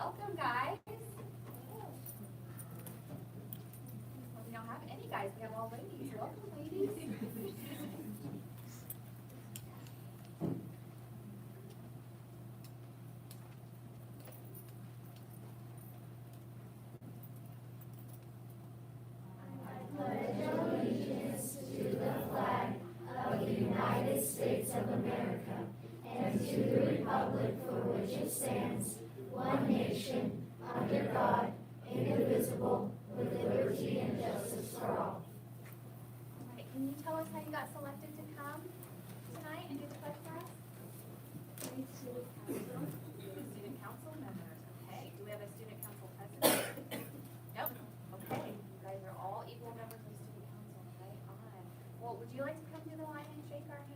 Welcome, guys. Well, we don't have any guys, we have all ladies. Welcome, ladies. States of America, and to the republic for which it stands, one nation, under God, indivisible, with liberty and justice for all. All right, can you tell us how you got selected to come tonight and do the pledge for us? Student council members. Okay. Do we have a student council president? Nope. Okay. You guys are all equal members of student council. Okay. On. Well, would you like to come to the line and shake our hand?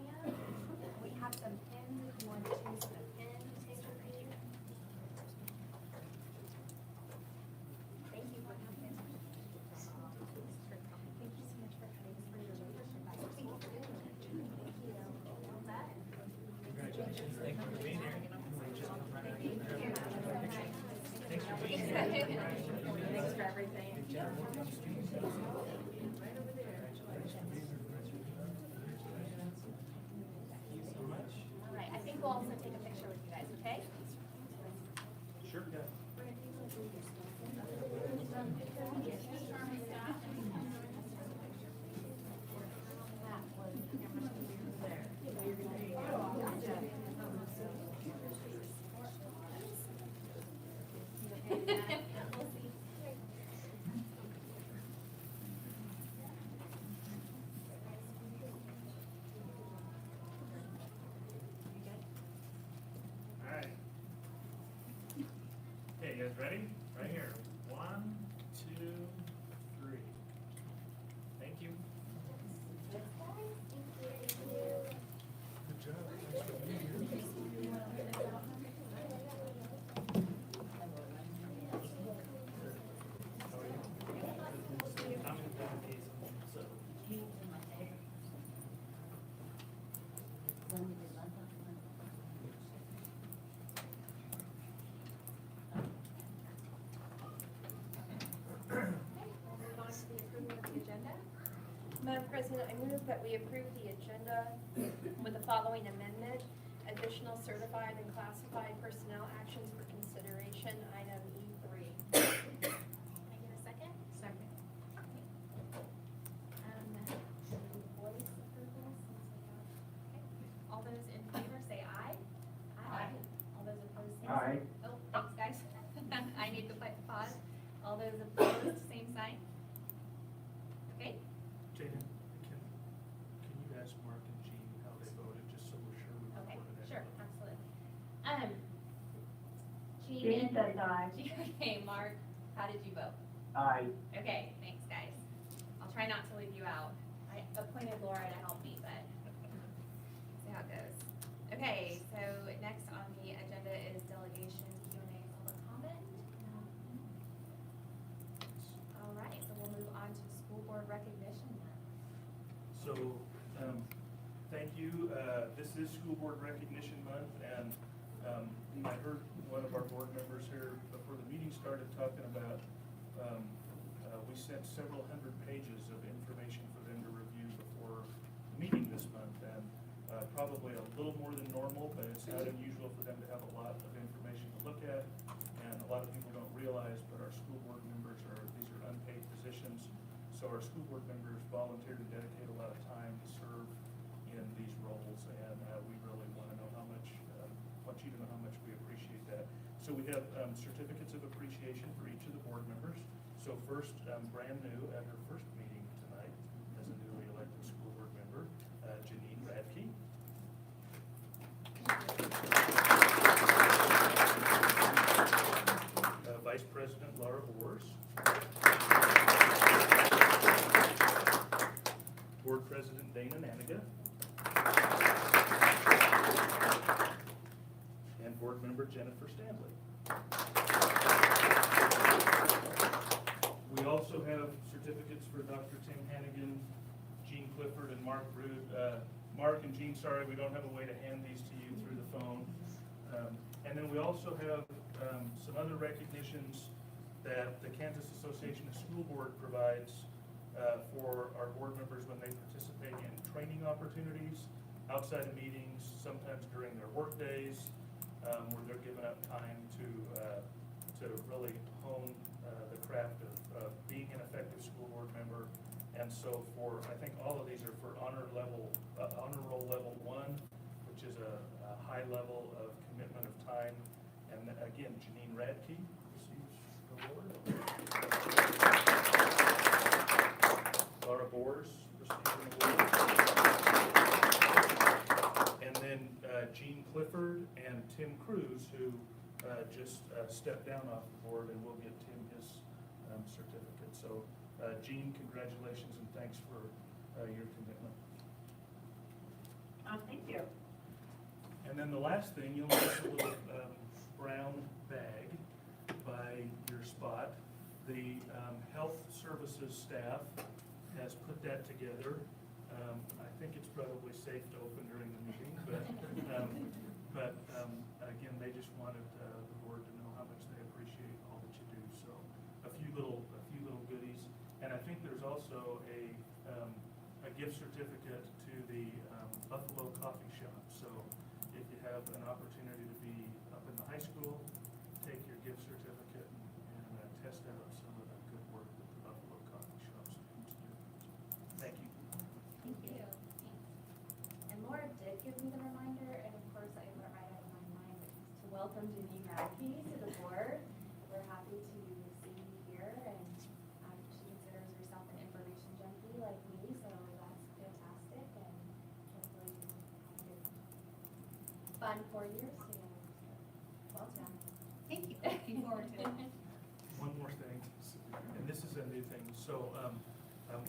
We have some pins if you want to choose the pin to take with you. Thank you for coming. Thank you so much for coming for your leadership. Thank you for doing it. Thank you. Well done. Congratulations. Thank you for being here. Thanks for being here. Thanks for everything. All right, I think we'll also take a picture with you guys, okay? Sure. Alright. Okay, you guys ready? Right here. 1, 2, 3. Thank you. Good job. Thanks for being here. How are you? I'm in the case, so. Madam President, I move that we approve the agenda with the following amendment. Additional certified and classified personnel actions for consideration, item E3. Can I get a second? Second. Voice approval. Okay. All those in favor say aye. Aye. All those opposed say Aye. Oh, thanks, guys. I need to pause. All those opposed, same sign. Okay. Jaden, can you ask Mark and Jean how they voted, just so we're sure we Okay, recorded it? sure, absolutely. Jean says aye. Okay, Mark, how did you vote? Aye. Okay, thanks, guys. I'll try not to leave you out. I appointed Laura to help me, but see how it goes. Okay, so next on the agenda is delegation Q&A public comment. All right, so we'll move on to school board recognition now. So, thank you. This is School Board Recognition Month, and I heard one of our board members here before the meeting started talking about, we sent several hundred pages of information for them to review before the meeting this month, and probably a little more than normal, but it's not unusual for them to have a lot of information to look at, and a lot of people don't realize, but our school board members these are unpaid positions. So our school board members volunteer to dedicate a lot of time to serve in these roles, and we really want to know how much, want you to know how much we appreciate that. So we have certificates of appreciation for each of the board members. So first, brand new at her first meeting tonight as a newly elected school board member, Janine Radke. Vice President Laura Boers. Board President Dana Naniga. And Board Member Jennifer Stanley. We also have certificates for Dr. Tim Hannigan, Jean Clifford, and Mark Root. Mark and Jean, sorry, we don't have a way to hand these to you through the phone. And then we also have some other recognitions that the Kansas Association of School Board provides for our board members when they participate in training opportunities outside of meetings, sometimes during their work days, where they're given up time to really hone the craft of being an effective school board member. And so I think all of these are for honor roll level 1, which is a high level of commitment of time. And then, again, Janine Radke receives the award. Laura Bors receives an award. And then Gene Clifford and Tim Cruz, who just stepped down off the board, and we'll get Tim his certificate. So Gene, congratulations and thanks for your commitment. Thank you. And then the last thing, you'll notice a little brown bag by your spot. The health services staff has put that together. I think it's probably safe to open during the meeting, but again, they just wanted the board to know how much they appreciate all that you do. So a few little goodies, and I think there's also a gift certificate to the Buffalo Coffee Shop. So if you have an opportunity to be up in the high school, take your gift certificate and test out some of the good work that the Buffalo Coffee Shop students do. Thank you. Thank you. Thanks. And Laura did give me the reminder, and of course I put it right out of my mind, to welcome Janine Radke to the board. We're happy to see you here, and she considers herself an information junkie like me, so that's fantastic, and hopefully you can have a good, fun 4 years together. Well done. Thank you. Looking forward to it. One more thing, and this is a new thing. So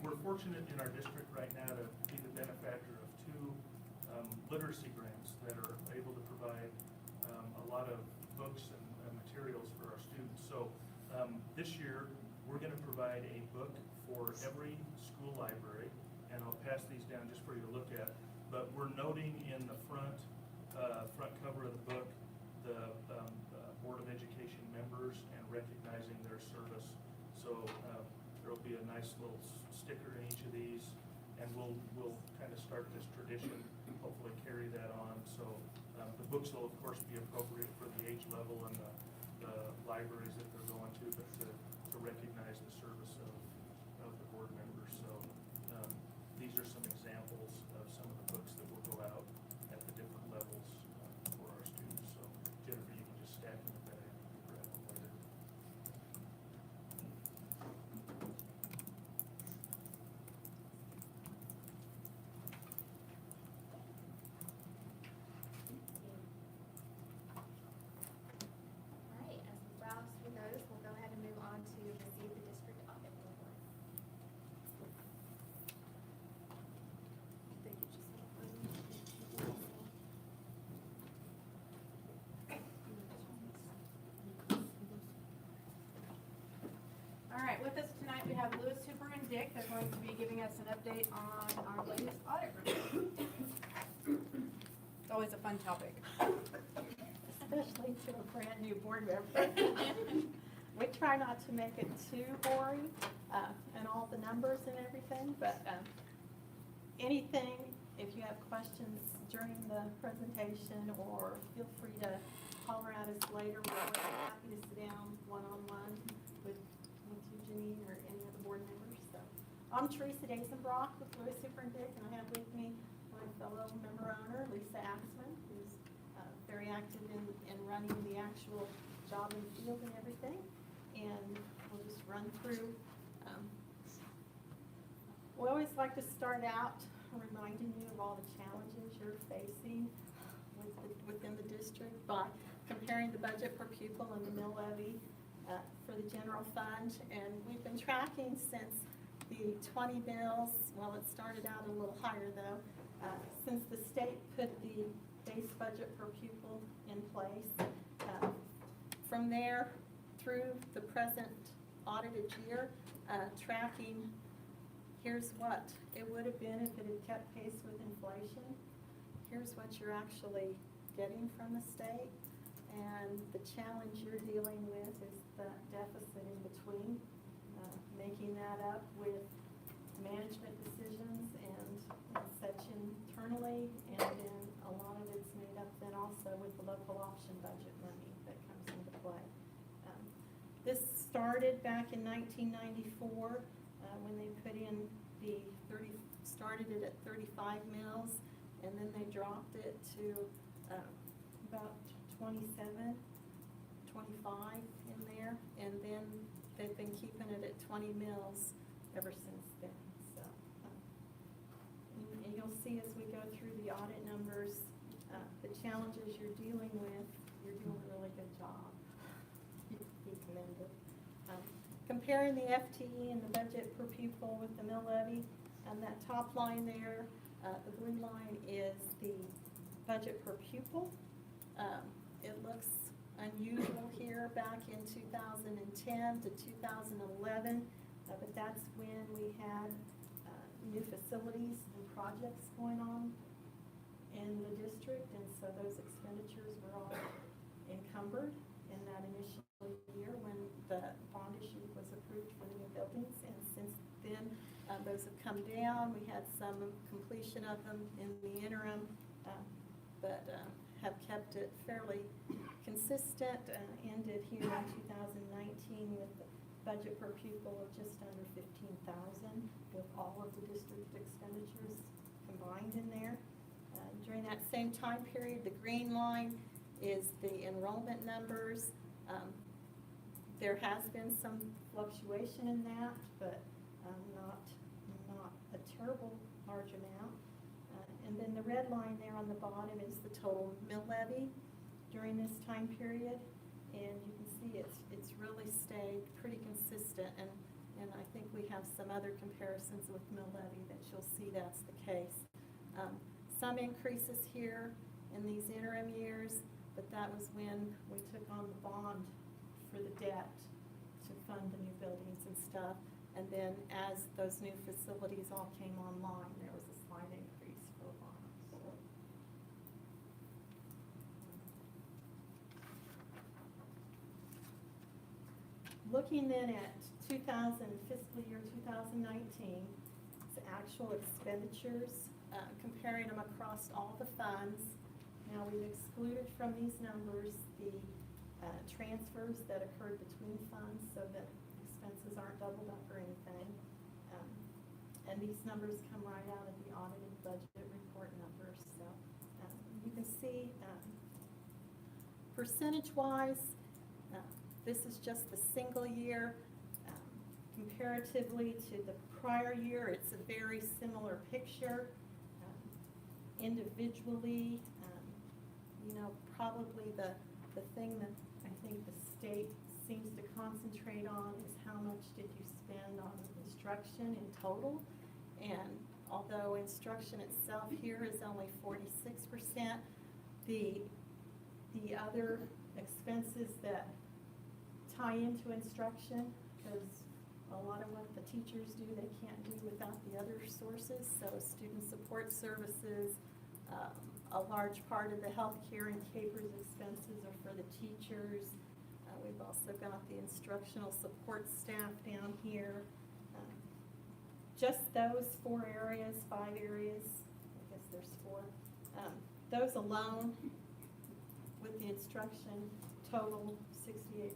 we're fortunate in our district right now to be the benefactor of 2 literacy grants that are able to provide a lot of books and materials for our students. So this year, we're going to provide a book for every school library, and I'll pass these down just for you to look at. But we're noting in the front cover of the book the Board of Education members and recognizing their service. So there'll be a nice little sticker in each of these, and we'll kind of start this tradition, hopefully carry that on. So the books will of course be appropriate for the age level and the libraries that they're going to, but to recognize the service of the board members. So these are some examples of some of the books that will go out at the different levels for our students. So Jennifer, you can just stack them with that and grab them later. All right, as we browse through those, we'll go ahead and move on to receive the district audit report. All right, with us tonight, we have Louis, Hooper, and Dick. They're going to be giving us an update on our latest audit report. It's always a fun topic. Especially to a brand new board member. We try not to make it too boring, and all the numbers and everything, but anything, if you have questions during the presentation, or feel free to holler at us later. We're always happy to sit down one-on-one with you, Janine, or any of the board members. So I'm Teresa Dazenbrock with Louis Super and Dick, and I have with me my fellow member owner, Lisa Axman, who's very active in running the actual job in the field and everything. And we'll just run through. We always like to start out reminding you of all the challenges you're facing within the district by comparing the budget per pupil and the mill levy for the general fund. And we've been tracking since the 20 mills, well, it started out a little higher though, since the state put the base budget per pupil in place. From there through the present audited year, tracking, here's what it would have been if it had kept pace with inflation. Here's what you're actually getting from the state. And the challenge you're dealing with is the deficit in between, making that up with management decisions and such internally, and then a lot of it's made up then also with the local option budget money that comes into play. This started back in 1994, when they put in the started it at 35 mils, and then they dropped it to about 27, 25 in there, and then they've been keeping it at 20 mils ever since then. So, and you'll see as we go through the audit numbers, the challenges you're dealing with, you're doing a really good job. Be commended. Comparing the FTE and the budget per pupil with the mill levy, that top line there, the blue line is the budget per pupil. It looks unusual here back in 2010 to 2011, but that's when we had new facilities and projects going on in the district, and so those expenditures were all encumbered in that initial year when the bond issue was approved for the new buildings, and since then those have come down. We had some completion of them in the interim, but have kept it fairly consistent, ended here in 2019 with the budget per pupil of just under 15,000 with all of the district expenditures combined in there. During that same time period, the green line is the enrollment numbers. There has been some fluctuation in that, but not a terrible large amount. And then the red line there on the bottom is the total mill levy during this time period, and you can see it's really stayed pretty consistent, and I think we have some other comparisons with mill levy that you'll see that's the case. Some increases here in these interim years, but that was when we took on the bond for the debt to fund the new buildings and stuff, and then as those new facilities all came online, there was a slight increase for the bond. So. Looking then at fiscal year 2019, it's actual expenditures, comparing them across all the funds. Now we've excluded from these numbers the transfers that occurred between funds so that expenses aren't doubled up or anything. And these numbers come right out of the audited budget report numbers. So you can see percentage-wise, this is just the single year. Comparatively to the prior year, it's a very similar picture. Individually, probably the thing that I think the state seems to concentrate on is how much did you spend on instruction in total. And although instruction itself here is only 46%, the other expenses that tie into instruction, because a lot of what the teachers do, they can't do without the other sources. So student support services, a large part of the healthcare and CAPERS expenses are for the teachers. We've also got the instructional support staff down here. Just those 5 areas, I guess there's 4. Those alone with the instruction total 68%,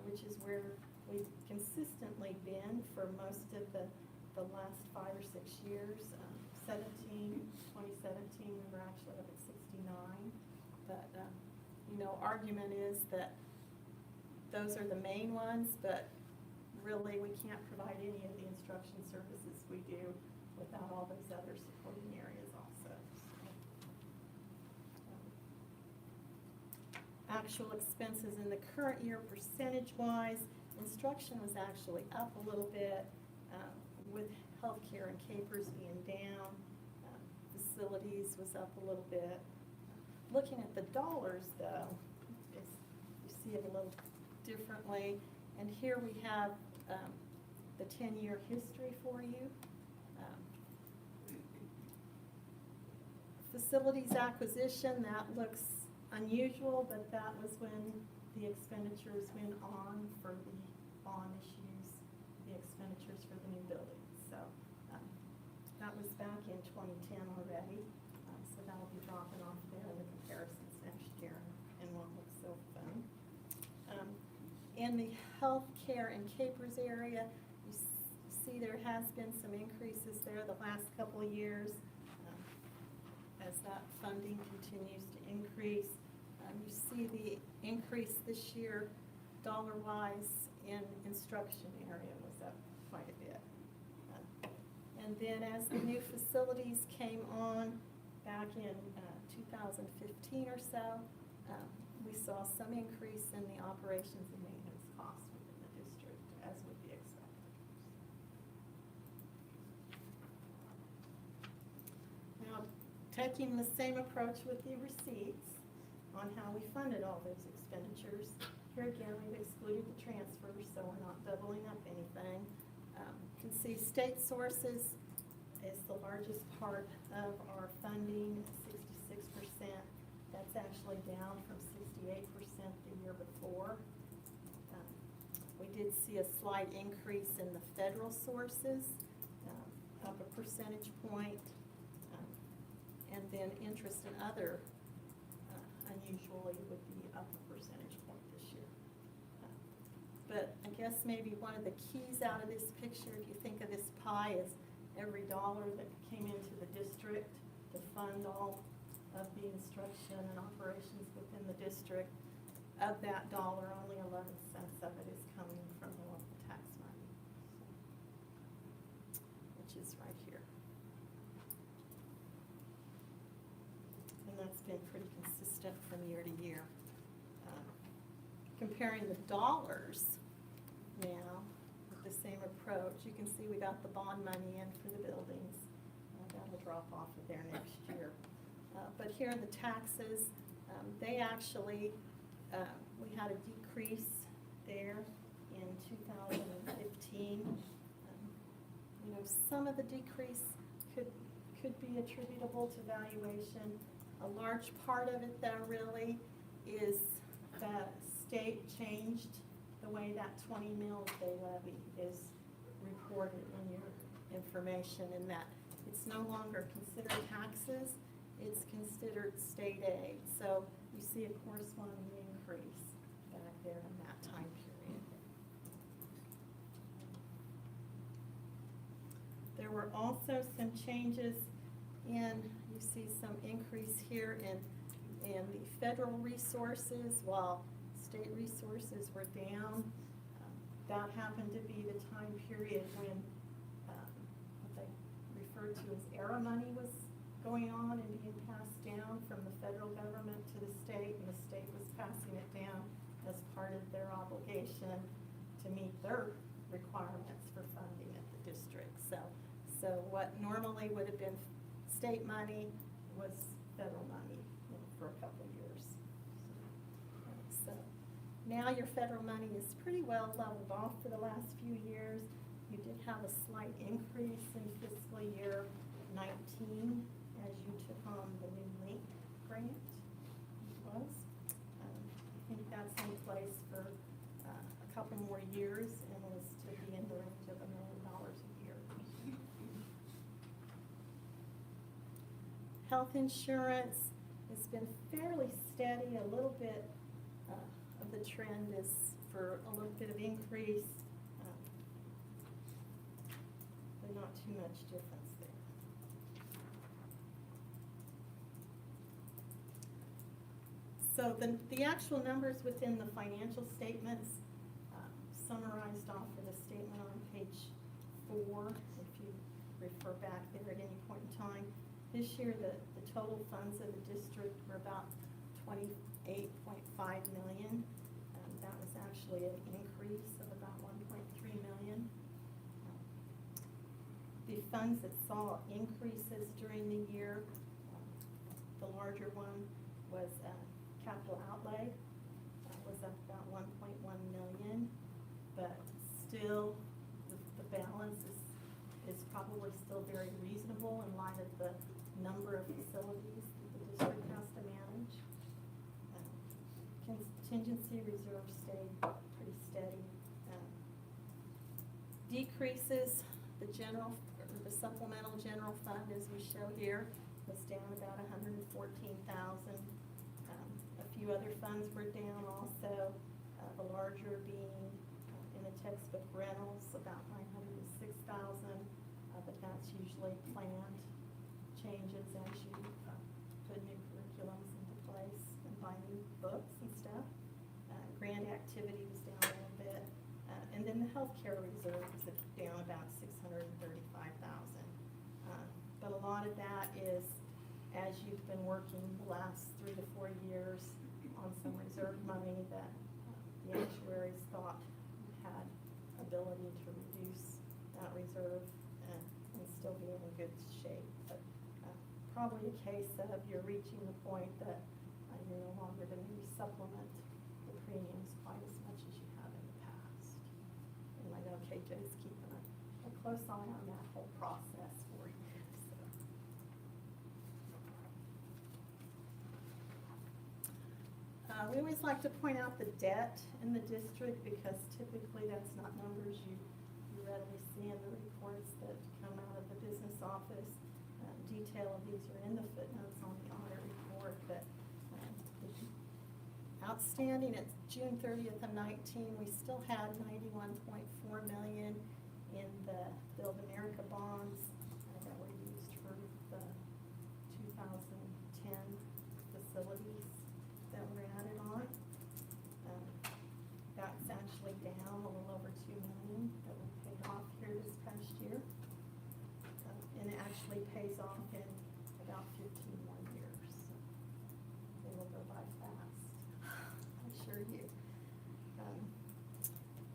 which is where we've consistently been for most of the last 5 or 6 years. 2017, we were actually up at 69. But, argument is that those are the main ones, but really we can't provide any of the instruction services we do without all those other supporting areas also. Actual expenses in the current year percentage-wise, instruction was actually up a little bit with healthcare and CAPERS being down. Facilities was up a little bit. Looking at the dollars, though, you see it a little differently. And here we have the 10-year history for you. Facilities acquisition, that looks unusual, but that was when the expenditures went on for the bond issues, the expenditures for the new building. So that was back in 2010 already, so that'll be dropping off there in the comparisons next year and won't look so fun. In the healthcare and capers area, you see there has been some increases there the last couple of years as that funding continues to increase. You see the increase this year, dollar-wise, in instruction area was up quite a bit. And then as the new facilities came on back in 2015 or so, we saw some increase in the operations and maintenance costs within the district, as would be expected. Now, taking the same approach with the receipts on how we funded all those expenditures, here again, we've excluded the transfers, so we're not doubling up anything. You can see state sources is the largest part of our funding, 66%. That's actually down from 68% the year before. We did see a slight increase in the federal sources, up a percentage point. And then interest and other, unusually, would be up a percentage point this year. But I guess maybe one of the keys out of this picture, if you think of this pie as every dollar that came into the district to fund all of the instruction and operations within the district, of that dollar, only 11 cents of it is coming from the local tax money, which is right here. And that's been pretty consistent from year to year. Comparing the dollars now with the same approach, you can see we got the bond money in for the buildings. That'll drop off of there next year. But here in the taxes, they actually, we had a decrease there in 2015. You know, some of the decrease could be attributable to valuation. A large part of it, though, really is the state changed the way that 20 mills they levy is reported in your information, in that it's no longer considered taxes, it's considered state aid. So you see a corresponding increase back there in that time period. There were also some changes in, you see some increase here in the federal resources, while state resources were down. That happened to be the time period when what they referred to as era money was going on and being passed down from the federal government to the state, and the state was passing it down as part of their obligation to meet their requirements for funding at the district. So what normally would have been state money was federal money, you know, for a couple of years. So now your federal money is pretty well leveled off for the last few years. You did have a slight increase in fiscal year 19 as you took on the new LINK grant. It was. I think that's in place for a couple more years and was to be in the range of $1 million a year. Health insurance has been fairly steady. A little bit of the trend is for a little bit of increase, but not too much difference there. So the actual numbers within the financial statements, summarized off of the statement on page 4, if you refer back there at any point in time. This year, the total funds of the district were about $28.5 million. That was actually an increase of about $1.3 million. The funds that saw increases during the year, the larger one was capital outlay. That was up about $1.1 million, but still the balance is probably still very reasonable in light of the number of facilities that the district has to manage. contingency reserve stayed pretty steady. Decreases, the supplemental general fund, as we show here, was down about $114,000. A few other funds were down also, the larger being in the textbook rentals, about $906,000, but that's usually planned changes as you put new curriculums into place and buy new books and stuff. Grant activity was down a little bit. And then the healthcare reserve is down about $635,000. But a lot of that is, as you've been working the last 3 to 4 years on some reserve money that the actuaries thought had ability to reduce that reserve and still be in good shape. But probably a case of you're reaching the point that you're no longer going to supplement the premiums quite as much as you have in the past. And I know KJ's keeping a close eye on that whole process for you. We always like to point out the debt in the district because typically that's not numbers you readily see in the reports that come out of the business office. Detail of these are in the footnotes on the audit report, but outstanding at June 30th of 19, we still had $91.4 million in the Build America bonds that were used for the 2010 facilities that were added on. That's actually down a little over $2 million that we paid off here this past year. And it actually pays off in about 15 more years. They will go by fast, I assure you.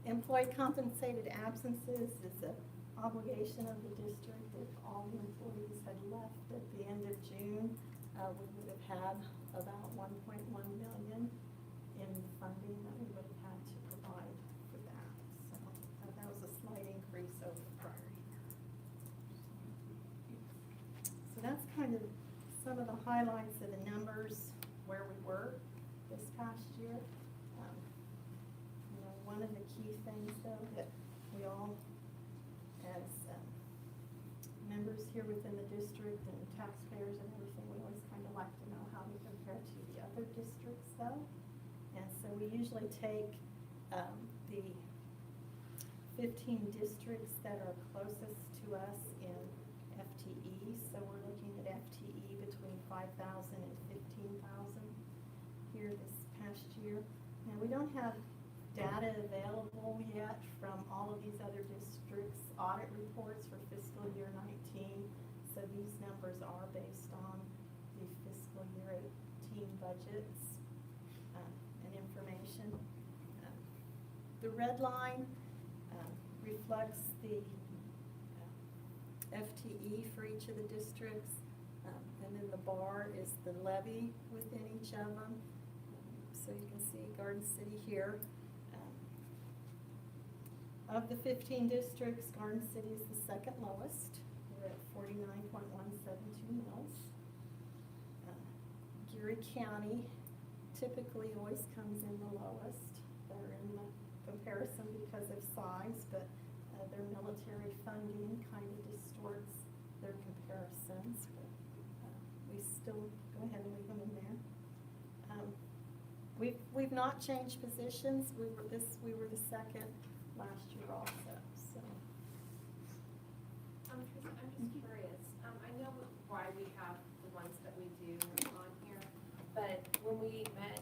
Employee compensated absences is an obligation of the district. If all the employees had left at the end of June, we would have had about $1.1 million in funding that we would have had to provide for that. So that was a slight increase over the prior year. So that's kind of some of the highlights of the numbers where we were this past year. One of the key things though that we all, as members here within the district and taxpayers and everything, we always kind of like to know how we compare to the other districts though. And so we usually take the 15 districts that are closest to us in FTE. So we're looking at FTE between 5,000 and 15,000 here this past year. Now we don't have data available yet from all of these other districts' audit reports for fiscal year 19. So these numbers are based on the fiscal year 18 budgets and information. The red line reflects the FTE for each of the districts, and then the bar is the levy within each of them. So you can see Garden City here. Of the 15 districts, Garden City is the second lowest. We're at 49.172 mils. Geary County typically always comes in the lowest. They're in the comparison because of size, but their military funding kind of distorts their comparisons. But we still go ahead and leave them in there. We've not changed positions. We were the second last year also, so. Teresa, I'm just curious. I know why we have the ones that we do on here, but when we met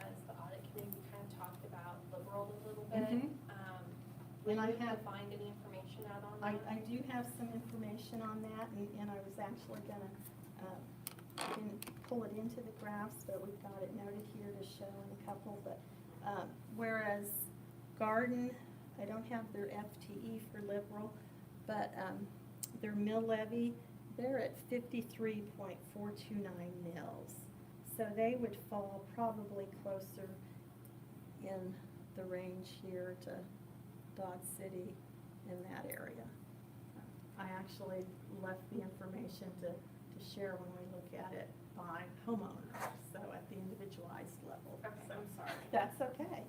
as the audit committee, we kind of talked about liberal a little bit. And I Did you have find any information out on that? I do have some information on that, and I was actually gonna, didn't pull it into the graphs, but we've got it noted here to show in a couple, but, whereas Garden, I don't have their FTE for liberal, but, their mill levy, they're at 53.429 mils. So they would fall probably closer in the range here to Dodge City in that area. I actually left the information to share when we look at it by homeowner, so at the individualized level. Okay, So I'm sorry. that's okay.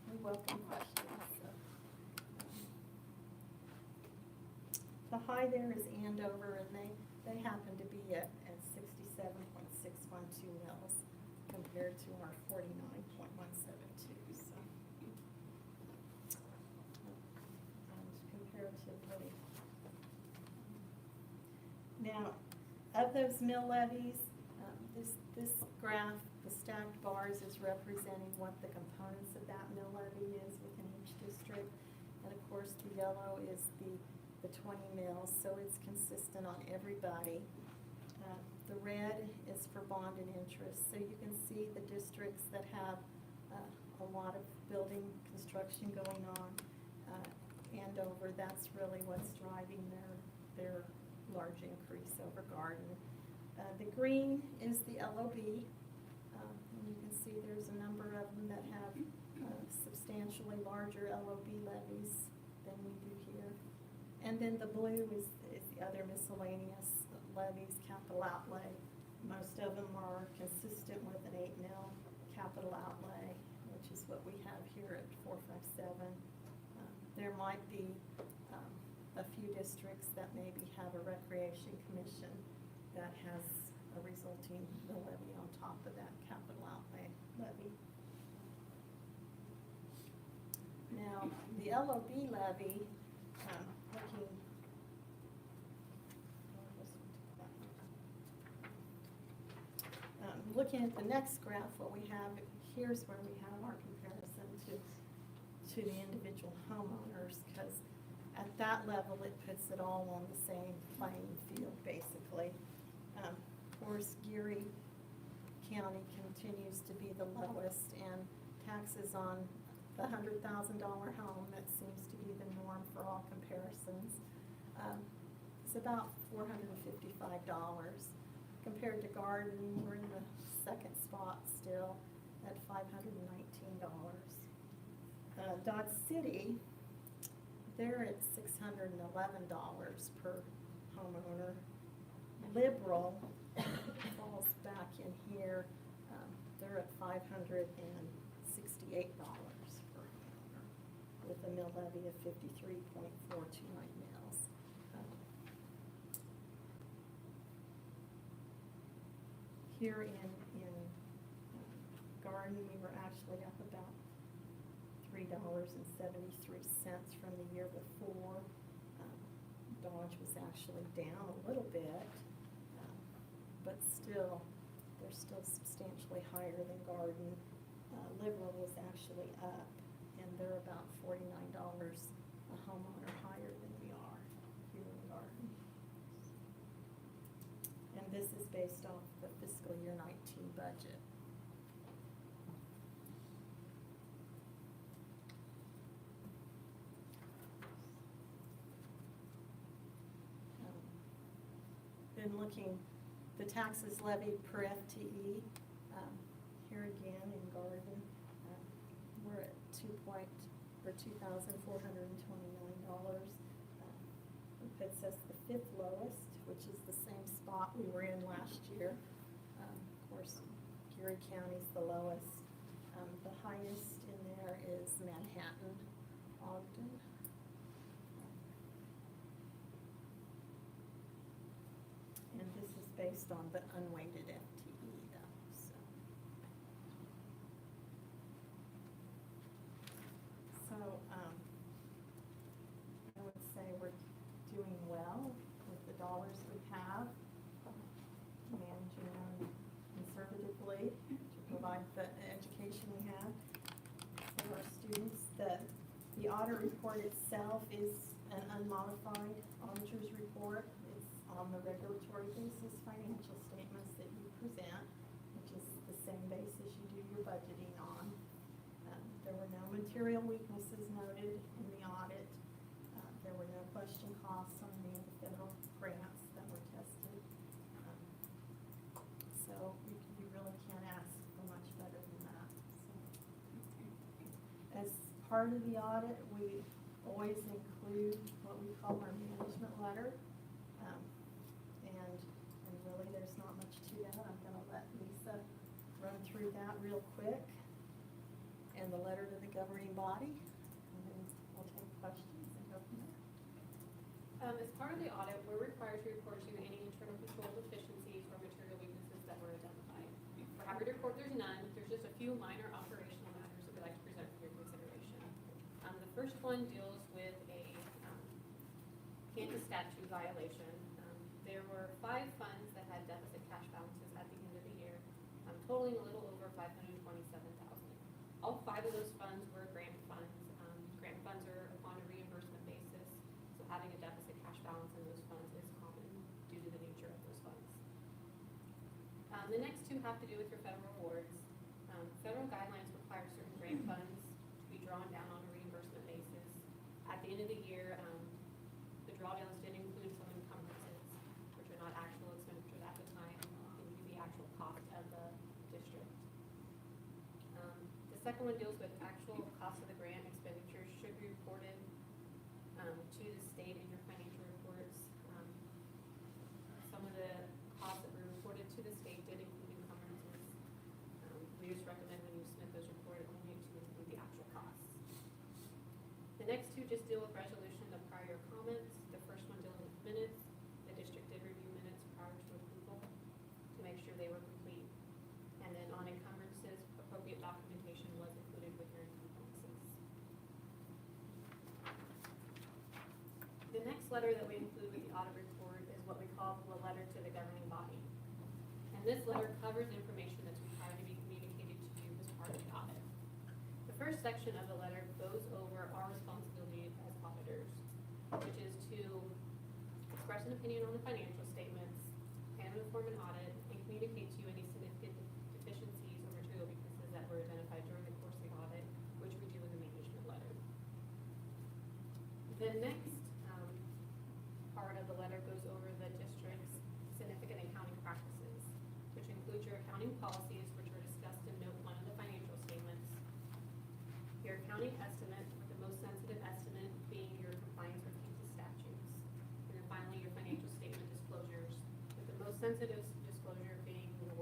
We welcome questions. So. The high there is Andover, and they happen to be at 67.612 mils compared to our 49.172, so. And comparatively. Now, of those mill levies, this graph, the stacked bars is representing what the components of that mill levy is within each district. And of course, the yellow is the 20 mills, so it's consistent on everybody. The red is for bond and interest, so you can see the districts that have a lot of building construction going on. Andover, that's really what's driving their large increase over Garden. The green is the LOB, and you can see there's a number of them that have substantially larger LOB levies than we do here. And then the blue is the other miscellaneous levies, capital outlay. Most of them are consistent with an 8 mil capital outlay, which is what we have here at 457. There might be a few districts that maybe have a recreation commission that has a resulting mill levy on top of that capital outlay levy. Now, the LOB levy, looking at the next graph, what we have, here's where we have our comparison to the individual homeowners, because at that level, it puts it all on the same playing field, basically. Of course, Geary County continues to be the lowest, and taxes on the $100,000 home, that seems to be the norm for all comparisons, it's about $455. Compared to Garden, we're in the second spot still at $519. Dodge City, they're at $611 per homeowner. Liberal falls back in here, they're at $568 per homeowner with a mill levy of 53.429 mils. Here in Garden, we were actually up about $3.73 from the year before. Dodge was actually down a little bit, but still, they're still substantially higher than Garden. Liberal was actually up, and they're about $49 a homeowner higher than we are here in Garden. And this is based off the fiscal year 19 budget. Then looking, the taxes levied per FTE, here again in Garden, we're at $2,429. It puts us the 5th lowest, which is the same spot we were in last year. Of course, Geary County's the lowest. The highest in there is Manhattan, Ogden. And this is based on the unweighted FTE though, so. So, I would say we're doing well with the dollars we have, managing them conservatively to provide the education we have for our students. The audit report itself is an unmodified auditor's report. It's on the regulatory basis financial statements that you present, which is the same basis you do your budgeting on. There were no material weaknesses noted in the audit. There were no question costs on any of the federal grants that were tested. So you really can't ask for much better than that. So, as part of the audit, we always include what we call our management letter. And really there's not much run through that real quick, and the letter to the governing body, and then we'll take questions and go from there. As part of the audit, we're required to report to you any internal control deficiencies or material weaknesses that were identified. We're happy to report there's none. There's just a few minor operational matters that we'd like to present for your consideration. The first one deals with a Kansas statute violation. There were 5 funds that had deficit cash balances at the end of the year, totaling a little over $527,000. All 5 of those funds were grant funds. Grant funds are upon a reimbursement basis, so having a deficit cash balance in those funds is common due to the nature of those funds. The next 2 have to do with your federal awards. Federal guidelines require certain grant funds to be drawn down on a reimbursement basis. At the end of the year, the drawdowns did include some encumbrances, which are not actual expenditures at the time, and the actual cost of the district. The second one deals with actual cost of the grant expenditures should be reported to the state in your financial reports. Some of the costs that were reported to the state did include encumbrances. We just recommend when you submit those reports only to include the actual costs. The next 2 just deal with resolution of prior comments. The first one dealing with minutes. The district did review minutes prior to approval to make sure they were complete. And then on encumbrances, appropriate documentation was included with your encumbrances. The next letter that we include with the audit report is what we call the letter to the governing body. And this letter covers information that's required to be communicated to you as part of the audit. The first section of the letter goes over our responsibility as auditors, which is to express an opinion on the financial statements, and perform an audit, and communicate to you any significant deficiencies or material weaknesses that were identified during the course of the audit, which we do in the management letter. The next part of the letter goes over the district's significant accounting practices, which includes your accounting policies, which are discussed in note 1 of the financial statements, your accounting estimate, with the most sensitive estimate being your compliance with Kansas statutes, and then finally your financial statement disclosures, with the most sensitive disclosure being your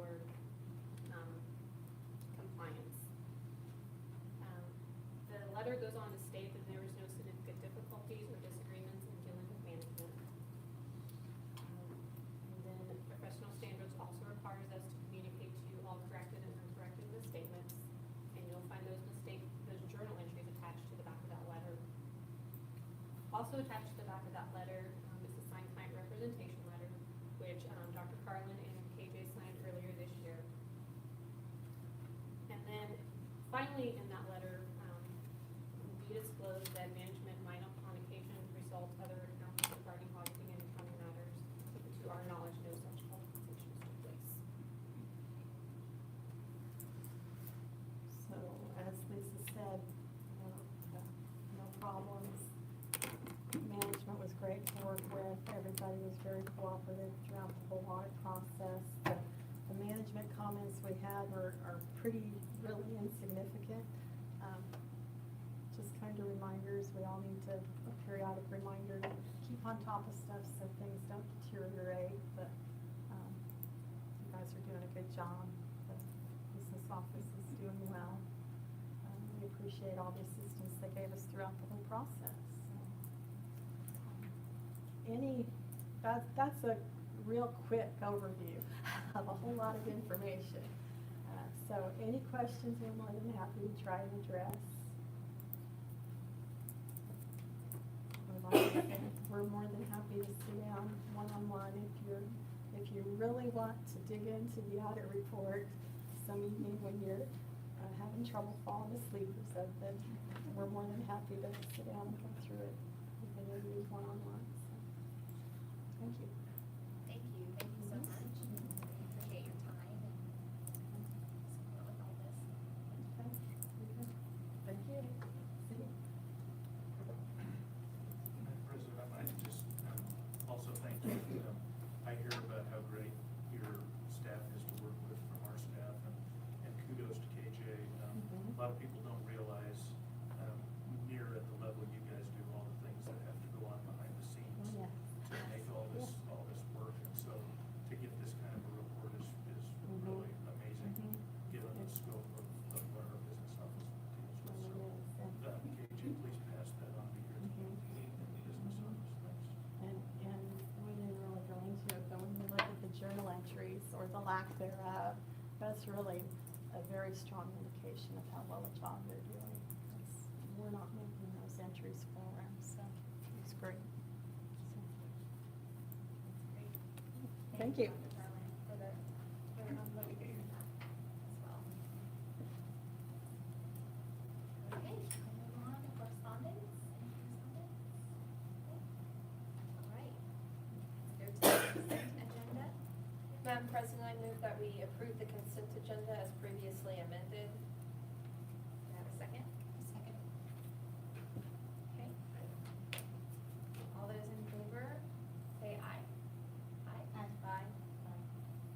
compliance. The letter goes on to state that there is no significant difficulties or disagreements in dealing with management. And then professional standards also requires us to communicate to you all corrected and uncorrected misstatements, and you'll find those journal entries attached to the back of that letter. Also attached to the back of that letter is the signed client representation letter, which Dr. Carlin and KJ signed earlier this year. And then finally in that letter, we disclose that management might on occasion result other accounts regarding auditing and accounting matters, but to our knowledge, no such conversations took place. So, as Lisa said, no problems. Management was great to work with. Everybody was very cooperative throughout the whole audit process. The management comments we had are really insignificant. Just kind of reminders. We all need a periodic reminder to keep on top of stuff so things don't deteriorate. But you guys are doing a good job. The business office is doing well. We appreciate all the assistance they gave us throughout the whole process. That's a real quick overview of a whole lot of information. So any questions, we're more than happy to try and address. We're more than happy to sit down one-on-one if you really want to dig into the audit report some evening when you're having trouble falling asleep or something. We're more than happy to sit down and go through it with any of you one-on-one. So, thank you. Thank you so much. Appreciate your time and support with all this. Okay. Thank you. See you. Madam President, I might just also thank you. I hear about how great your staff is to work with from our staff, and kudos to KJ. A lot of people don't realize near at the level you guys do all the things that have to go on behind the scenes Oh, yeah. to make all this lack thereof. That's really a very strong indication of how well a job they're doing. Because we're not making those entries for them, so it's great. So, thank you. Dr. Garland, for the updating that as well. Okay, we'll move on to correspondence. Any correspondence? Okay. All right. Let's go to the consent agenda. Madam President, I move that we approve the consent agenda as previously amended. Do I have a second? Second. Okay. All those in favor, say aye. Aye. Aye.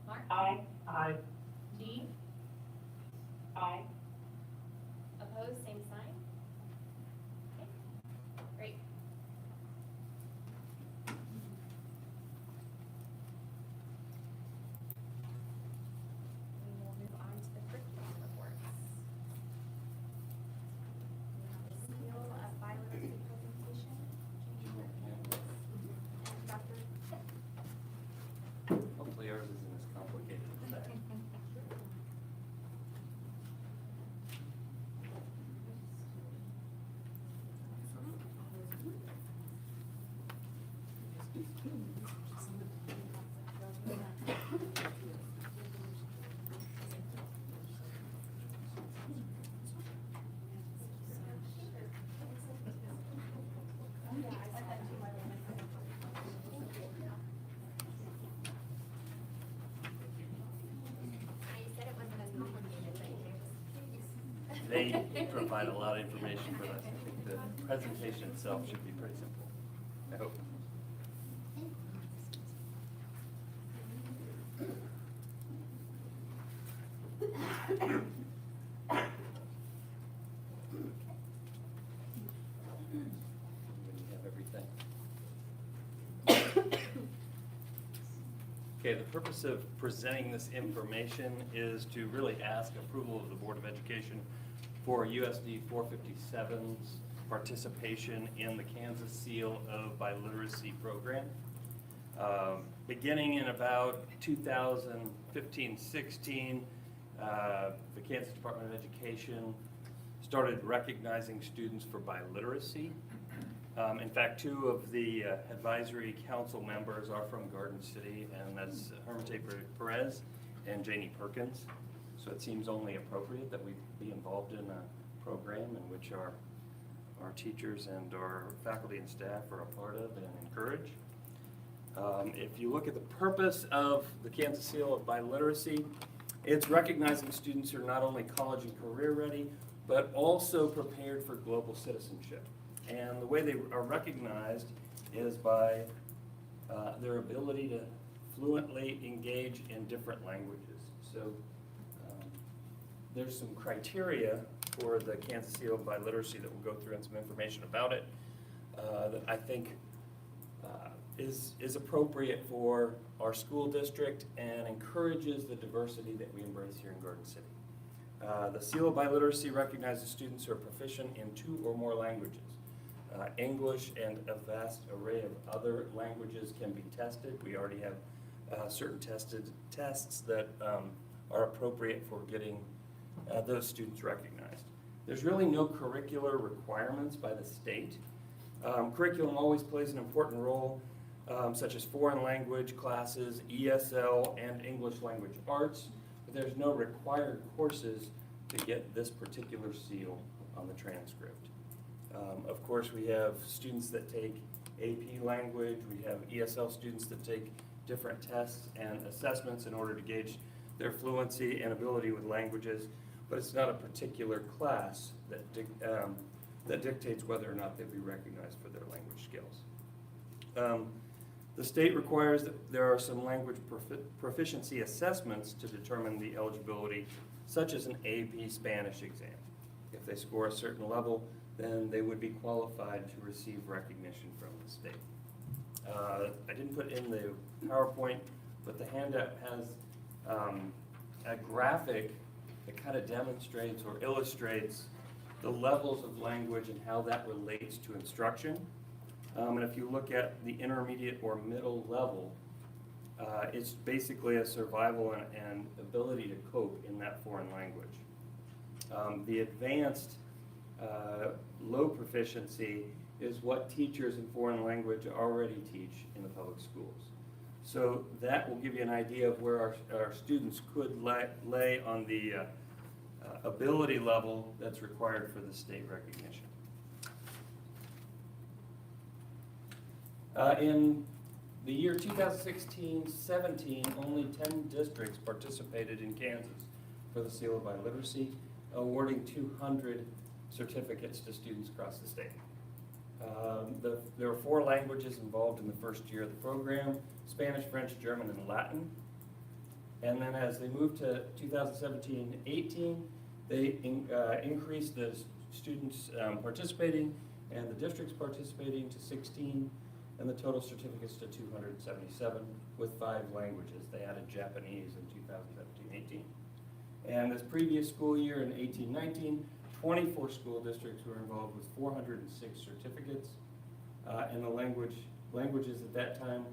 Mark? Aye. Aye. Jean? Aye. Opposed, same sign? Okay, great. We will move on to the curriculum reports. We have a seal of bilingual presentation. And Dr. Hopefully ours isn't as complicated as that. You said it wasn't as complicated, but you just. They provide a lot of information for us. I think the presentation itself should be pretty simple. I hope. When you have everything. Okay, the purpose of presenting this information is to really ask approval of the Board of Education for USD-457's participation in the Kansas Seal of Biliteracy program. Beginning in about 2015-16, the Kansas Department of Education started recognizing students for biliteracy. In fact, two of the advisory council members are from Garden City, and that's Hermite Perez and Janie Perkins. So it seems only appropriate that we be involved in a program in which our teachers and our faculty and staff are a part of and encourage. If you look at the purpose of the Kansas Seal of Biliteracy, it's recognizing students who are not only college and career ready, but also prepared for global citizenship. And the way they are recognized is by their ability to fluently engage in different languages. So there's some criteria for the Kansas Seal of Biliteracy that we'll go through and some information about it that I think is appropriate for our school district and encourages the diversity that we embrace here in Garden City. The Seal of Biliteracy recognizes students who are proficient in 2 or more languages. English and a vast array of other languages can be tested. We already have certain tests that are appropriate for getting those students recognized. There's really no curricular requirements by the state. Curriculum always plays an important role, such as foreign language classes, ESL, and English language arts, but there's no required courses to get this particular seal on the transcript. Of course, we have students that take AP language, we have ESL students that take different tests and assessments in order to gauge their fluency and ability with languages, but it's not a particular class that dictates whether or not they'll be recognized for their language skills. The state requires that there are some language proficiency assessments to determine the eligibility, such as an AP Spanish exam. If they score a certain level, then they would be qualified to receive recognition from the state. I didn't put in the PowerPoint, but the handout has a graphic that kind of demonstrates or illustrates the levels of language and how that relates to instruction. And if you look at the intermediate or middle level, It's basically a survival and ability to cope in that foreign language. The advanced low proficiency is what teachers in foreign language already teach in the public schools. So that will give you an idea of where our students could lay on the ability level that's required for the state recognition. In the year 2016-17, only 10 districts participated in Kansas for the Seal of Biliteracy, awarding 200 certificates to students across the state. There were 4 languages involved in the first year of the program: Spanish, French, German, and Latin. And then as they moved to 2017-18, they increased the students participating and the districts participating to 16, and the total certificates to 277 with 5 languages. They added Japanese in 2017-18. And this previous school year in 18-19, 24 school districts were involved with 406 certificates. And the languages at that time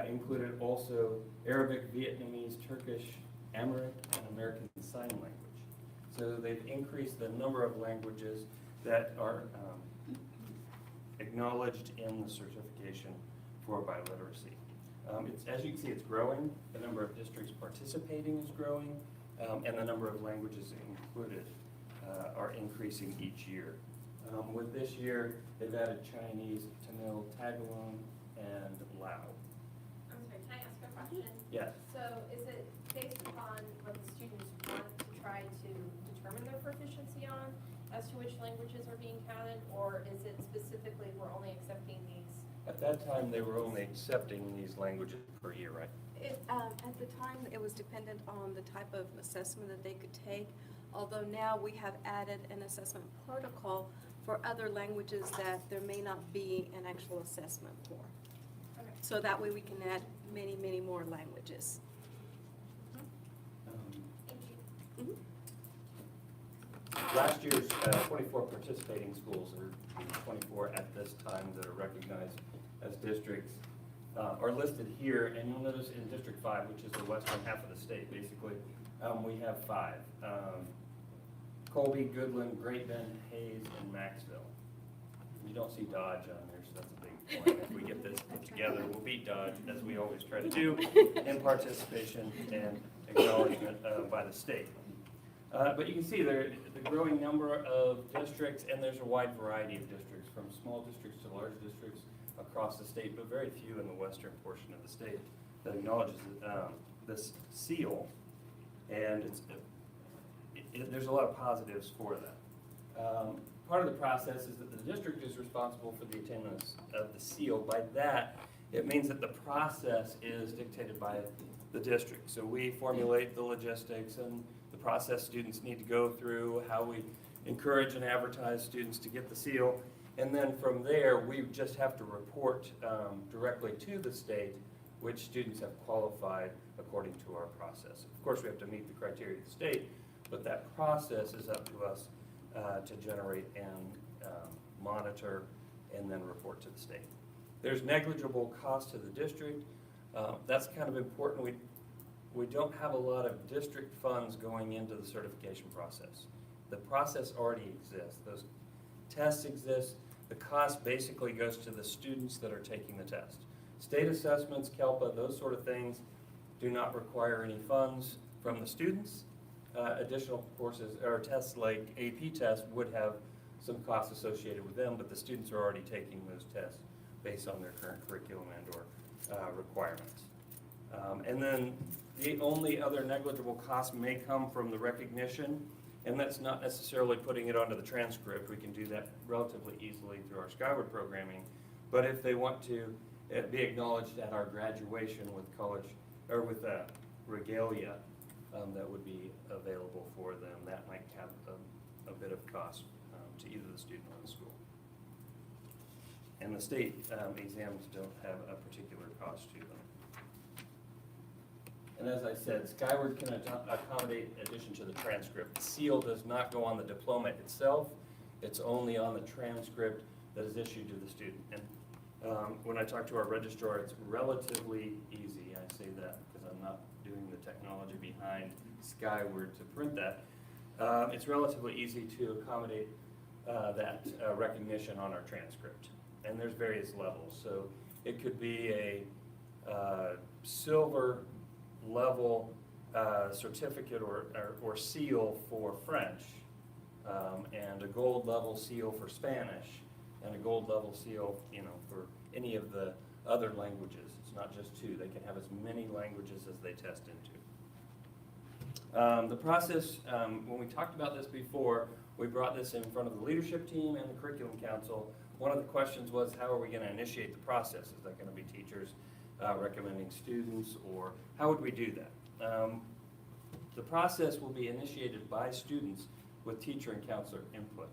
included also Arabic, Vietnamese, Turkish, Amharic, and American Sign Language. So they've increased the number of languages that are acknowledged in the certification for biliteracy. As you can see, it's growing. The number of districts participating is growing, and the number of languages included are increasing each year. With this year, they've added Chinese, Tamil, Tagalog, and Lao. I'm sorry, can I ask a question? Yes. So is it based upon what the students want to try to determine their proficiency on as to which languages are being counted, or is it specifically we're only accepting these? At that time, they were only accepting these languages per year, right? At the time, it was dependent on the type of assessment that they could take, although now we have added an assessment protocol for other languages that there may not be an actual assessment for. Okay. So that way we can add many, many more languages. Thank you. Last year's 24 participating schools, or 24 at this time that are recognized as districts, are listed here, and you'll notice in District 5, which is the western half of the state, basically, we have 5. Colby, Goodland, Great Bend, Hayes, and Maxville. You don't see Dodge on there, so that's a big point. If we get this put together, we'll beat Dodge, as we always try to do, in participation and acknowledgement by the state. But you can see there the growing number of districts, and there's a wide variety of districts, from small districts to large districts across the state, but very few in the western portion of the state that acknowledges this seal, and there's a lot of positives for that. Part of the process is that the district is responsible for the attainment of the seal. By that, it means that the process is dictated by the district. So we formulate the logistics and the process students need to go through, how we encourage and advertise students to get the seal. And then from there, we just have to report directly to the state which students have qualified according to our process. Of course, we have to meet the criteria of the state, but that process is up to us to generate and monitor and then report to the state. There's negligible cost to the district. That's kind of important. We don't have a lot of district funds going into the certification process. The process already exists. Those tests exist. The cost basically goes to the students that are taking the test. State assessments, CALPA, those sort of things do not require any funds from the students. Additional courses or tests like AP tests would have some costs associated with them, but the students are already taking those tests based on their current curriculum and or requirements. And then the only other negligible cost may come from the recognition, and that's not necessarily putting it onto the transcript. We can do that relatively easily through our Skyward programming. But if they want to be acknowledged at our graduation with college or with regalia, that would be available for them. That might have a bit of cost to either the student or the school. And the state exams don't have a particular cost to them. And as I said, Skyward can accommodate addition to the transcript. The seal does not go on the diploma itself. It's only on the transcript that is issued to the student. And when I talk to our registrar, it's relatively easy. I say that because I'm not doing the technology behind Skyward to print that, it's relatively easy to accommodate that recognition on our transcript. And there's various levels. So it could be a silver level certificate or seal for French, and a gold level seal for Spanish, and a gold level seal, for any of the other languages. It's not just two. They can have as many languages as they test into. The process, when we talked about this before, we brought this in front of the leadership team and the curriculum council. One of the questions was, how are we going to initiate the process? Is that going to be teachers recommending students, or how would we do that? The process will be initiated by students with teacher and counselor input.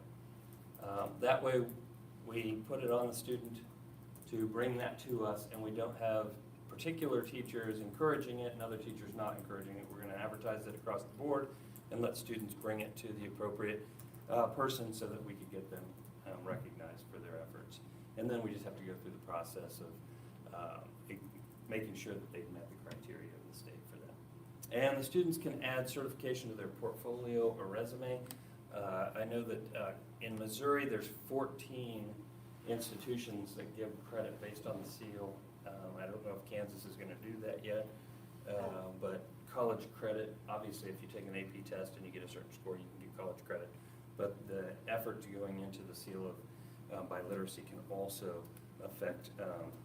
That way, we put it on the student to bring that to us, and we don't have particular teachers encouraging it and other teachers not encouraging it. We're going to advertise it across the board and let students bring it to the appropriate person so that we could get them recognized for their efforts. And then we just have to go through the process of making sure that they've met the criteria of the state for that. And the students can add certification to their portfolio or resume. I know that in Missouri, there's 14 institutions that give credit based on the seal. I don't know if Kansas is going to do that yet, but college credit, obviously if you take an AP test and you get a certain score, you can get college credit. But the effort to going into the seal of biliteracy can also affect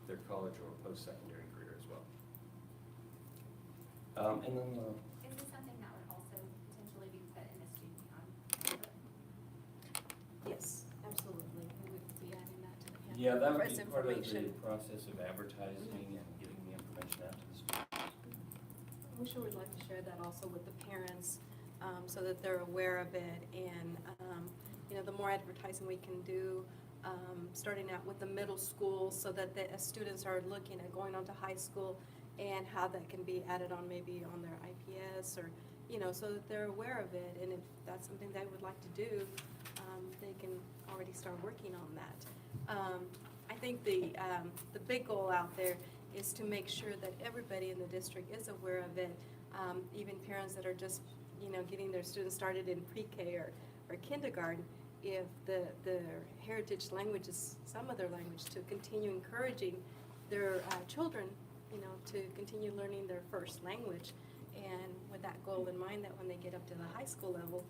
their college or post-secondary career as well. And then Is this something that would also potentially be put in a student handbook? Yes, absolutely. We would be adding that to the handbook. yeah, that would as be part of the information. process of advertising and getting the information out to the students. We sure would like to share that also with the parents, so that they're aware of it. And, the more advertising we can do, starting out with the middle school, so that as students are looking at going on to high school, and how that can be added on maybe on their IPS, or, so that they're aware of it. And if that's something they would like to do, they can already start working on that. I think the big goal out there is to make sure that everybody in the district is aware of it, even parents that are just, getting their students started in pre-K or kindergarten. If the heritage language is some other language, to continue encouraging their children, to continue learning their first language, and with that goal in mind, that when they get up to the high school level,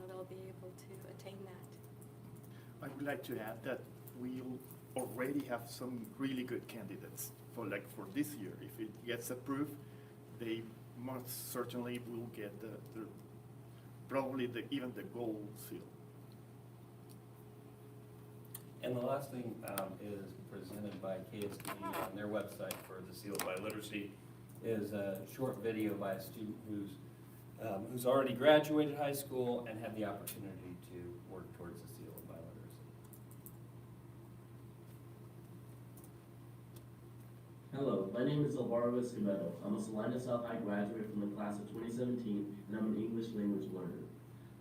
they'll be able to attain that. I would like to add that we already have some really good candidates for this year. If it gets approved, they most certainly will get even the gold seal. And the last thing is presented by KSD on their website for the Seal of Biliteracy, is a short video by a student who's already graduated high school and had the opportunity to work towards the Seal of Biliteracy. Hello, my name is Alvaro Escobedo. I'm a Salina South High graduate from the class of 2017, and I'm an English language learner.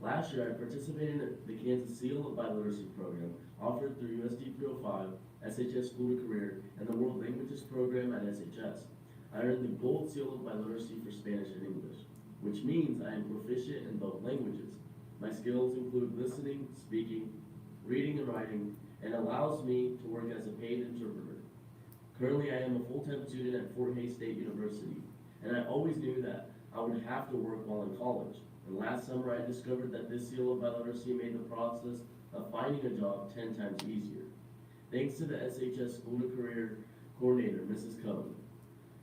Last year, I participated in the Kansas Seal of Biliteracy program offered through USD-457, SHS School to Career, and the World Languages program at SHS. I earned the Gold Seal of Biliteracy for Spanish and English, which means I am proficient in both languages. My skills include listening, speaking, reading, and writing, and allows me to work as a paid interpreter. Currently, I am a full-time student at Fort Hays State University, and I always knew that I would have to work while in college. And last summer, I discovered that this Seal of Biliteracy made the process of finding a job 10 times easier. Thanks to the SHS School to Career coordinator, Mrs. Cohen.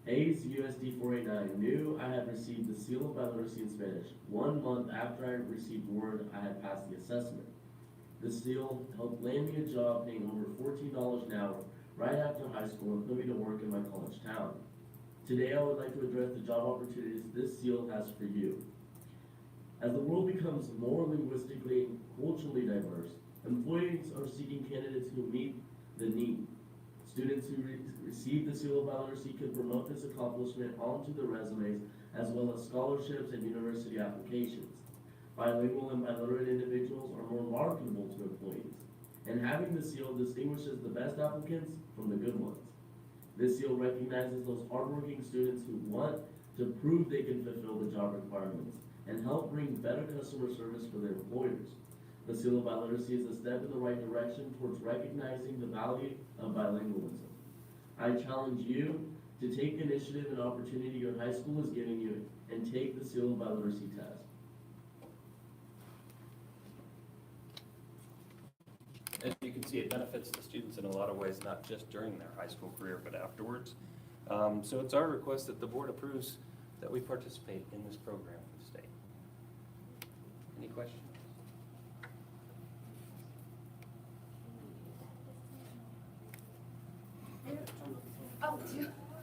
Hayes USD-489 knew I had received the Seal of Biliteracy in Spanish 1 month after I received word I had passed the assessment. The seal helped land me a job paying over $14 an hour right after high school and put me to work in my college town. Today, I would like to address the job opportunities this seal has for you. As the world becomes more linguistically and culturally diverse, employers are seeking candidates who meet the need. Students who receive the Seal of Biliteracy can promote this accomplishment onto their resumes, as well as scholarships and university applications. Bilingual and biliterate individuals are more marketable to employees, and having the seal distinguishes the best applicants from the good ones. This seal recognizes those hardworking students who want to prove they can fulfill the job requirements and help bring better customer service for their employers. The seal of biliteracy is a step in the right direction towards recognizing the value of bilingualism. I challenge you to take the initiative and opportunity your high school is giving you and take the seal of biliteracy test. As you can see, it benefits the students in a lot of ways, not just during their high school career, but afterwards. So it's our request that the board approves that we participate in this program for the state. Any questions? Oh,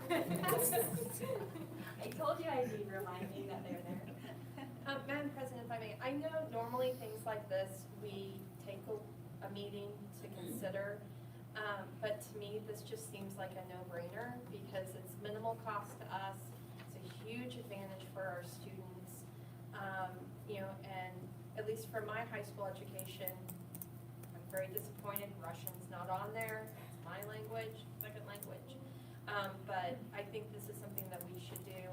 I told you I'd be reminding that they're there. Madam President, if I may, I know normally things like this, we take a meeting to consider, but to me, this just seems like a no-brainer because it's minimal cost to us, it's a huge advantage for our students, and at least for my high school education, I'm very disappointed Russian's not on there, it's my language, second language. But I think this is something that we should do.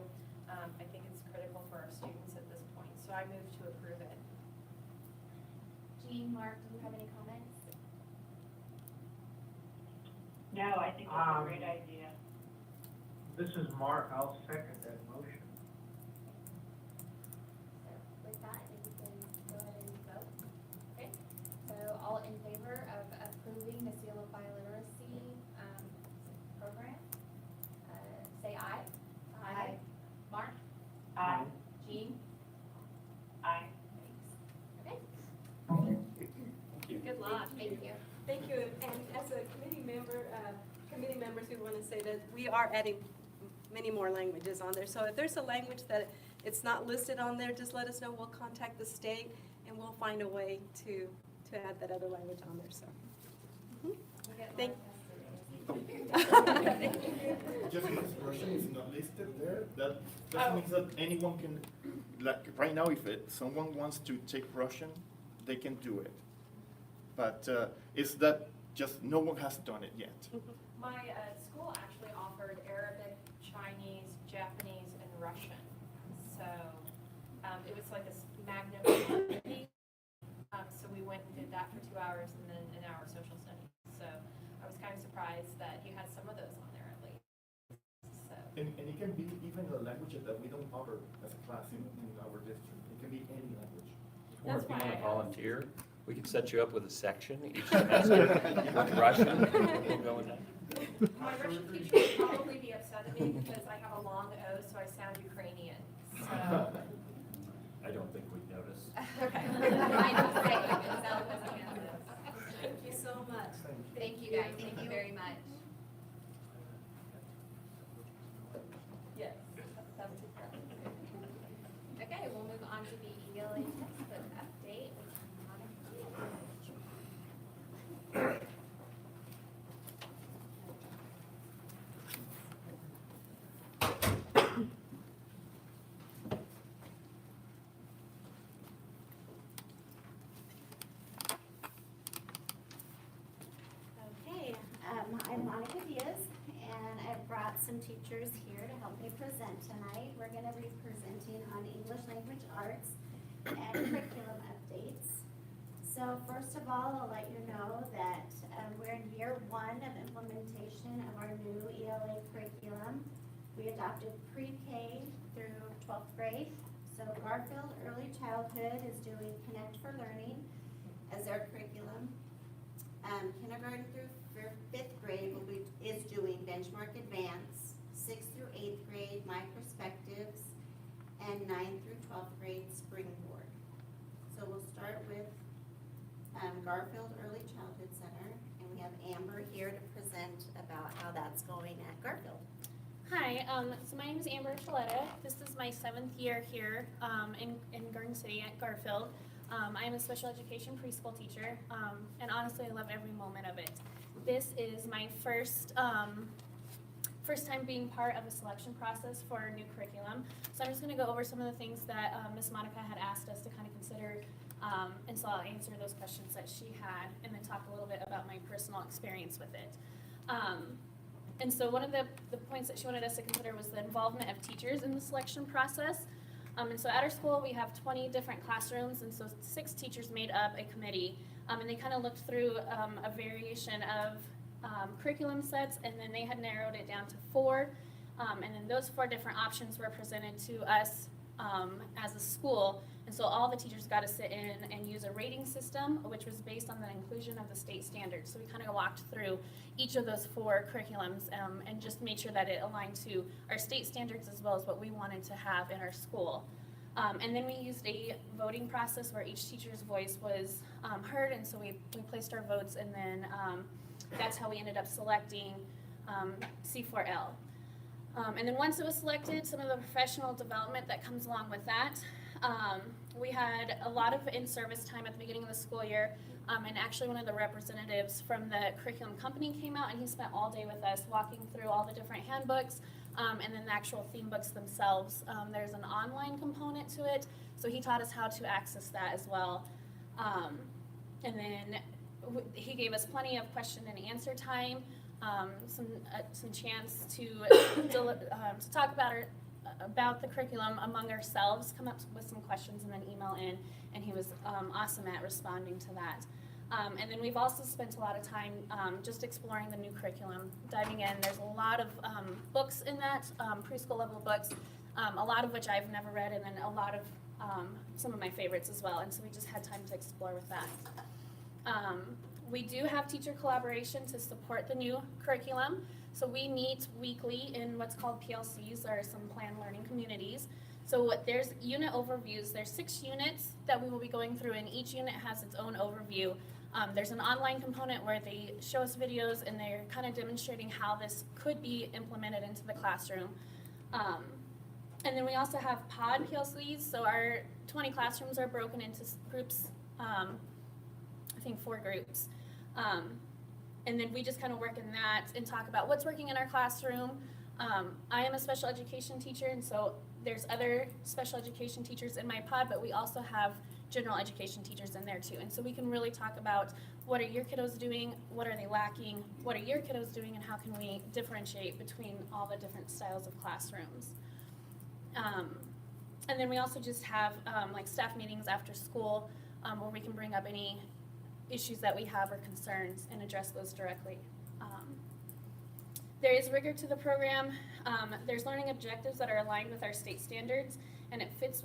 I think it's critical for our students at this point, so I move to approve it. Jean, Mark, do you have any comments? No, I think that's a great idea. This is Mark, I'll second that motion. So with that, we can go ahead and vote. Okay, so all in favor of approving the Seal of Biliteracy program, say aye. Aye. Mark? Aye. Jean? Aye. Thanks. Okay. Good luck. Thank you. Thank you, and as a committee member, committee members, we want to say that we are adding many more languages on there. So if there's a language that it's not listed on there, just let us know. We'll contact the state and we'll find a way to add that other language on there, so. Thank Just because Russian is not listed there, that means that anyone can, like, right now, if someone wants to take Russian, they can do it. But it's that just no one has done it yet. My school actually offered Arabic, Chinese, Japanese, and Russian. So it was like a magnet opportunity. So we went and did that for 2 hours and then an hour of social studies. So I was kind of surprised that you had some of those on there at least. So. And it can be even a language that we don't offer as a class in our district. It can be any language. Or if That's you why want I to volunteer, we could set you up with a section each semester with Russian. We'll go with that. My Russian teacher would probably be upset at me because I have a long O, so I sound Ukrainian. So. I don't think we'd notice. Okay. I know, same. It sounds like a Thank you so much. Thank you guys, thank you very much. Yes. Okay, we'll move on to the ELA textbook update. Okay, I'm Monica Diaz, and I've brought some teachers here to help me present tonight. We're going to be presenting on English language arts and curriculum updates. So first of all, I'll let you know that we're in year 1 of implementation of our new ELA curriculum. We adopted pre-K through 12th grade. So Garfield Early Childhood is doing Connect for Learning as their curriculum. Kindergarten through 5th grade is doing Benchmark Advance, 6th through 8th grade, My Perspectives, and 9th through 12th grade, Springboard. So we'll start with Garfield Early Childhood Center, and we have Amber here to present about how that's going at Garfield. Hi, so my name is Amber Shaletta. This is my 7th year here in Garden City at Garfield. I am a special education preschool teacher, and honestly, I love every moment of it. This is my first time being part of a selection process for a new curriculum. So I'm just going to go over some of the things that Ms. Monica had asked us to kind of consider, and so I'll answer those questions that she had, and then talk a little bit about my personal experience with it. And so one of the points that she wanted us to consider was the involvement of teachers in the selection process. And so at our school, we have 20 different classrooms, and so 6 teachers made up a committee. And they kind of looked through a variation of curriculum sets, and then they had narrowed it down to 4. And then those 4 different options were presented to us as a school. And so all the teachers got to sit in and use a rating system, which was based on the inclusion of the state standards. So we kind of walked through each of those 4 curriculums and just made sure that it aligned to our state standards as well as what we wanted to have in our school. And then we used a voting process where each teacher's voice was heard, and so we placed our votes, and then that's how we ended up selecting C4L. And then once it was selected, some of the professional development that comes along with that. We had a lot of in-service time at the beginning of the school year, and actually one of the representatives from the curriculum company came out, and he spent all day with us walking through all the different handbooks, and then the actual theme books themselves. There's an online component to it, so he taught us how to access that as well. And then he gave us plenty of question and answer time, some chance to talk about the curriculum among ourselves, come up with some questions, and then email in, and he was awesome at responding to that. And then we've also spent a lot of time just exploring the new curriculum, diving in. There's a lot of books in that, preschool level books, a lot of which I've never read, and then a lot of some of my favorites as well, and so we just had time to explore with that. We do have teacher collaboration to support the new curriculum. So we meet weekly in what's called PLCs, or some planned learning communities. So there's unit overviews. There's 6 units that we will be going through, and each unit has its own overview. There's an online component where they show us videos, and they're kind of demonstrating how this could be implemented into the classroom. And then we also have pod PLCs. So our 20 classrooms are broken into groups, I think 4 groups. And then we just kind of work in that and talk about what's working in our classroom. I am a special education teacher, and so there's other special education teachers in my pod, but we also have general education teachers in there too. And so we can really talk about what are your kiddos doing, what are they lacking, what are your kiddos doing, and how can we differentiate between all the different styles of classrooms. And then we also just have like staff meetings after school where we can bring up any issues that we have or concerns and address those directly. There is rigor to the program. There's learning objectives that are aligned with our state standards, and it fits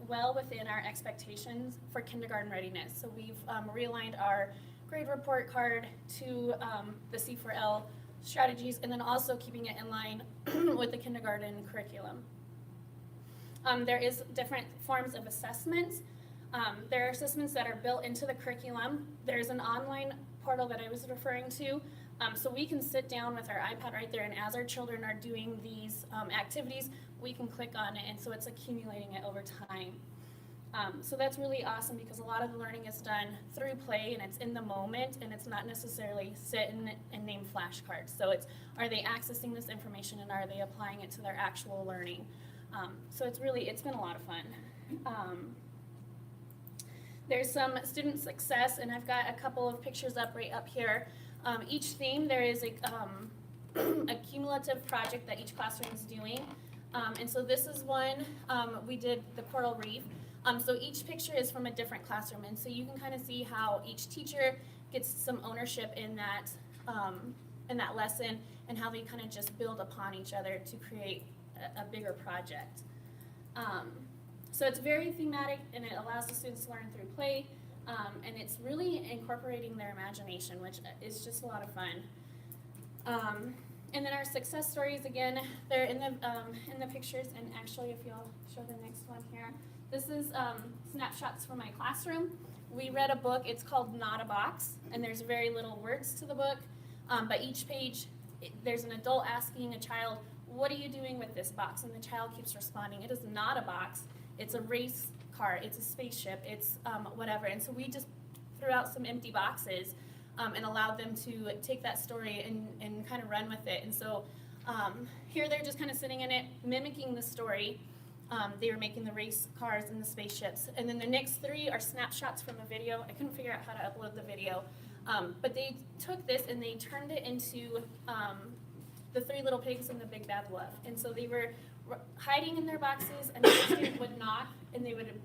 well within our expectations for kindergarten readiness. So we've realigned our grade report card to the C4L strategies, and then also keeping it in line with the kindergarten curriculum. There is different forms of assessments. There are assessments that are built into the curriculum. There's an online portal that I was referring to. So we can sit down with our iPad right there, and as our children are doing these activities, we can click on it, and so it's accumulating it over time. So that's really awesome because a lot of the learning is done through play, and it's in the moment, and it's not necessarily sit and name flashcards. So it's, are they accessing this information, and are they applying it to their actual learning? So it's been a lot of fun. There's some student success, and I've got a couple of pictures right up here. Each theme, there is a cumulative project that each classroom is doing. And so this is one, we did the coral reef. So each picture is from a different classroom, and so you can kind of see how each teacher gets some ownership in that lesson, and how they kind of just build upon each other to create a bigger project. So it's very thematic, and it allows the students to learn through play, and it's really incorporating their imagination, which is just a lot of fun. And then our success stories, again, they're in the pictures, and actually if you'll show the next one here. This is snapshots from my classroom. We read a book, it's called Not a Box, and there's very little words to the book, but each page, there's an adult asking a child, what are you doing with this box? And the child keeps responding, it is not a box, it's a race car, it's a spaceship, it's whatever. And so we just threw out some empty boxes and allowed them to take that story and kind of run with it. And so here they're just kind of sitting in it, mimicking the story. They were making the race cars and the spaceships. And then the next 3 are snapshots from a video. I couldn't figure out how to upload the video. But they took this and they turned it into the three little pigs and the big bad wolf. And so they were hiding in their boxes, and the student would knock, and they would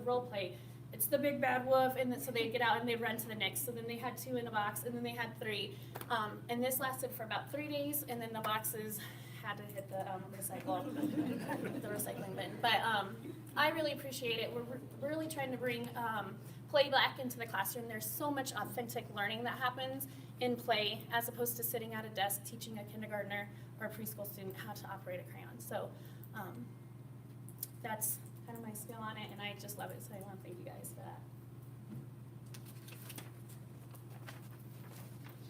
role play. It's the big bad wolf, and then, so they'd get out and they'd run to the next. So then they had 2 in the box, and then they had 3. And this lasted for about 3 days, and then the boxes had to hit the recycling bin. But I really appreciate it. We're really trying to bring play back into the classroom. There's so much authentic learning that happens in play, as opposed to sitting at a desk teaching a kindergartner or a preschool student how to operate a crayon. So that's kind of my spiel on it, and I just love it. So I want to thank you guys for that.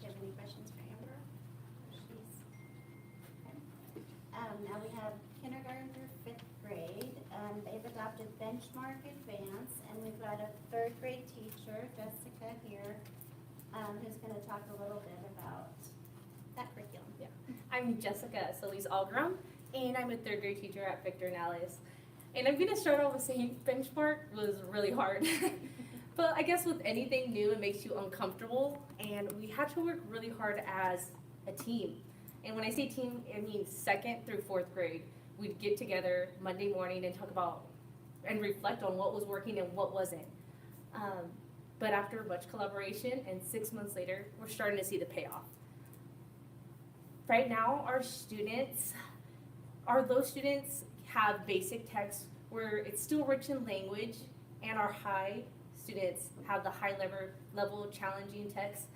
Do you have any questions for Amber? Now we have kindergarten through 5th grade. They've adopted Benchmark Advance, and we've got a 3rd grade teacher, Jessica, here, who's going to talk a little bit about that curriculum. Yeah. I'm Jessica Solis Algrim, and I'm a 3rd grade teacher at Victor and Alice. And I'm going to start off with saying Benchmark was really hard. But I guess with anything new, it makes you uncomfortable, and we had to work really hard as a team. And when I say team, it means 2nd through 4th grade. We'd get together Monday morning and talk about and reflect on what was working and what wasn't. But after much collaboration and 6 months later, we're starting to see the payoff. Right now, those students have basic text where it's still rich in language, and our high students have the high level challenging text.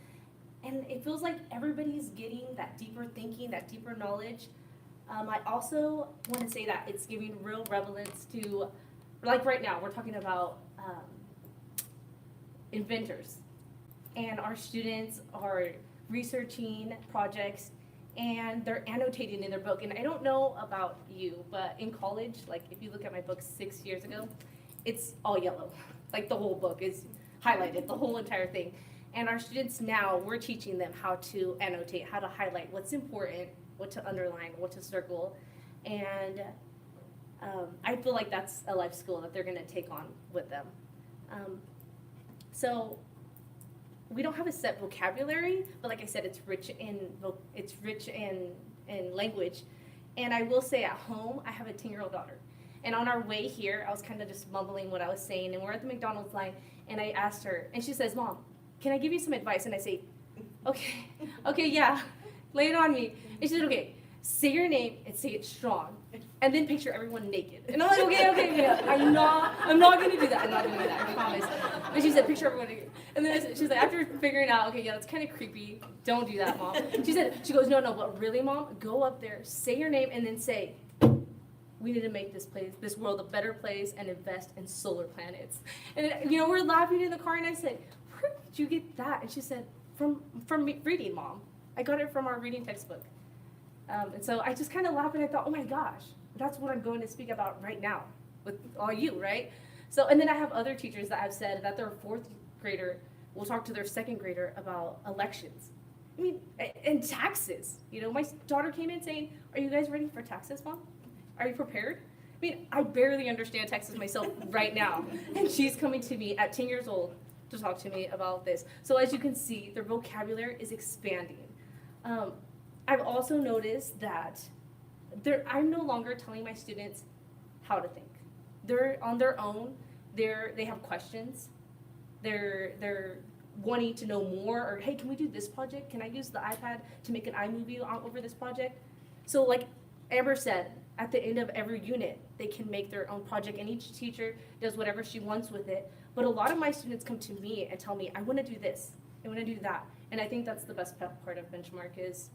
And it feels like everybody's getting that deeper thinking, that deeper knowledge. I also want to say that it's giving real relevance to, like right now, we're talking about inventors. And our students are researching projects, and they're annotating in their book. And I don't know about you, but in college, like if you look at my book 6 years ago, it's all yellow. Like the whole book is highlighted, the whole entire thing. And our students now, we're teaching them how to annotate, how to highlight what's important, what to underline, what to circle. And I feel like that's a life skill that they're gonna take on with them. So we don't have a set vocabulary, but like I said, it's rich in language. And I will say at home, I have a 10-year-old daughter. And on our way here, I was kind of just mumbling what I was saying, and we're at the McDonald's line, and I asked her, and she says, "Mom, can I give you some advice?" And I say, okay, yeah, lay it on me. And she said, "Okay, say your name and say it strong, and then picture everyone naked." And I'm like, okay, yeah, I'm not gonna do that, I promise. And she said, "Picture everyone naked." And then she's like, after figuring out, okay, yeah, that's kind of creepy, don't do that, Mom. She goes, no, but really, Mom, go up there, say your name, and then say, "We need to make this world a better place and invest in solar planets." And we're laughing in the car, and I said, "Where did you get that?" And she said, from reading, Mom. I got it from our reading textbook. And so I just kind of laughed, and I thought, oh my gosh, that's what I'm going to speak about right now with all you, right? So, and then I have other teachers that have said that their 4th grader will talk to their 2nd grader about elections. I mean, and taxes. My daughter came in saying, "Are you guys ready for taxes, Mom? Are you prepared?" I mean, I barely understand taxes myself right now. And she's coming to me at 10 years old to talk to me about this. So as you can see, their vocabulary is expanding. I've also noticed that I'm no longer telling my students how to think. They're on their own. They have questions. They're wanting to know more, or hey, can we do this project? Can I use the iPad to make an iMovie over this project? So like Amber said, at the end of every unit, they can make their own project, and each teacher does whatever she wants with it. But a lot of my students come to me and tell me, "I want to do this, I want to do that." And I think that's the best part of Benchmark is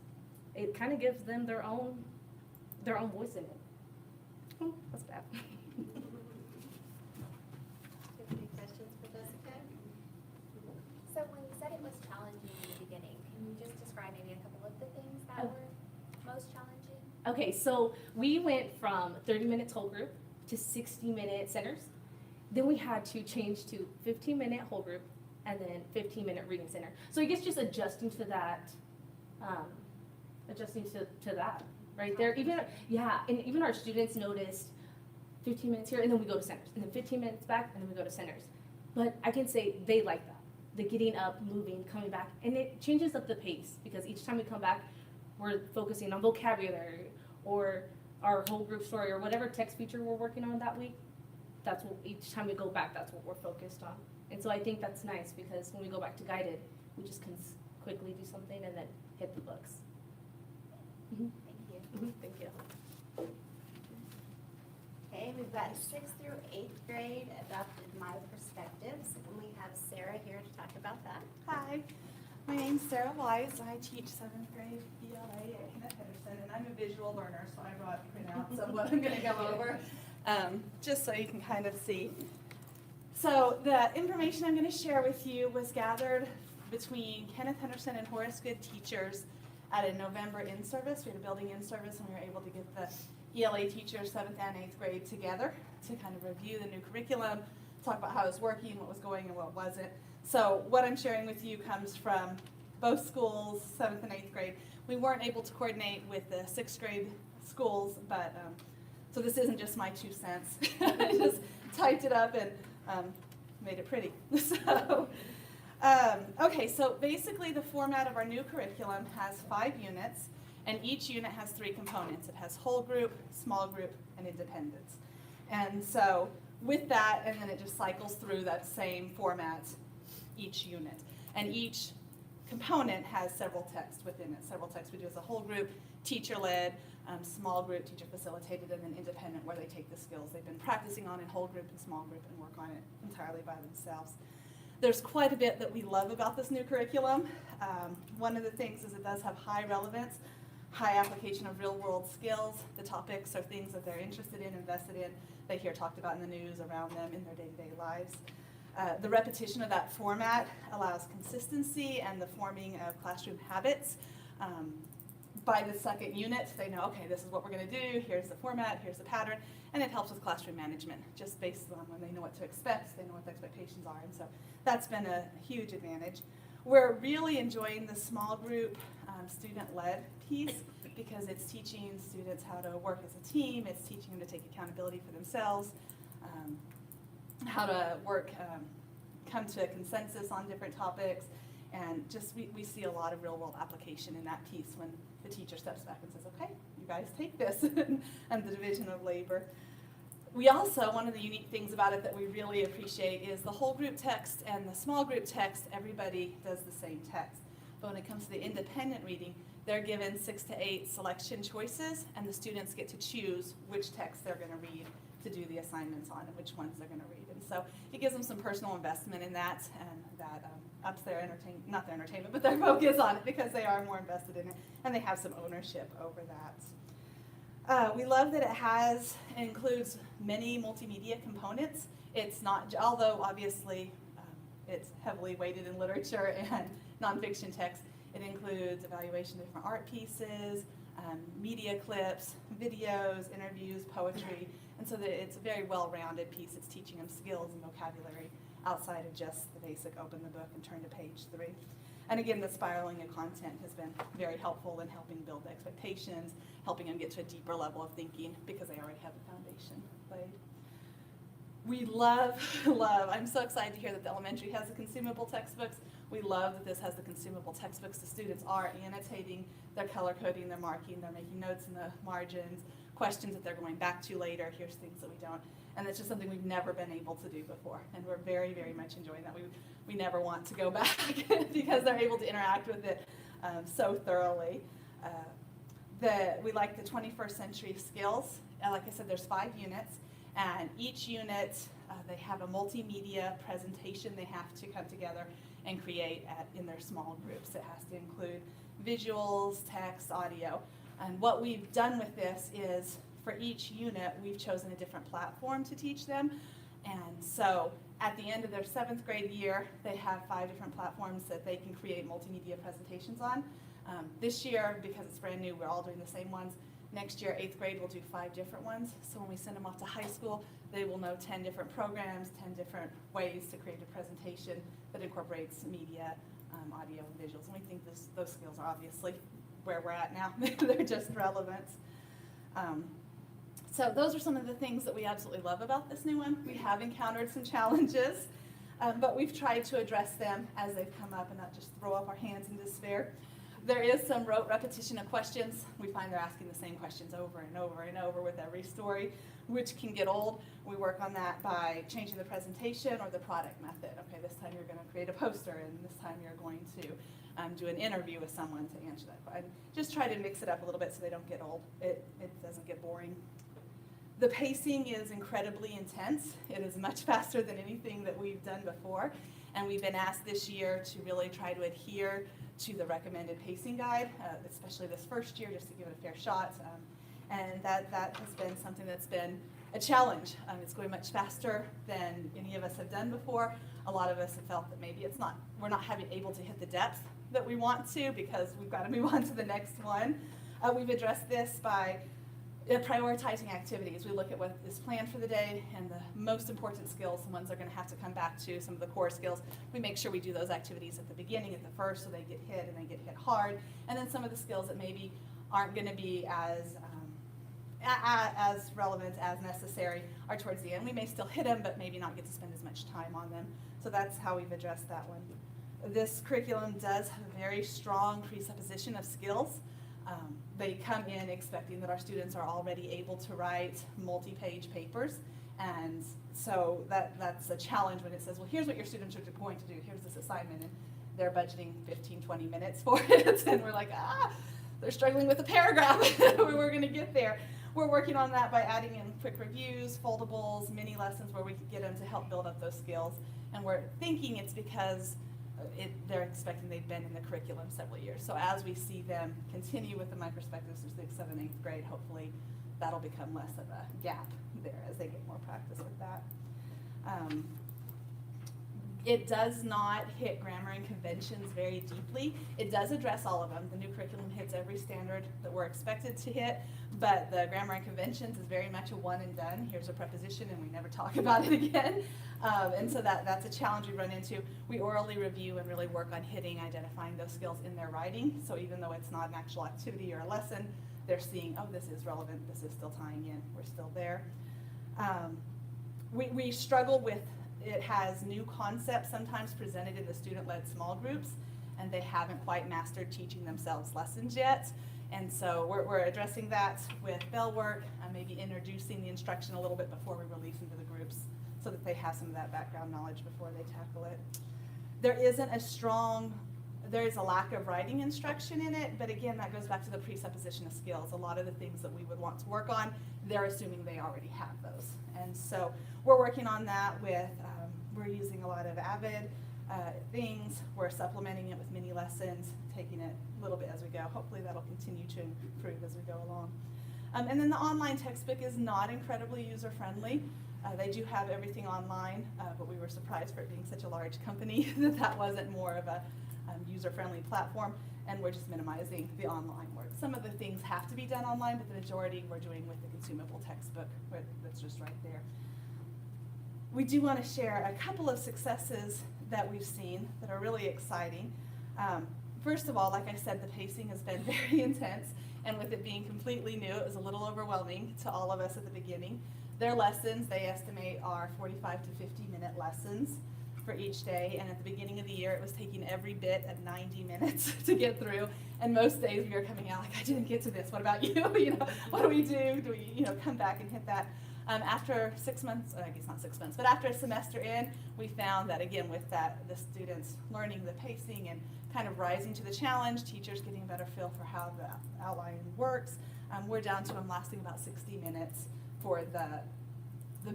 it kind of gives them their own voice in it. Oh, that's bad. Do you have any questions for Jessica? So when you said it was challenging in the beginning, can you just describe maybe a couple of the things that were most challenging? Okay, so we went from 30 minutes whole group to 60-minute centers. Then we had to change to 15-minute whole group and then 15-minute reading center. So I guess just adjusting to that, right there. Even our students noticed 15 minutes here, and then we go to centers, and then 15 minutes back, and then we go to centers. But I can say they like that. The getting up, moving, coming back, and it changes up the pace because each time we come back, we're focusing on vocabulary or our whole group story or whatever text feature we're working on that week. That's what, each time we go back, that's what we're focused on. And so I think that's nice because when we go back to guided, we just can quickly do something and then hit the books. Thank you. Thank you. Okay, we've got 6th through 8th grade adopted My Perspectives, and we have Sarah here to talk about that. Hi, my name's Sarah Wise. I teach 7th grade ELA at Kenneth Henderson, and I'm a visual learner, so I brought printouts of what I'm going to go over, just so you can kind of see. So the information I'm going to share with you was gathered between Kenneth Henderson and Horace Good teachers at a November in-service. We had a building in-service, and we were able to get the ELA teachers, 7th and 8th grade, together to kind of review the new curriculum, talk about how it was working, what was going and what wasn't. So what I'm sharing with you comes from both schools, 7th and 8th grade. We weren't able to coordinate with the 6th grade schools, but so this isn't just my 2 cents. I just typed it up and made it pretty. So, okay, so basically the format of our new curriculum has 5 units. And each unit has 3 components. It has whole group, small group, and independence. And so with that, and then it just cycles through that same format each unit. And each component has several texts within it. Several texts we do as a whole group, teacher-led, small group, teacher-facilitated, and then independent, where they take the skills they've been practicing on in whole group and small group and work on it entirely by themselves. There's quite a bit that we love about this new curriculum. One of the things is it does have high relevance, high application of real-world skills. The topics are things that they're interested in, invested in, they hear talked about in the news around them in their day-to-day lives. The repetition of that format allows consistency and the forming of classroom habits. By the second unit, they know, okay, this is what we're going to do, here's the format, here's the pattern, and it helps with classroom management, just based on when they know what to expect, they know what the expectations are, and so that's been a huge advantage. We're really enjoying the small group student-led piece because it's teaching students how to work as a team, it's teaching them to take accountability for themselves, how to work, come to a consensus on different topics, and just we see a lot of real-world application in that piece when the teacher steps back and says, okay, you guys take this, and the division of labor. We also, one of the unique things about it that we really appreciate is the whole group text and the small group text, everybody does the same text. But when it comes to the independent reading, they're given 6 to 8 selection choices, and the students get to choose which text they're going to read to do the assignments on and which ones they're going to read. And so it gives them some personal investment in that, and that ups their not their entertainment, but their focus on it because they are more invested in it, and they have some ownership over that. We love that it includes many multimedia components. It's not, although obviously it's heavily weighted in literature and nonfiction text, it includes evaluation of different art pieces, media clips, videos, interviews, poetry, and so that it's a very well-rounded piece. It's teaching them skills and vocabulary outside of just the basic open the book and turn to page 3. And again, the spiraling of content has been very helpful in helping build expectations, helping them get to a deeper level of thinking because they already have the foundation laid. We love, I'm so excited to hear that the elementary has the consumable textbooks. We love that this has the consumable textbooks. The students are annotating, they're color coding, they're marking, they're making notes in the margins, questions that they're going back to later, here's things that we don't. And it's just something we've never been able to do before. And we're very, very much enjoying that. We never want to go back because they're able to interact with it so thoroughly. We like the 21st century skills. Like I said, there's 5 units. And each unit, they have a multimedia presentation they have to come together and create in their small groups. It has to include visuals, text, audio. And what we've done with this is, for each unit, we've chosen a different platform to teach them. And so at the end of their 7th grade year, they have 5 different platforms that they can create multimedia presentations on. This year, because it's brand new, we're all doing the same ones. Next year, 8th grade will do 5 different ones. So when we send them off to high school, they will know 10 different programs, 10 different ways to create a presentation that incorporates media, audio, and visuals. And we think those skills are obviously where we're at now. They're just relevant. So those are some of the things that we absolutely love about this new one. We have encountered some challenges, but we've tried to address them as they've come up and not just throw up our hands in despair. there is some rote repetition of questions. We find they're asking the same questions over and over and over with every story, which can get old. We work on that by changing the presentation or the product method. Okay, this time you're going to create a poster, and this time you're going to do an interview with someone to answer that. And just try to mix it up a little bit so they don't get old. It doesn't get boring. The pacing is incredibly intense. It is much faster than anything that we've done before. And we've been asked this year to really try to adhere to the recommended pacing guide, especially this first year, just to give it a fair shot. And that has been something that's been a challenge. It's going much faster than any of us have done before. A lot of us have felt that maybe we're not able to hit the depth that we want to because we've got to move on to the next one. We've addressed this by prioritizing activities. We look at what is planned for the day and the most important skills, the ones they're going to have to come back to, some of the core skills. We make sure we do those activities at the beginning, at the first, so they get hit and they get hit hard. And then some of the skills that maybe aren't going to be as relevant as necessary are towards the end. We may still hit them, but maybe not get to spend as much time on them. So that's how we've addressed that one. This curriculum does have a very strong presupposition of skills. They come in expecting that our students are already able to write multi-page papers, and so that's a challenge when it says, well, here's what your students are going to do, here's this assignment, and they're budgeting 15-20 minutes for it, and we're like, they're struggling with a paragraph. We're going to get there. We're working on that by adding in quick reviews, foldables, mini lessons where we can get them to help build up those skills, and we're thinking it's because they're expecting they've been in the curriculum several years. So as we see them continue with the microspectives through 6th, 7th, 8th grade, hopefully that'll become less of a gap there as they get more practice with that. It does not hit grammar and conventions very deeply. It does address all of them. The new curriculum hits every standard that we're expected to hit, but the grammar and conventions is very much a one and done. Here's a preposition and we never talk about it again. And so that's a challenge we run into. We orally review and really work on identifying those skills in their writing. So even though it's not an actual activity or a lesson, they're seeing, oh, this is relevant, this is still tying in, we're still there. We struggle with, it has new concepts sometimes presented in the student-led small groups, and they haven't quite mastered teaching themselves lessons yet. And so we're addressing that with bell work, maybe introducing the instruction a little bit before we release into the groups so that they have some of that background knowledge before they tackle it. There is a lack of writing instruction in it, but again, that goes back to the presupposition of skills. A lot of the things that we would want to work on, they're assuming they already have those. And so we're working on that with, we're using a lot of Avid things. We're supplementing it with mini lessons, taking it a little bit as we go. Hopefully that'll continue to improve as we go along. And then the online textbook is not incredibly user-friendly. They do have everything online, but we were surprised for it being such a large company that wasn't more of a user-friendly platform, and we're just minimizing the online work. Some of the things have to be done online, but the majority we're doing with the consumable textbook that's just right there. We do want to share a couple of successes that we've seen that are really exciting. First of all, like I said, the pacing has been very intense, and with it being completely new, it was a little overwhelming to all of us at the beginning. Their lessons, they estimate, are 45 to 50-minute lessons for each day, and at the beginning of the year, it was taking every bit of 90 minutes to get through, and most days we were coming out like, I didn't get to this, what about you? What do we do? Do we, come back and hit that? After 6 months, I guess not 6 months, but after a semester in, we found that again with that, the students learning the pacing and kind of rising to the challenge, teachers getting a better feel for how the outline works, we're down to them lasting about 60 minutes for the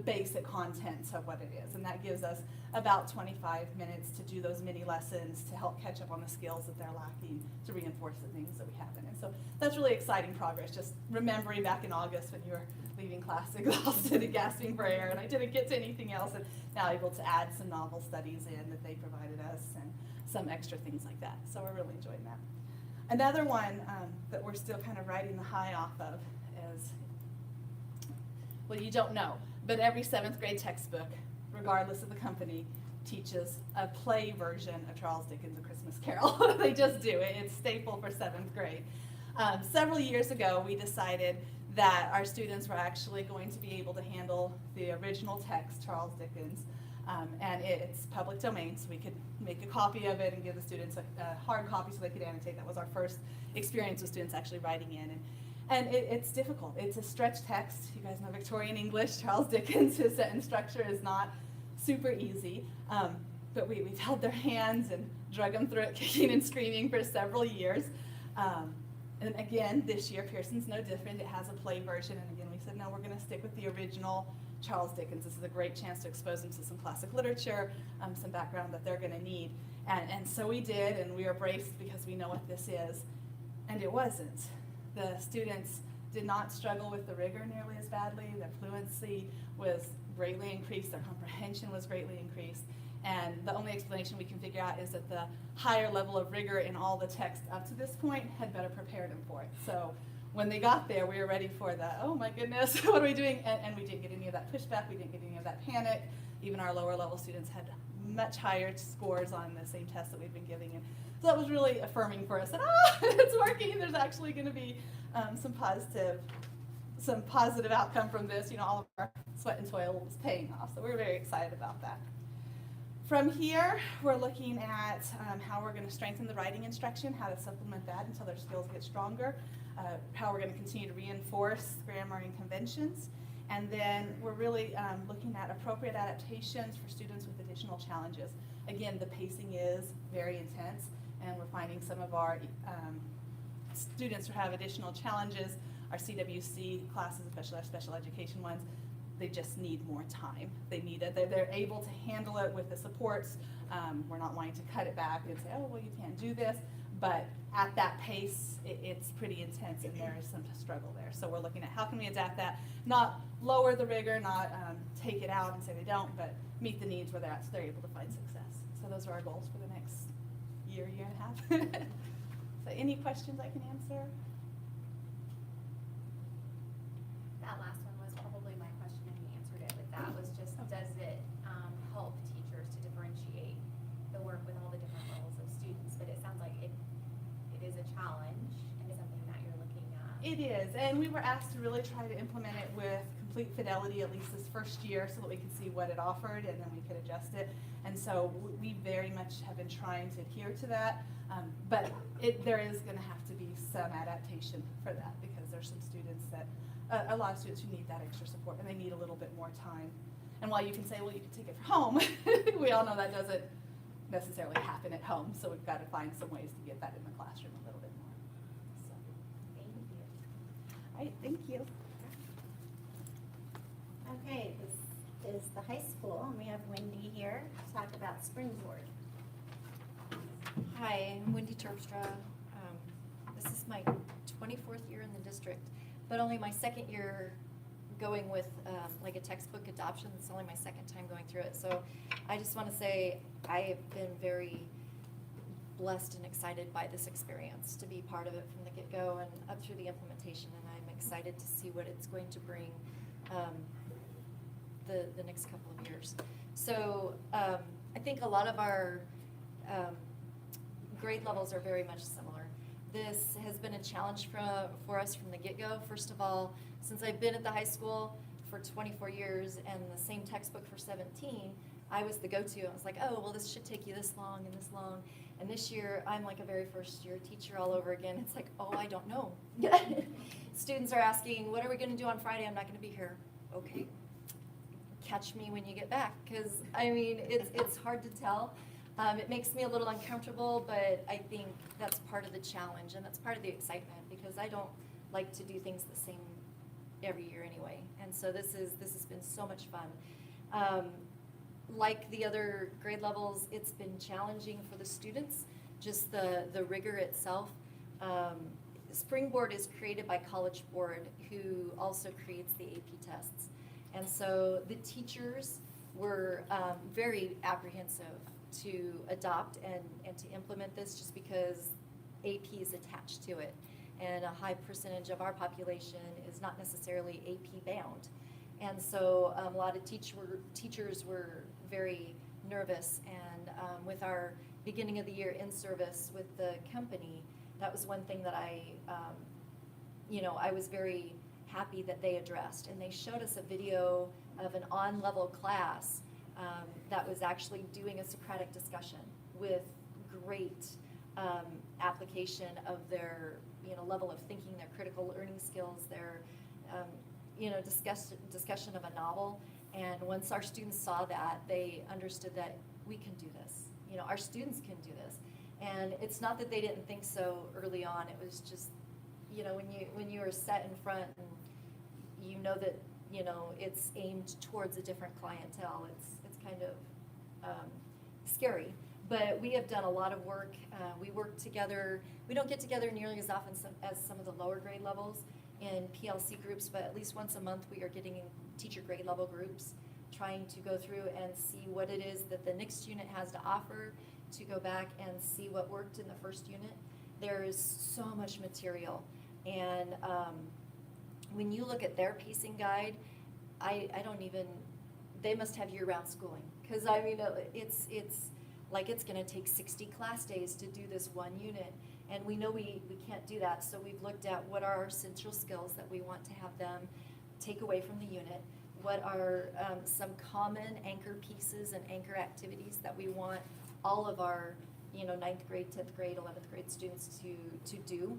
basic contents of what it is. And that gives us about 25 minutes to do those mini lessons to help catch up on the skills that they're lacking to reinforce the things that we haven't. And so that's really exciting progress, just remembering back in August when you were leaving class exhausted and gasping for air and I didn't get to anything else, and now able to add some novel studies in that they provided us and some extra things like that. So we're really enjoying that. Another one that we're still kind of riding the high off of is, well, you don't know, but every 7th grade textbook, regardless of the company, teaches a play version of Charles Dickens' A Christmas Carol. They just do it. It's staple for 7th grade. Several years ago, we decided that our students were actually going to be able to handle the original text, Charles Dickens, And it's public domain, so we could make a copy of it and give the students a hard copy so they could annotate. That was our first experience with students actually writing in. And it's difficult. It's a stretched text. You guys know Victorian English, Charles Dickens, his sentence structure is not super easy. But we've held their hands and drug them through it, kicking and screaming for several years. And again, this year, Pearson's no different. It has a play version. And again, we said, no, we're going to stick with the original Charles Dickens. This is a great chance to expose them to some classic literature, some background that they're going to need. And so we did, and we are braced because we know what this is. And it wasn't. The students did not struggle with the rigor nearly as badly. Their fluency was greatly increased. Their comprehension was greatly increased. And the only explanation we can figure out is that the higher level of rigor in all the text up to this point had better prepared them for it. So when they got there, we were ready for the, oh my goodness, what are we doing? And we didn't get any of that pushback. We didn't get any of that panic. Even our lower level students had much higher scores on the same test that we've been giving. And so that was really affirming for us that, it's working. There's actually going to be some positive outcome from this. You know, all of our sweat and toil was paying off. So we're very excited about that. From here, we're looking at how we're going to strengthen the writing instruction, how to supplement that until their skills get stronger, how we're going to continue to reinforce grammar and conventions, and then we're really looking at appropriate adaptations for students with additional challenges. Again, the pacing is very intense, and we're finding some of our students who have additional challenges, our CWC classes, especially our special education ones, they just need more time. They need it. They're able to handle it with the supports. We're not wanting to cut it back and say, oh, well, you can't do this. But at that pace, it's pretty intense, and there is some struggle there. So we're looking at how can we adapt that, not lower the rigor, not take it out and say they don't, but meet the needs where they're at so they're able to find success. So those are our goals for the next year, year and a half. So any questions I can answer? That last one was probably my question, and you answered it with that, was just, does it help teachers to differentiate the work with all the different levels of students? But it sounds like it is a challenge and something that you're looking at. It is, and we were asked to really try to implement it with complete fidelity, at least this first year, so that we could see what it offered, and then we could adjust it. And so we very much have been trying to adhere to that, but there is going to have to be some adaptation for that, because there's some students that, a lot of students who need that extra support, and they need a little bit more time. And while you can say, well, you can take it from home, we all know that doesn't necessarily happen at home, so we've got to find some ways to get that in the classroom a little bit more. So, Thank you. all right, thank you. Okay, this is the high school, and we have Wendy here to talk about Springboard. Hi, I'm Wendy Terpstra. This is my 24th year in the district, but only my second year going with like a textbook adoption. It's only my second time going through it. So I just want to say I have been very blessed and excited by this experience, to be part of it from the get-go and up through the implementation, and I'm excited to see what it's going to bring the next couple of years. So I think a lot of our grade levels are very much similar. This has been a challenge for us from the get-go. First of all, since I've been at the high school for 24 years and the same textbook for 17, I was the go-to. I was like, oh, well, this should take you this long and this long. And this year, I'm like a very first year teacher all over again. It's like, oh, I don't know. Students are asking, what are we going to do on Friday? I'm not going to be here. Okay. Catch me when you get back, because, I mean, it's hard to tell. It makes me a little uncomfortable, but I think that's part of the challenge, and that's part of the excitement, because I don't like to do things the same every year anyway. And so this has been so much fun. Like the other grade levels, it's been challenging for the students, just the rigor itself. Springboard is created by College Board, who also creates the AP tests. And so the teachers were very apprehensive to adopt and to implement this, just because AP is attached to it. And a high percentage of our population is not necessarily AP bound. And so a lot of teachers were very nervous, and with our beginning of the year in service with the company, that was one thing that I was very happy that they addressed. And they showed us a video of an on-level class that was actually doing a Socratic discussion with great application of their, level of thinking, their critical learning skills, their, discussion of a novel. And once our students saw that, they understood that we can do this. Our students can do this. And it's not that they didn't think so early on. It was just, when you are set in front and you know that, it's aimed towards a different clientele, it's kind of scary. But we have done a lot of work. We work together. We don't get together nearly as often as some of the lower grade levels in PLC groups, but at least once a month we are getting in teacher grade level groups, trying to go through and see what it is that the next unit has to offer, to go back and see what worked in the first unit. There is so much material. And when you look at their pacing guide, I don't even, they must have year-round schooling. Because it's like it's gonna take 60 class days to do this one unit. And we know we can't do that, so we've looked at what are our essential skills that we want to have them take away from the unit. What are some common anchor pieces and anchor activities that we want all of our 9th grade, 10th grade, 11th grade students to do.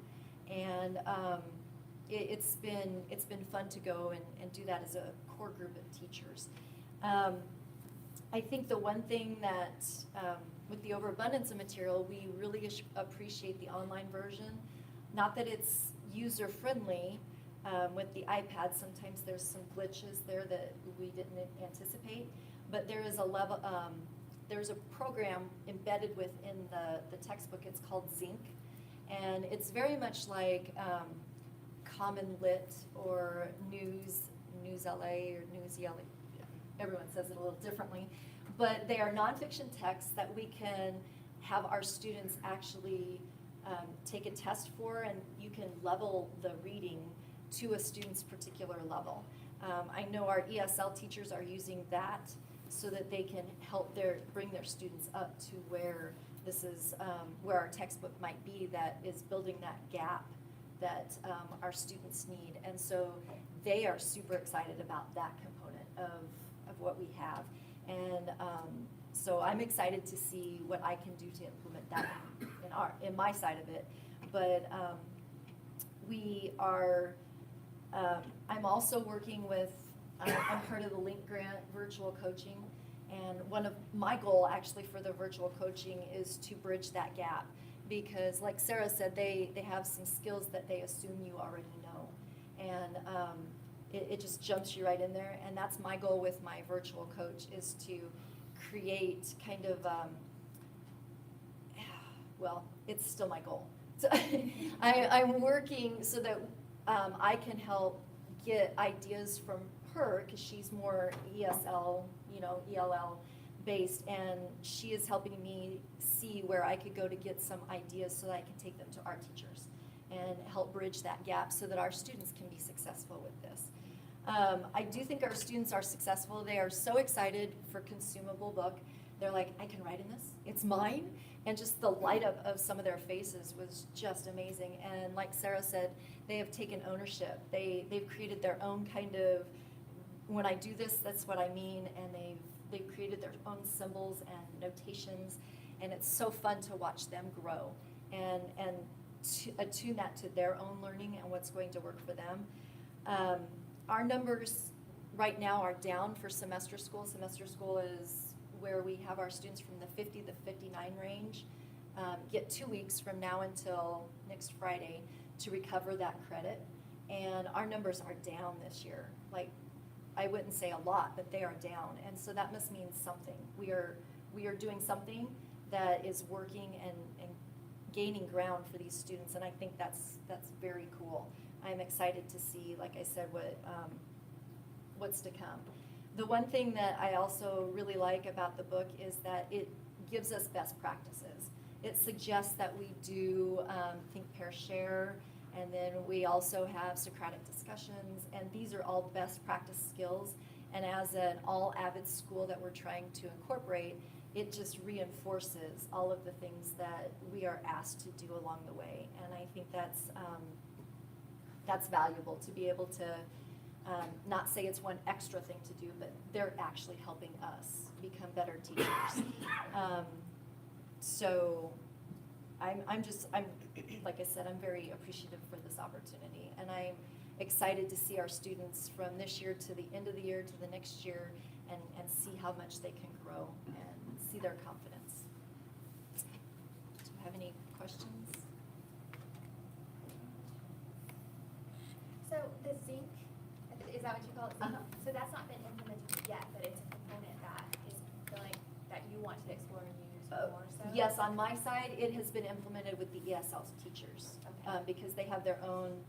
And it's been fun to go and do that as a core group of teachers. I think the one thing that, with the overabundance of material, we really appreciate the online version. Not that it's user-friendly. With the iPad, sometimes there's some glitches there that we didn't anticipate, but there is a level, there's a program embedded within the textbook. It's called Zinc, and it's very much like Common Lit or News LA or News ELA. Everyone says it a little differently, but they are nonfiction texts that we can have our students actually take a test for, and you can level the reading to a student's particular level. I know our ESL teachers are using that so that they can help bring their students up to where this is, where our textbook might be, that is building that gap that our students need. And so they are super excited about that component of what we have. And so I'm excited to see what I can do to implement that in my side of it. But we are, I'm also working with, I'm part of the Link Grant virtual coaching, and one of my goal actually for the virtual coaching is to bridge that gap, because like Sarah said, they have some skills that they assume you already know, and it just jumps you right in there. And that's my goal with my virtual coach, is to create kind of, well, it's still my goal. So I'm working so that I can help get ideas from her, because she's more ESL, ELL based, and she is helping me see where I could go to get some ideas so that I can take them to our teachers and help bridge that gap so that our students can be successful with this. I do think our students are successful. They are so excited for consumable book. They're like, I can write in this, it's mine. And just the light up of some of their faces was just amazing. And like Sarah said, they have taken ownership. They've created their own kind of, when I do this, that's what I mean. And they've created their own symbols and notations. And it's so fun to watch them grow and to attune that to their own learning and what's going to work for them. Our numbers right now are down for semester school. Semester school is where we have our students from the 50 to 59 range get 2 weeks from now until next Friday to recover that credit. And our numbers are down this year. Like, I wouldn't say a lot, but they are down. And so that must mean something. We are doing something that is working and gaining ground for these students. And I think that's very cool. I'm excited to see, like I said, what's to come. The one thing that I also really like about the book is that it gives us best practices. It suggests that we do think, pair, share, and then we also have Socratic discussions, and these are all best practice skills. And as an all AVID school that we're trying to incorporate, it just reinforces all of the things that we are asked to do along the way. And I think that's valuable to be able to not say it's one extra thing to do, but they're actually helping us become better teachers. So I'm, like I said, I'm very appreciative for this opportunity, and I'm excited to see our students from this year to the end of the year to the next year, and see how much they can grow and see their confidence. Do you have any questions? So the zinc, is that what you call it? Zinc? Uh-huh. So that's not been implemented yet, but it's a component that is like, that you want to explore and use more so? Yes, on my side, it has been implemented with the ESL teachers, Okay. because they have their own,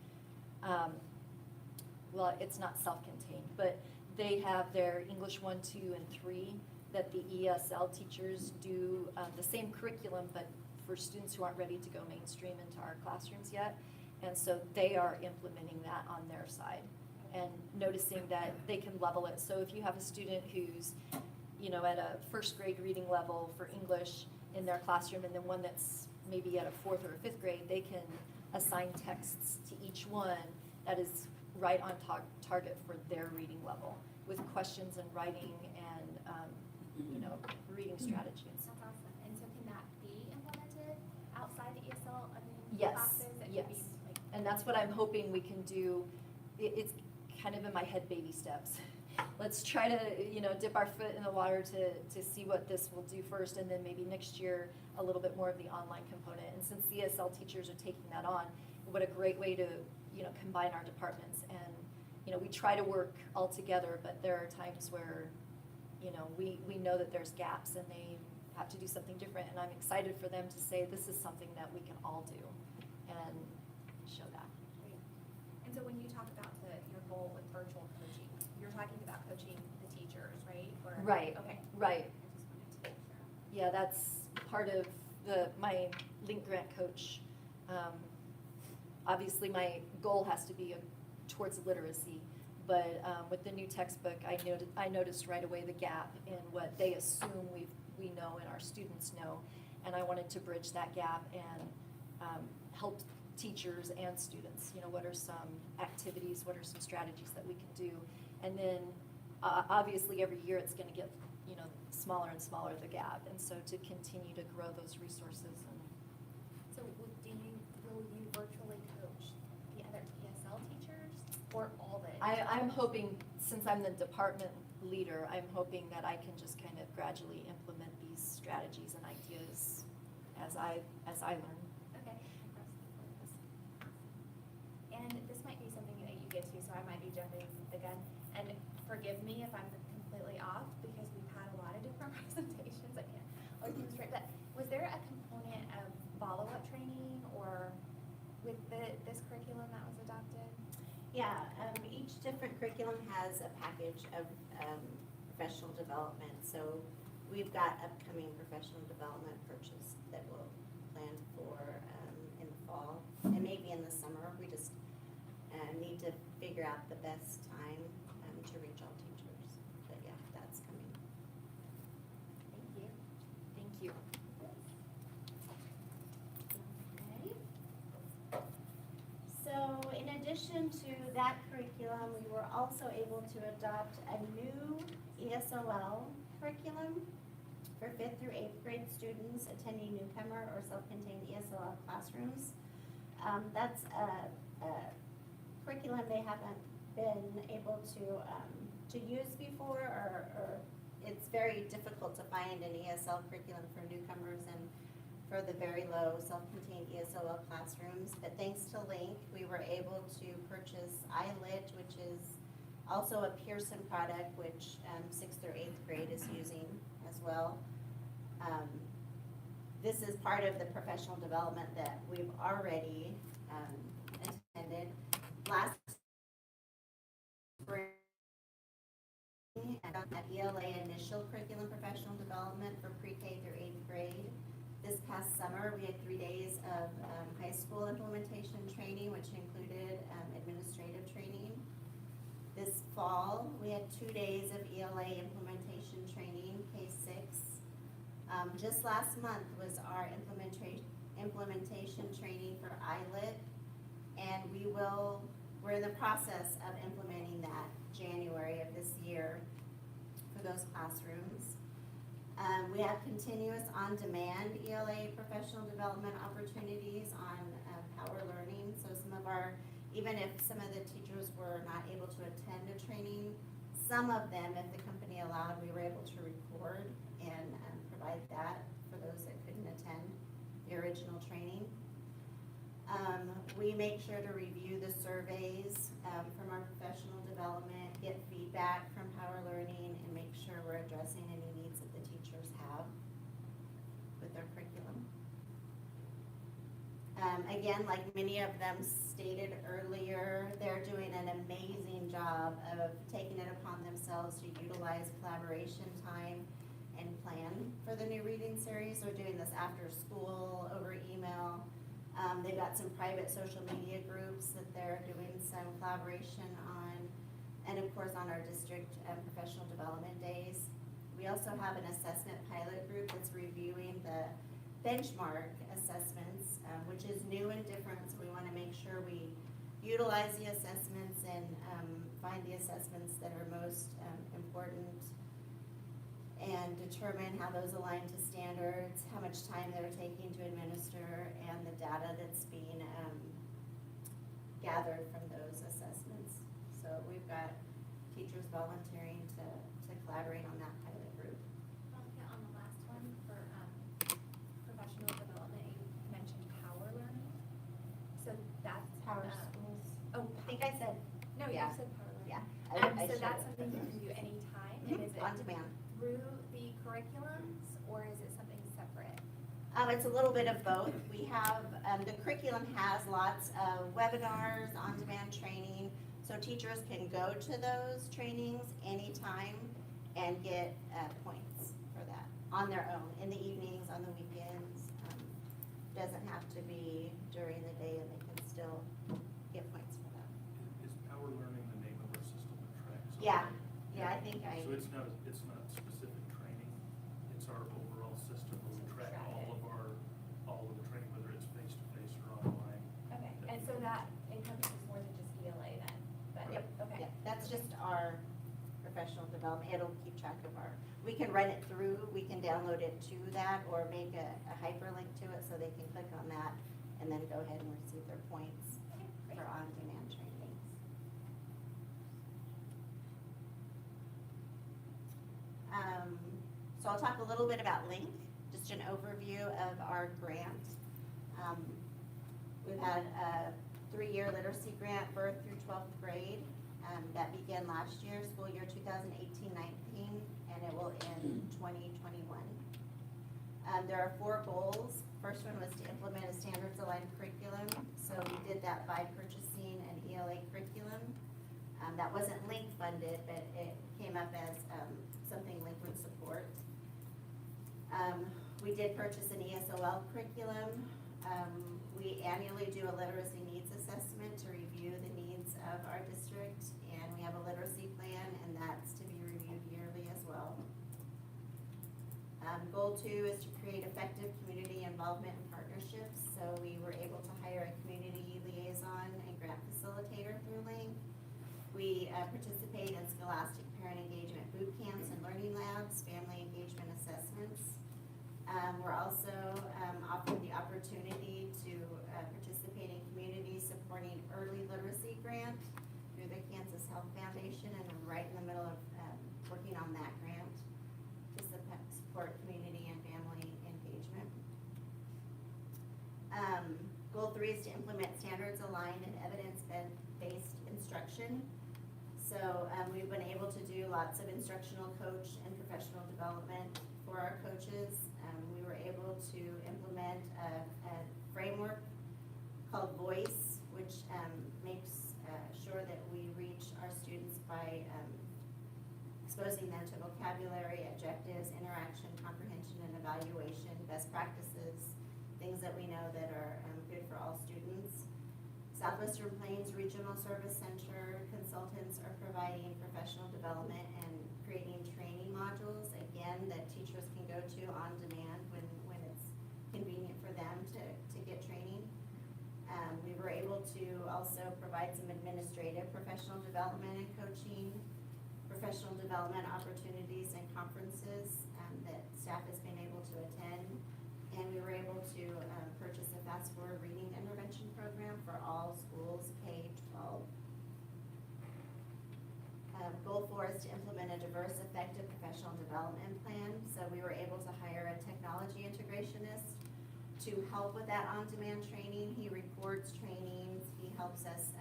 well, it's not self-contained, but they have their English 1, 2, and 3 that the ESL teachers do the same curriculum, but for students who aren't ready to go mainstream into our classrooms yet. And so they are implementing that on their side and noticing that they can level it. So if you have a student who's, you know, at a first grade reading level for English in their classroom, and then one that's maybe at a fourth or a fifth grade, they can assign texts to each one that is right on target for their reading level, with questions and writing and, you know, reading strategies. That's awesome. And so can that be implemented outside the ESL, Yes, classes? That yes. could be like, And that's what I'm hoping we can do. It's kind of in my head, baby steps. Let's try to, you know, dip our foot in the water to see what this will do first, and then maybe next year a little bit more of the online component. And since the ESL teachers are taking that on, what a great way to, you know, combine our departments. And, you know, we try to work all together, but there are times where, you know, we know that there's gaps and they have to do something different. And I'm excited for them to say, this is something that we can all do and show that. great. And so when you talk about your goal with virtual coaching, you're talking about coaching the teachers, right? Or, Right. Okay. Right. I just wanted to make sure. Yeah, that's part of my Link Grant coach. Obviously, my goal has to be towards literacy, but with the new textbook, I noticed right away the gap in what they assume we know and our students know, and I wanted to bridge that gap and help teachers and students. You know, what are some activities, what are some strategies that we can do, and then obviously every year it's going to get, you know, smaller and smaller, the gap, and so to continue to grow those resources. And So will you virtually coach the other ESL teachers or all the? I'm hoping, since I'm the department leader, I'm hoping that I can just kind of gradually implement these strategies and ideas as I learn. Okay. And this might be something that you get to, so I might be jumping the gun. And forgive me if I'm completely off, because we've had a lot of different presentations. I can't look them straight. But was there a component of follow-up training or with this curriculum that was adopted? Yeah, each different curriculum has a package of professional development. So we've got upcoming professional development purchase that we'll plan for in the fall and maybe in the summer. We just need to figure out the best time to reach all teachers. But yeah, that's coming. Thank you. Thank you. Okay. So in addition to that curriculum, we were also able to adopt a new ESOL curriculum for 5th through 8th grade students attending newcomer or self-contained ESOL classrooms. That's a curriculum they haven't been able to use before, or it's very difficult to find an ESL curriculum for newcomers and for the very low self-contained ESOL classrooms. But thanks to Link, we were able to purchase iLit, which is also a Pearson product, which 6th or 8th grade is using as well. This is part of the professional development that we've already attended. Last spring, at ELA Initial Curriculum Professional Development for pre-K through 8th grade. This past summer, we had 3 days of high school implementation training, which included administrative training. This fall, we had 2 days of ELA implementation training, K-6. Just last month was our implementation training for iLit, and we will we're in the process of implementing that January of this year for those classrooms. We have continuous on-demand ELA professional development opportunities on Power Learning. So even if some of the teachers were not able to attend a training, some of them, if the company allowed, we were able to record and provide that for those that couldn't attend the original training. We make sure to review the surveys from our professional development, get feedback from Power Learning, and make sure we're addressing any needs that the teachers have with their curriculum. Again, like many of them stated earlier, they're doing an amazing job of taking it upon themselves to utilize collaboration time and plan for the new reading series. They're doing this after school, over email. They've got some private social media groups that they're doing some collaboration on, and of course on our district professional development days. We also have an assessment pilot group that's reviewing the benchmark assessments, which is new and different, so we want to make sure we utilize the assessments and find the assessments that are most important and determine how those align to standards, how much time they're taking to administer, and the data that's being gathered from those assessments. So we've got teachers volunteering to collaborate on that pilot group. Yeah, on the last one for professional development, you mentioned Power Learning. So that's Power Schools. Oh, I think I said, no, yeah. you said Power Learning. Yeah. So that's something you can do anytime, and is it on demand. through the curriculums, or is it something separate? It's a little bit of both. We have, the curriculum has lots of webinars, on-demand training, so teachers can go to those trainings anytime and get points for that on their own, in the evenings, on the weekends. Doesn't have to be during the day, and they can still get points for that. Is Power Learning the name of our system that tracks? Yeah, yeah, I think I. So it's not specific training, it's our overall system where we track all of the training, whether it's face-to-face or online. Okay, and so that encompasses more than just ELA then? But, Yep. okay. Yeah, that's just our professional development. It'll keep track of we can run it through, we can download it to that, or make a hyperlink to it so they can click on that and then go ahead and receive their points for on-demand trainings. So I'll talk a little bit about LINK, just an overview of our grant. We've had a 3-year literacy grant, birth through 12th grade, that began last year, school year 2018-19, and it will end 2021. There are 4 goals. First one was to implement a standards-aligned curriculum, so we did that by purchasing an ELA curriculum. That wasn't LINK funded, but it came up as something LINK would support. We did purchase an ESOL curriculum. We annually do a literacy needs assessment to review the needs of our district, and we have a literacy plan, and that's to be reviewed yearly as well. Goal 2 is to create effective community involvement and partnerships. So we were able to hire a community liaison and grant facilitator through LINK. We participate in scholastic parent engagement boot camps and learning labs, family engagement assessments. We're also offered the opportunity to participate in community supporting early literacy grant through the Kansas Health Foundation, and I'm right in the middle of working on that grant to support community and family engagement. Goal 3 is to implement standards aligned and evidence-based instruction. So we've been able to do lots of instructional coach and professional development for our coaches. We were able to implement a framework called VOICE, which makes sure that we reach our students by exposing them to vocabulary, objectives, interaction, comprehension, and evaluation, best practices, things that we know that are good for all students. Southwestern Plains Regional Service Center consultants are providing professional development and creating training modules, again, that teachers can go to on demand when it's convenient for them to get training. We were able to also provide some administrative professional development and coaching, professional development opportunities and conferences that staff has been able to attend. And we were able to purchase a fast forward reading intervention program for all schools K-12. Goal 4 is to implement a diverse, effective professional development plan. So we were able to hire a technology integrationist to help with that on-demand training. He records trainings. He helps us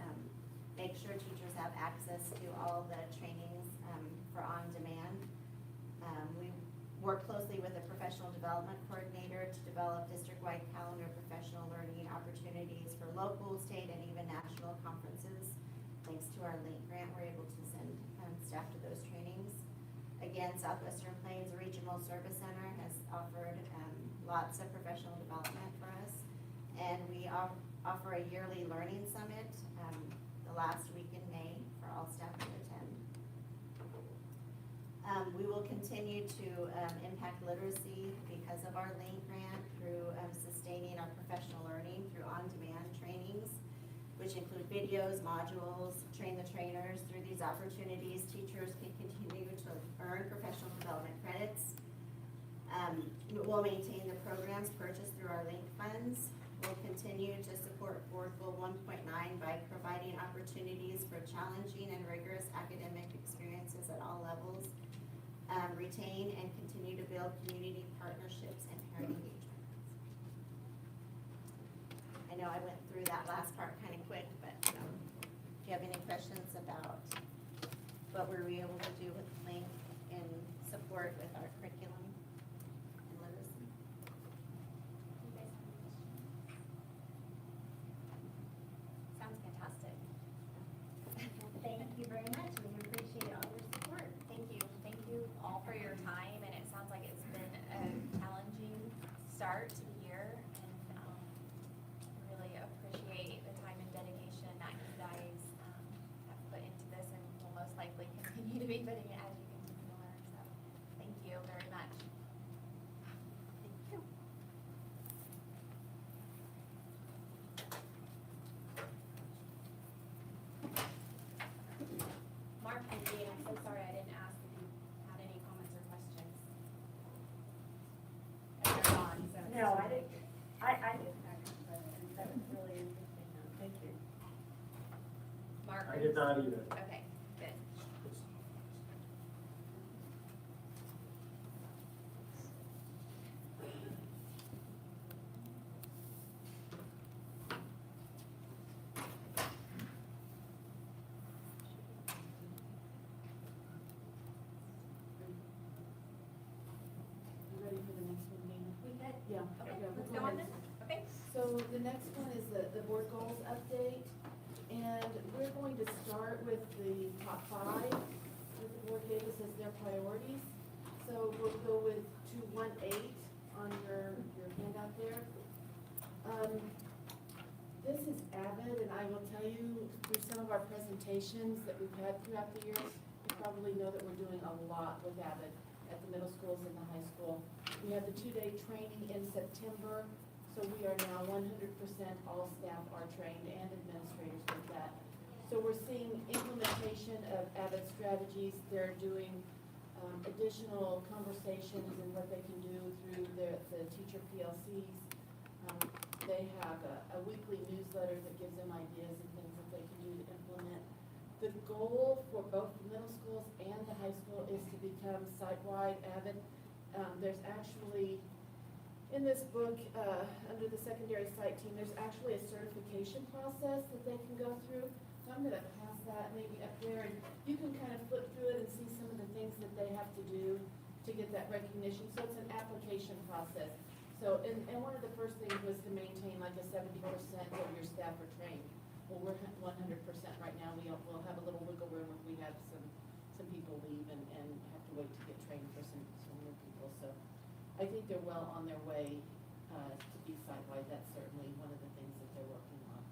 make sure teachers have access to all the trainings for on-demand. We work closely with a professional development coordinator to develop district-wide calendar professional learning opportunities for local, state, and even national conferences. Thanks to our LINK grant, we're able to send staff to those trainings. Again, Southwestern Plains Regional Service Center has offered lots of professional development for us. And we offer a yearly learning summit the last week in May for all staff to attend. We will continue to impact literacy because of our LINK grant through sustaining our professional learning through on-demand trainings, which include videos, modules, train the trainers. Through these opportunities, teachers can continue to earn professional development credits. We'll maintain the programs purchased through our LINK funds. We'll continue to support Board Goal 1.9 by providing opportunities for challenging and rigorous academic experiences at all levels. Retain and continue to build community partnerships and parent engagement. I know I went through that last part kind of quick, but do you have any questions about what were we able to do with LINK in support with our curriculum and literacy? You guys have any questions? Sounds fantastic. Thank you very much. We appreciate all your support. Thank you. Thank you all for your time, and it sounds like it's been a challenging start to the year, and really appreciate the time and dedication that you guys have put into this, and will most likely continue to be putting it as you continue to learn. So thank you very much. Thank you. Mark and Dean, I'm so sorry I didn't ask if you had any comments or questions. And they're gone, so. No, I didn't. I didn't have any questions. That was really interesting. Thank you. Mark? I did not either. Okay, good. You ready for the next one, Dana? We good? Yeah. Okay, Yeah, let's we'll go on ahead. then. Okay. So the next one is the board goals update, and we're going to start with the top 5 that the board gave us as their priorities. So we'll go with 218 on your handout there. This is Avid, and I will tell you through some of our presentations that we've had throughout the years, you probably know that we're doing a lot with Avid at the middle schools and the high school. We had the 2-day training in September, so we are now 100% all staff are trained and administrators with that. So we're seeing implementation of Avid strategies. They're doing additional conversations and what they can do through the teacher PLCs. They have a weekly newsletter that gives them ideas and things that they can do to implement. The goal for both the middle schools and the high school is to become site-wide Avid. There's actually, in this book, under the secondary site team, there's actually a certification process that they can go through. So I'm gonna pass that maybe up there, and you can kind of flip through it and see some of the things that they have to do to get that recognition. So it's an application process. So, and one of the first things was to maintain like a 70% of your staff are trained. Well, we're 100% right now. We'll have a little wiggle room if we have some people leave and have to wait to get trained for some new people. So I think they're well on their way to be site-wide. That's certainly one of the things that they're working on.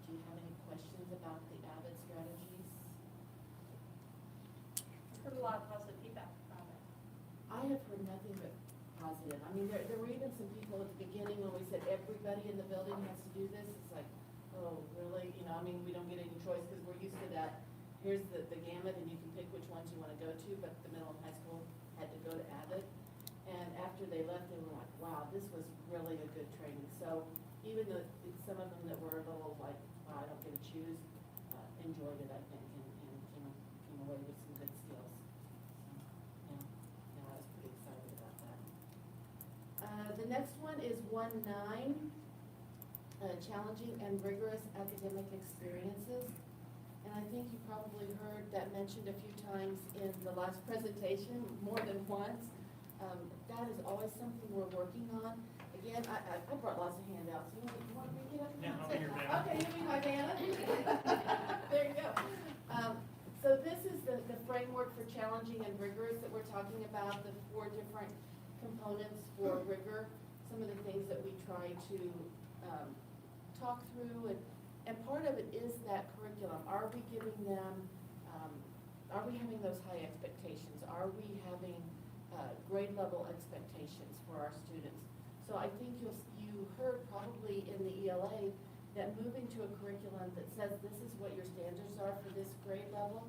Do you have any questions about the Avid strategies? I've heard a lot of positive feedback from it. I have heard nothing but positive. I mean, there were even some people at the beginning when we said everybody in the building has to do this. It's like, oh, really? here's the gamut, and you can pick which ones you want to go to, but the middle and high school had to go to Abbott. And after they left, they were like, wow, this was really a good training. So even though some of them that were a little like, wow, I don't get to choose, enjoyed it, I think, and came away with some good skills. So, yeah, I was pretty excited about that. The next one is 1-9, challenging and rigorous academic experiences. And I think you probably heard that mentioned a few times in the last presentation, more than once. That is always something we're working on. Again, I brought lots of handouts. You want me to get up? Yeah, I'll be your banner. Okay, you be my banner. There you go. So this is the framework for challenging and rigorous that we're talking about, the 4 different components for rigor, some of the things that we try to talk through, and part of it is that curriculum. Are we giving them, are we having those high expectations? Are we having grade level expectations for our students? So I think you heard probably in the ELA that moving to a curriculum that says this is what your standards are for this grade level,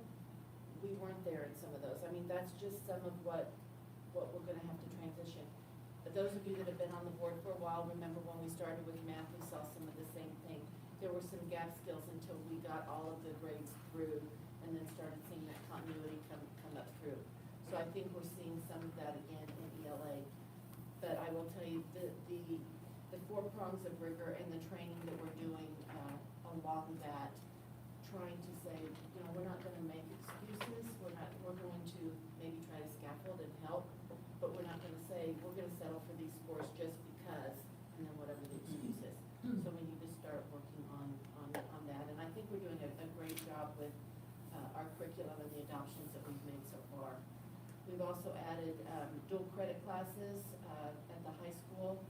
we weren't there in some of those. I mean, that's just some of what we're gonna have to transition. But those of you that have been on the board for a while, remember when we started with math, we saw some of the same thing. There were some gap skills until we got all of the grades through and then started seeing that continuity come up through. So I think we're seeing some of that again in ELA. But I will tell you, the 4 prongs of rigor and the training that we're doing along that, trying to say, you know, we're not gonna make excuses, we're going to maybe try to scaffold and help, but we're not gonna say, we're gonna settle for these scores just because, and then whatever the excuse is. So we need to start working on that, and I think we're doing a great job with our curriculum and the adoptions that we've made so far. We've also added dual credit classes at the high school,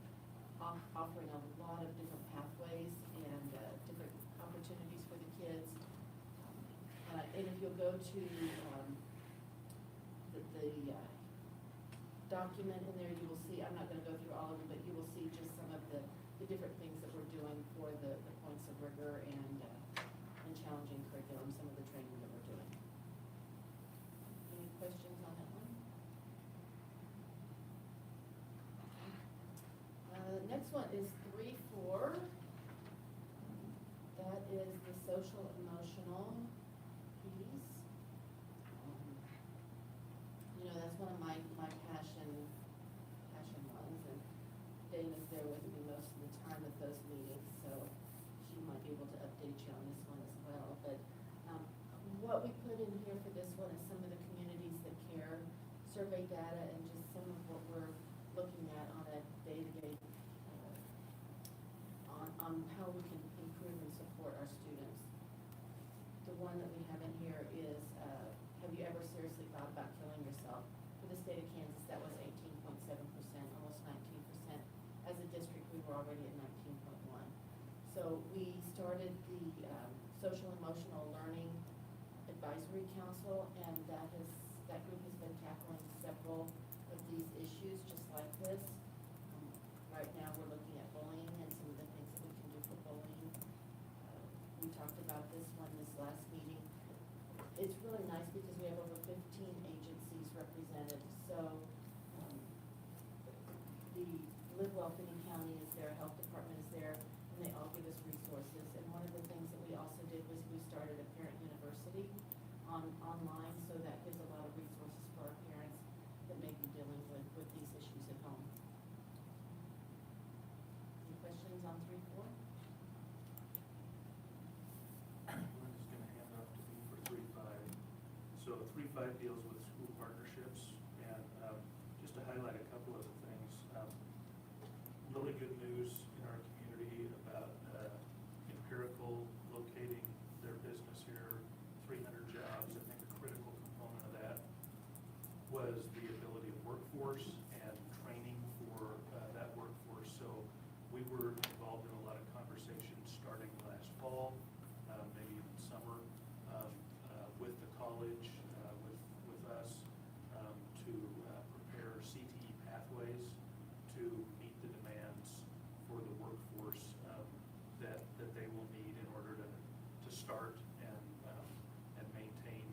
offering a lot of different pathways and different opportunities for the kids. And if you'll go to the document in there, you will see, I'm not going to go through all of them, but you will see just some of the different things that we're doing for the points of rigor and challenging curriculum, some of the training that we're doing. Any questions on that one? Next one is 3-4. That is the social emotional piece. You know, that's one of my passion ones, and Dana's there with me most of the time at those meetings, so she might be able to update you on this one as well. But what we put in here for this one is some of the communities that care survey data and just some of what we're looking at on a day-to-day on how we can improve and support our students. The one that we have in here is, have you ever seriously thought about killing yourself? For the state of Kansas, that was 18.7%, almost 19%. As a district, we were already at 19.1. So we started the Social Emotional Learning Advisory Council, and that group has been tackling several of these issues just like this. Right now, we're looking at bullying and some of the things that we can do for bullying. We talked about this one this last meeting. It's really nice because we have over 15 agencies represented. So the Live Well Finney County is there, Health Department is there, and they all give us resources. And one of the things that we also did was we started a parent university online, so that gives a lot of resources for our parents that may be dealing with these issues at home. Any questions on 3-4? Linda's gonna hand off to me for 3-5. So 3-5 deals with school partnerships, and just to highlight a couple of the things, really good news in our community about Empirical locating their business here, 300 jobs. I think a critical component of that was the ability of workforce and training for that workforce. So we were involved in a lot of conversations starting last fall, maybe even summer, with the college, with us, to prepare CTE pathways to meet the demands for the workforce that they will need in order to start and maintain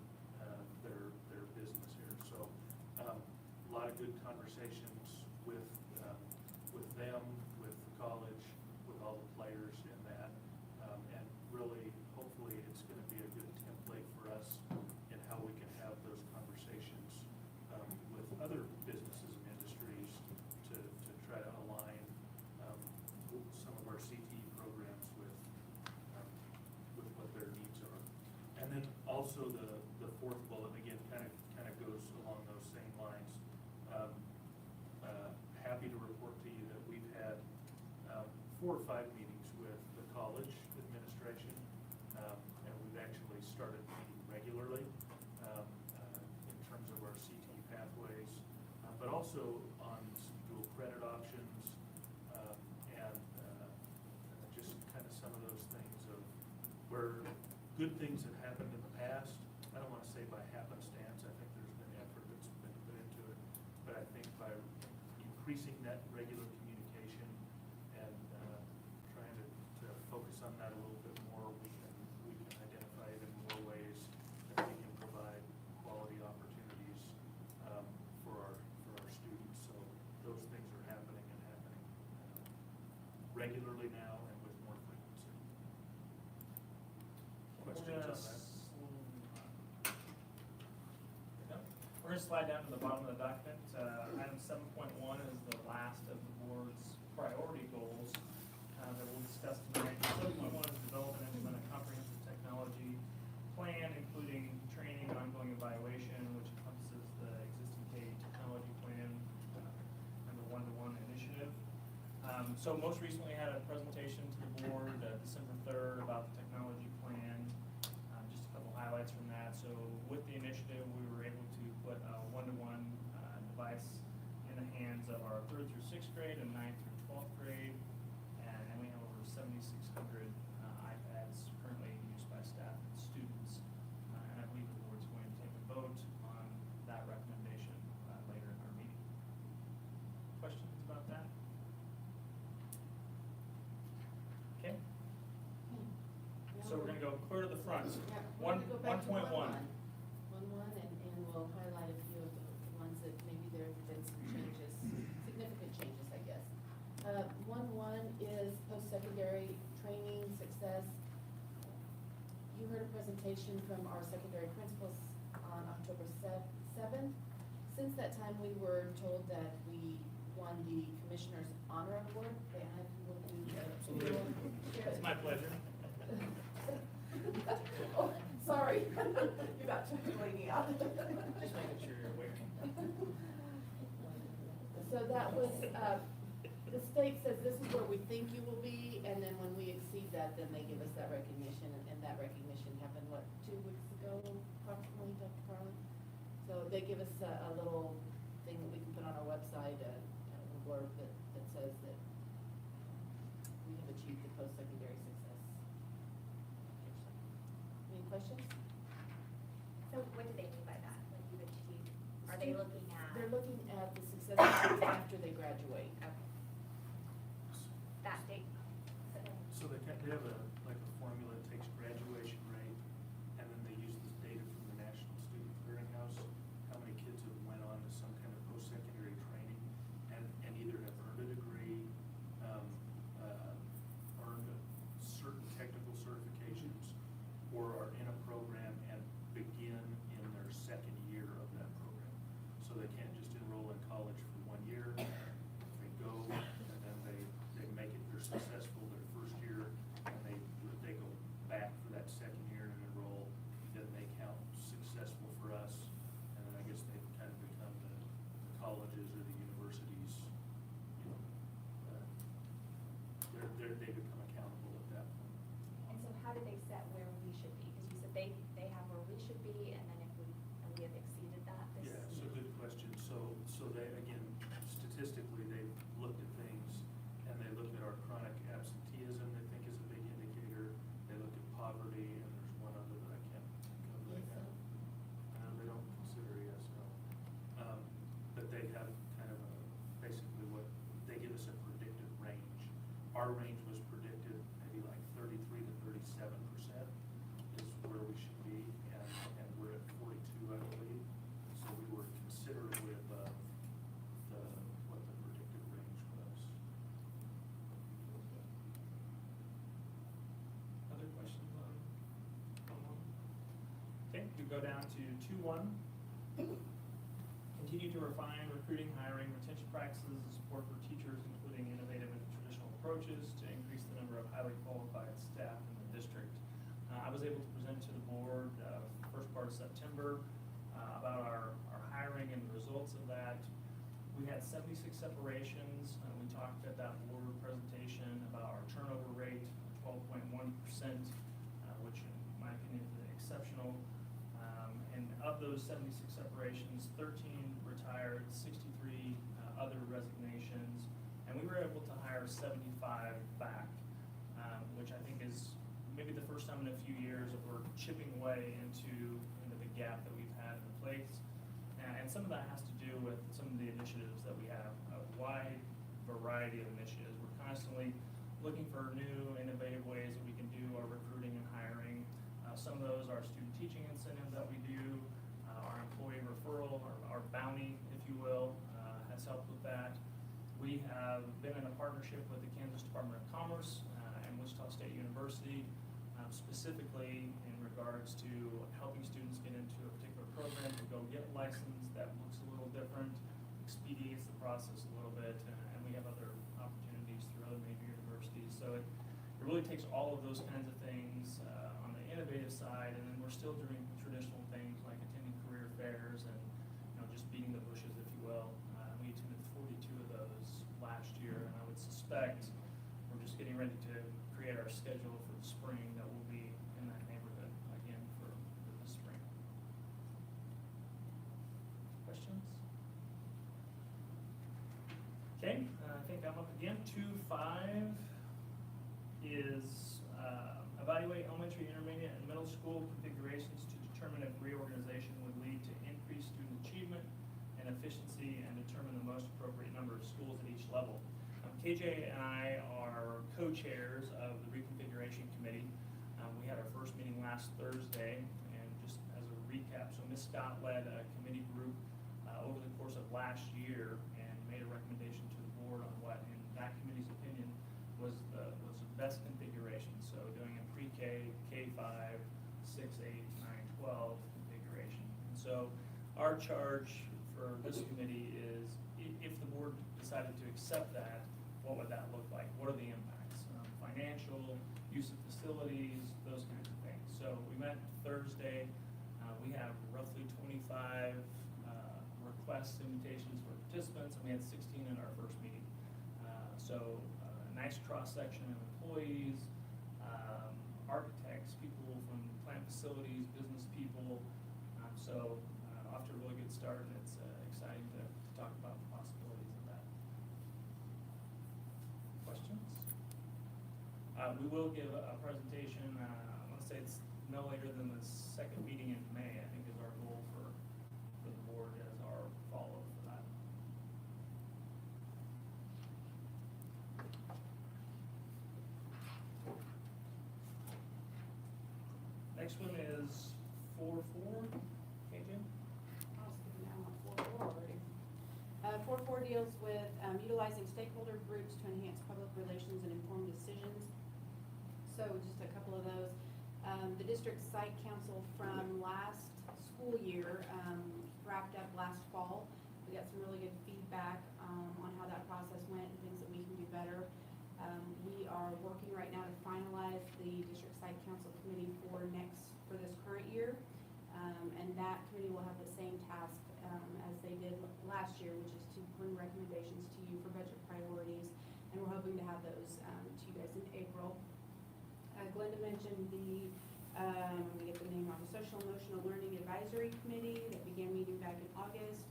also the fourth bullet, again, kind of goes along those same lines. Happy to report to you that we've had 4 or 5 meetings with the college administration, and we've actually started meeting regularly in terms of our CTE pathways, but also on some dual credit options, and just kind of some of those things of where good things have happened in the past. I don't want to say by happenstance. I think there's been effort that's been put into it, but I think by increasing that regular communication and trying to focus on that a little bit more, we can identify even more ways that we can provide quality opportunities for our students. So those things are happening regularly now and with more frequency. Questions on that? We're going to slide down to the bottom of the document. Item 7.1 is the last of the board's priority goals that we'll discuss tonight. 7.1 is develop and implement a comprehensive technology plan, including training and ongoing evaluation, which encompasses the existing K technology plan and the one-to-one initiative. So most recently I had a presentation to the board December 3rd about the technology plan. Just a couple highlights from that. So with the initiative, we were able to put a one-to-one device in the hands of our 3rd through 6th grade and 9th through 12th grade. And we have over 7,600 iPads currently used by staff and students. And I believe the board's going to take a vote on that recommendation later in our meeting. Questions about that? Okay. So we're going to go clear to the front. Yeah, One, we're gonna go back to 1.1. 1.1, and we'll highlight a few of the ones that maybe there have been some changes, significant changes, I guess. 1.1 is post-secondary training success. You heard a presentation from our secondary principals on October 7th. Since that time, we were told that we won the Commissioner's Honor Award. They had people do Absolutely. It's my pleasure. Oh, sorry. You got to leave me out. Just making sure you're aware. So that was, the state says this is where we think you will be, and then when we exceed that, then they give us that recognition, and that recognition happened, what, 2 weeks ago, approximately, Dr. Carlin? So they give us a little thing that we can put on our website, a blurb that says that we have achieved the post-secondary success. Any questions? So what do they mean by that, when you've achieved? Are they looking at? They're looking at the success rates after they graduate. Okay. That date. So they have like a formula that takes graduation rate, and then they use this data from the National Student Clearinghouse, how many kids have went on to some kind of post-secondary training and either have earned a degree, earned certain technical certifications, or are in a program and begin in their 2nd year of that program. So they can't just enroll in college for 1 year. They go and then they make it, they're successful their 1st year, and they go back for that 2nd year and enroll. Then they count successful for us, and then I guess they kind of become the colleges or the universities, you know, they become accountable at that point. And so how do they set where we should be? Because you said they have where we should be, and then if we have exceeded that, this. Yeah, so good question. So they, again, statistically, they've looked at things, and they looked at our chronic absenteeism, they think is a big indicator. They look at poverty, and there's one other that I can't think of right now. They don't consider ESL. But they have kind of basically what, they give us a predicted range. Our range was predicted maybe like 33 to 37% is where we should be, and we're at 42, I believe. So we were considerably above what the predicted range was. Other questions on 1.1? Okay, we go down to 2.1. Continue to refine recruiting, hiring, retention practices and support for teachers, including innovative and traditional approaches to increase the number of highly qualified staff in the district. I was able to present to the board, first start of September, about our hiring and the results of that. We had 76 separations. We talked at that board presentation about our turnover rate, 12.1%, which in my opinion is exceptional. And of those 76 separations, 13 retired, 63 other resignations, and we were able to hire 75 back, which I think is maybe the first time in a few years that we're chipping away into the gap that we've had in place. And some of that has to do with some of the initiatives that we have, a wide variety of initiatives. We're constantly looking for new, innovative ways that we can do our recruiting and hiring. Some of those are student teaching incentives that we do, our employee referral, our bounty, if you will, has helped with that. We have been in a partnership with the Kansas Department of Commerce and Wichita State University, specifically in regards to helping students get into a particular program to go get licensed that looks a little different, expedites the process a little bit, and we have other opportunities through other major universities. So it really takes all of those kinds of things on the innovative side, and then we're still doing traditional things like attending career fairs and just beating the bushes, if you will. We attended 42 of those last year, and I would suspect we're just getting ready to create our schedule for the spring that will be in that neighborhood again for the spring. Questions? Okay, I think I'm up again. 2.5 is evaluate elementary, intermediate, and middle school configurations to determine if reorganization would lead to increased student achievement and efficiency and determine the most appropriate number of schools at each level. KJ and I are co-chairs of the Reconfiguration Committee. We had our first meeting last Thursday, and just as a recap, so Ms. Scott led a committee group over the course of last year and made a recommendation to the board on what, in that committee's opinion, was the best configuration. So doing a pre-K, K-5, 6, 8, 9, 12 configuration. And so our charge for this committee is, if the board decided to accept that, what would that look like? What are the impacts? Financial, use of facilities, those kinds of things. So we met Thursday. We have roughly 25 requests, invitations for participants, and we had 16 in our first meeting. So a nice cross-section of employees, architects, people from plant facilities, business people. So off to a really good start, and it's exciting to talk about the possibilities of that. Questions? We will give a presentation, I want to say it's no later than the second meeting in May, I think is our goal for the board as our follow-up for that. Next one is 4.4, KJ? I was thinking now on 4.4 already. 4.4 deals with utilizing stakeholder groups to enhance public relations and informed decisions. So just a couple of those. The district site council from last school year wrapped up last fall. We got some really good feedback on how that process went and things that we can do better. We are working right now to finalize the district site council committee for this current year. And that committee will have the same task as they did last year, which is to bring recommendations to you for budget priorities. And we're hoping to have those to you guys in April. Glenda mentioned the, let me get the name wrong, the Social Emotional Learning Advisory Committee that began meeting back in August.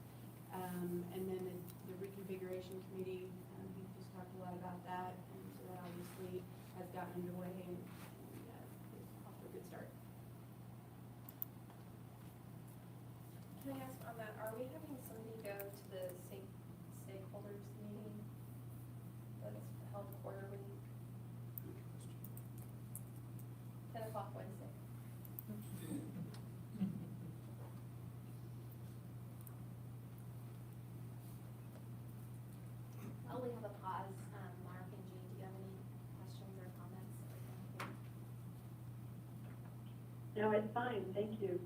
And then the Reconfiguration Committee, we just talked a lot about that. And so that obviously has gotten underway and is off to a good start. Can I ask on that, are we having somebody go to the stakeholders meeting that's held quarterly? 10 o'clock Wednesday. While we have a pause, Mark and Jean, do you have any questions or comments? No, it's fine, thank you.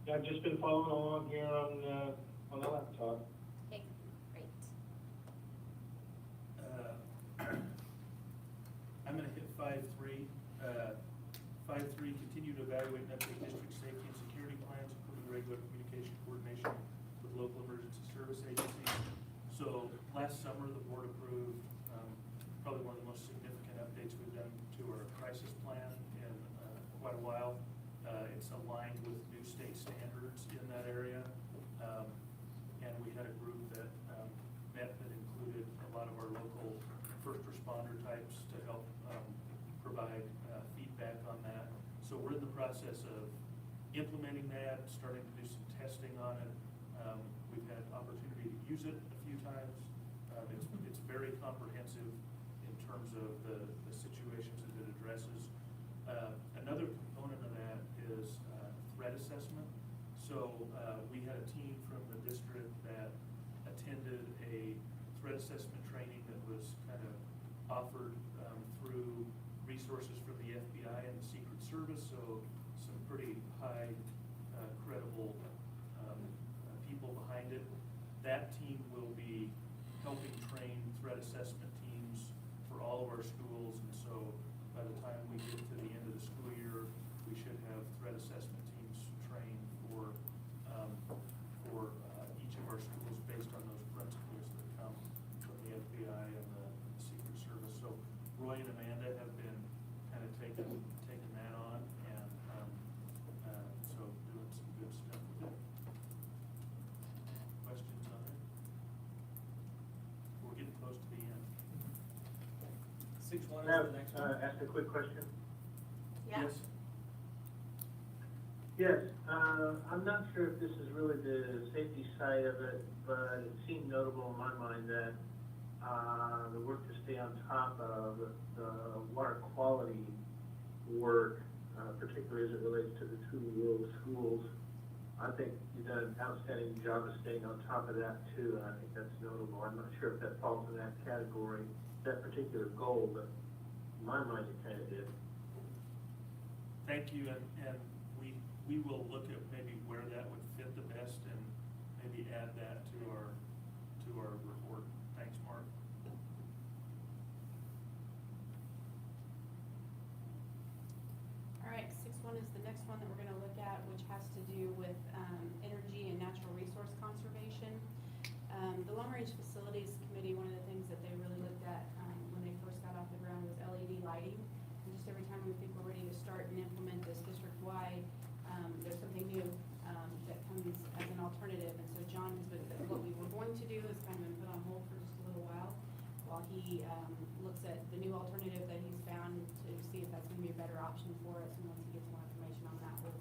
Yeah, I've just been following along here on the laptop. Okay, great. I'm going to hit 5.3. 5.3, continued to evaluate and update district safety and security plans, including regular communication coordination with local emergency service agencies. So last summer, the board approved probably one of the most significant updates we've done to our crisis plan in quite a while. It's aligned with new state standards in that area. And we had a group that met that included a lot of our local first responder types to help provide feedback on that. So we're in the process of implementing that, starting to do some testing on it. We've had opportunity to use it a few times. It's very comprehensive in terms of the situations that it addresses. Another component of that is threat assessment. So we had a team from the district that attended a threat assessment training that was kind of offered through resources from the FBI and the Secret Service, so some pretty high credible people behind it. That team will be helping train threat assessment teams for all of our schools, and so by the time we get to the end of the school year, we should have threat assessment teams trained for each of our schools based on those principles that come from the FBI and the Secret Service. So Roy and Amanda have been kind of taking that on, and so doing some good stuff with it. Questions on it? We're getting close to the end. 6-1 is the next one. Ask a quick question. Yes. Yes, I'm not sure if this is really the safety side of it, but it seemed notable in my mind that the work to stay on top of the water quality work, particularly as it relates to the two rural schools. I think you've done an outstanding job of staying on top of that too, and I think that's notable. I'm not sure if that falls in that category, that particular goal, but in my mind it kind of did. Thank you, and we will look at maybe where that would fit the best and maybe add that to our report. Thanks, Mark. All right, 6-1 is the next one that we're gonna look at, which has to do with energy and natural resource conservation. The Long Range Facilities Committee, one of the things that they really looked at when they first got off the ground was LED lighting. And just every time we think we're ready to start and implement this district-wide, there's something new that comes as an alternative. And so John has been, what we were going to do is kind of been put on hold for just a little while he looks at the new alternative that he's found to see if that's going to be a better option for us. And once he gets more information on that, we'll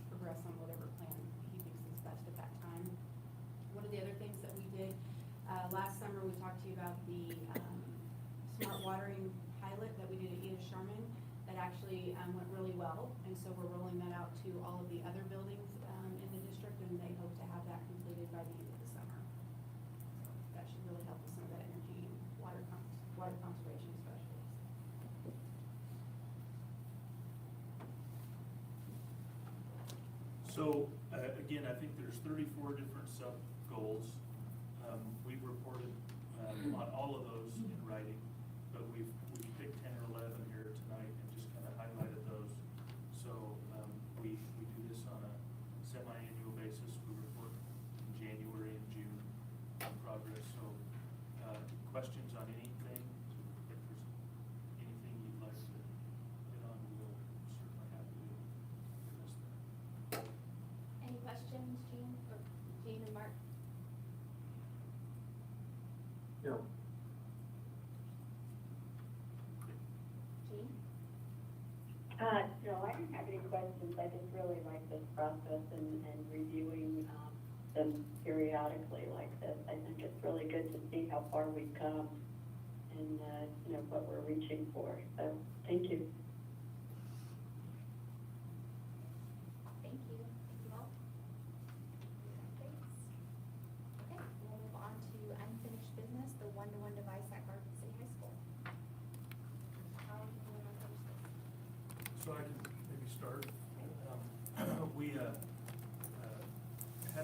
progress on whatever plan he thinks is best at that time. One of the other things that we did last summer, we talked to you about the smart watering pilot that we did at Edith Sharman. That actually went really well, and so we're rolling that out to all of the other buildings in the district, and they hope to have that completed by the end of the summer. So that should really help with some of that energy and water conservation especially. So again, I think there's 34 different sub-goals. We've reported on all of those in writing, but we've picked 10 or 11 here tonight and just kind of highlighted those. So we do this on a semi-annual basis. We report in January and June on progress. So questions on anything? If there's anything you'd like to hit on, we'll certainly have to address that. Any questions, Jean and Mark? No. Jean? No, I don't have any questions. I just really like this process and reviewing them periodically like this. I think it's really good to see how far we've come and, what we're reaching for. So, thank you. Thank you. Thank you all. Thanks. Okay, we'll move on to unfinished business, the one-to-one device at Garden City High School. How do you want to approach this? So I can maybe start. We had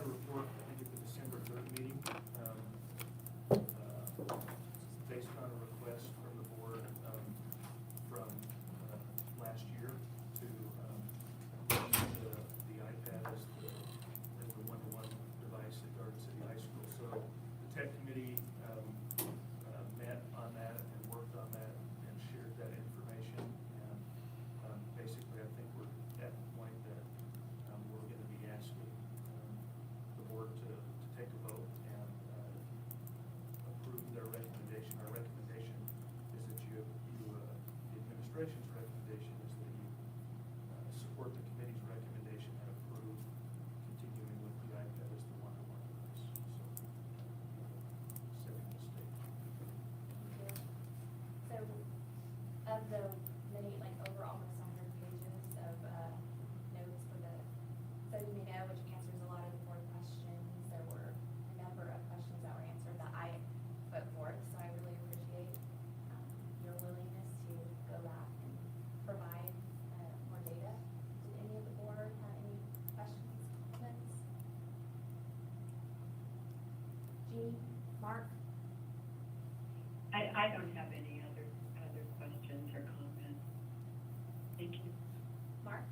a report, I think, at the December 3rd meeting, based on a request from the board from last year to Mark? I don't have any other questions or comments. Thank you. Mark?